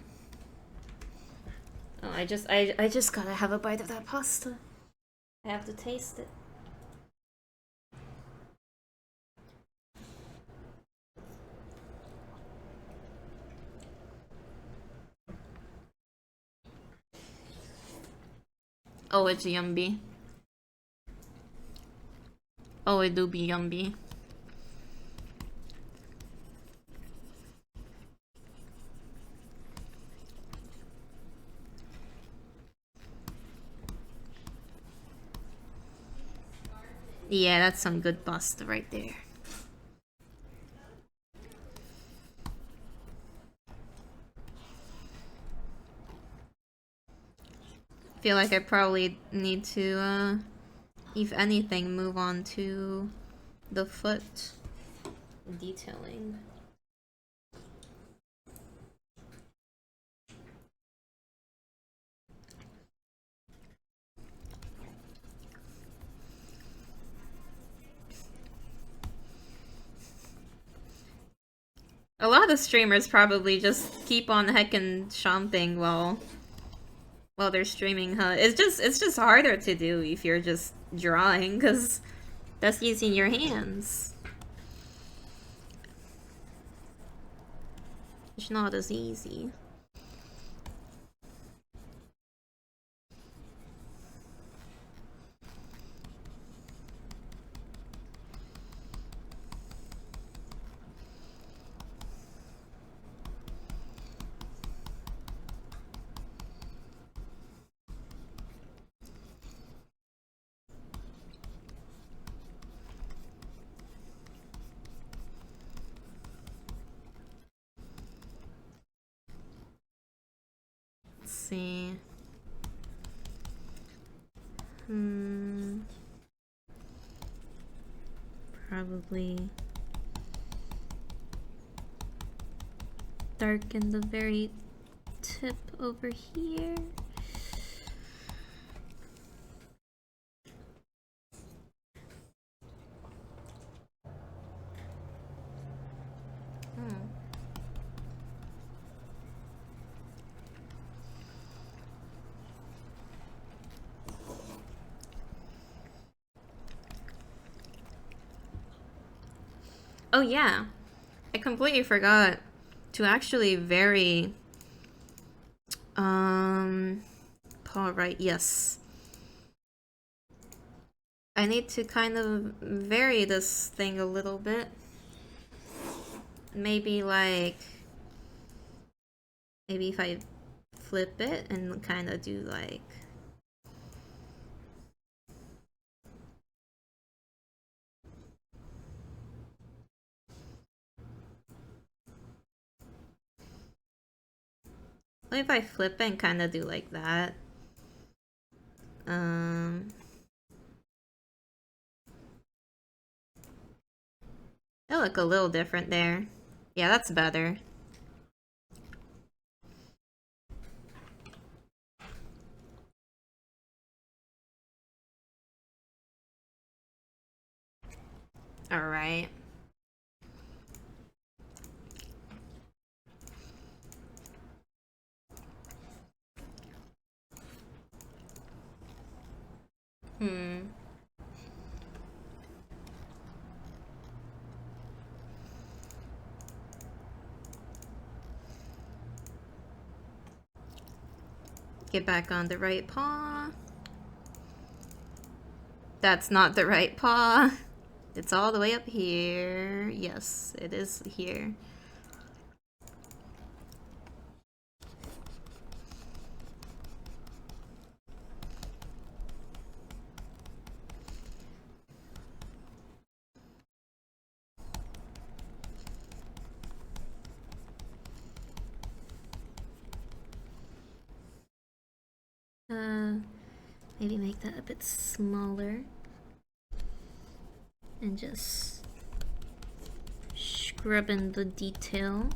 Oh, I just gotta have a bite of that pasta. I have to taste it. Oh, it's yummy. Oh, it do be yummy. Yeah, that's some good pasta right there. feel like I probably need to, if anything, move on to the foot detailing. A lot of streamers probably just keep on heckin' chomping while they're streaming, huh? It's just harder to do if you're just drawing, because that's using your hands. It's not as easy. Let's see. Probably darken the very tip over here. Oh yeah, I completely forgot to actually vary Paul, right, yes. I need to kind of vary this thing a little bit. Maybe if I flip it and kind of do like... What if I flip it and kind of do like that? It'll look a little different there. Yeah, that's better. Alright. Get back on the right paw. That's not the right paw. It's all the way up here. Yes, it is here. Maybe make that a bit smaller. And just scrub in the detail.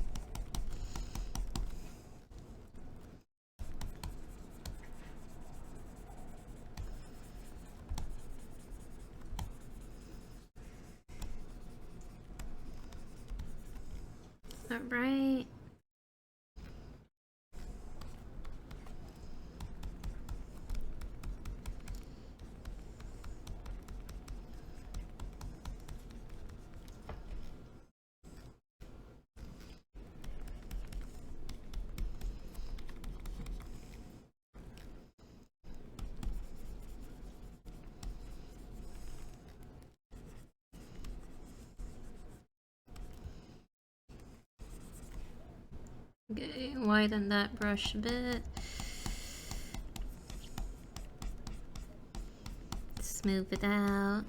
All right. Okay, widen that brush a bit. Smooth it out.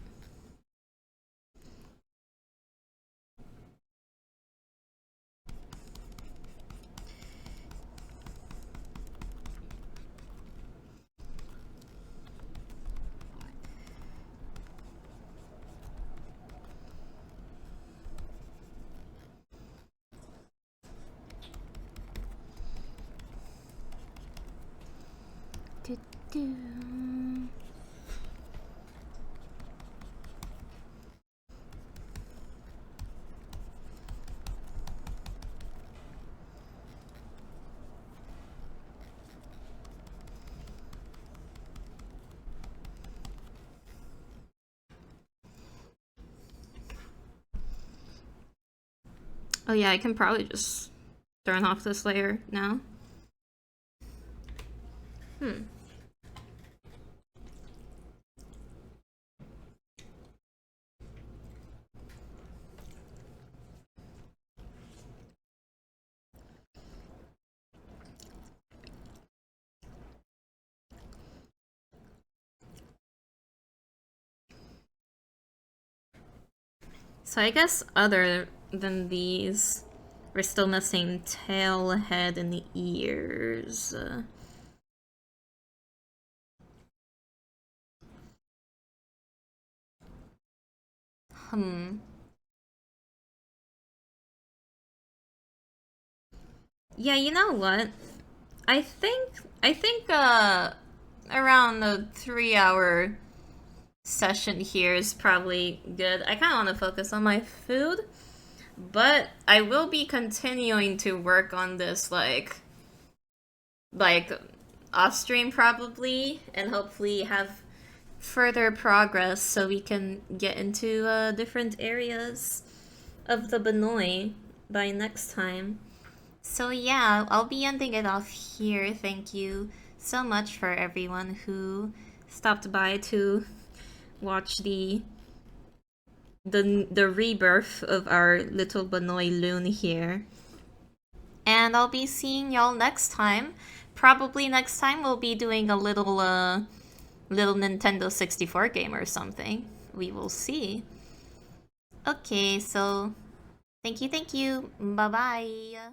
Do-do-do. Oh yeah, I can probably just turn off this layer now. So I guess other than these, we're still missing tail, head, and the ears. Yeah, you know what? I think around the 3-hour session here is probably good. I kind of want to focus on my food, but I will be continuing to work on this like off stream probably, and hopefully have further progress so we can get into different areas of the Banoi by next time. So yeah, I'll be ending it off here. Thank you so much for everyone who stopped by to watch the rebirth of our little Banoi Lune here. And I'll be seeing y'all next time. Probably next time we'll be doing a little Nintendo 64 game or something. We will see. Okay, so thank you. Bye-bye.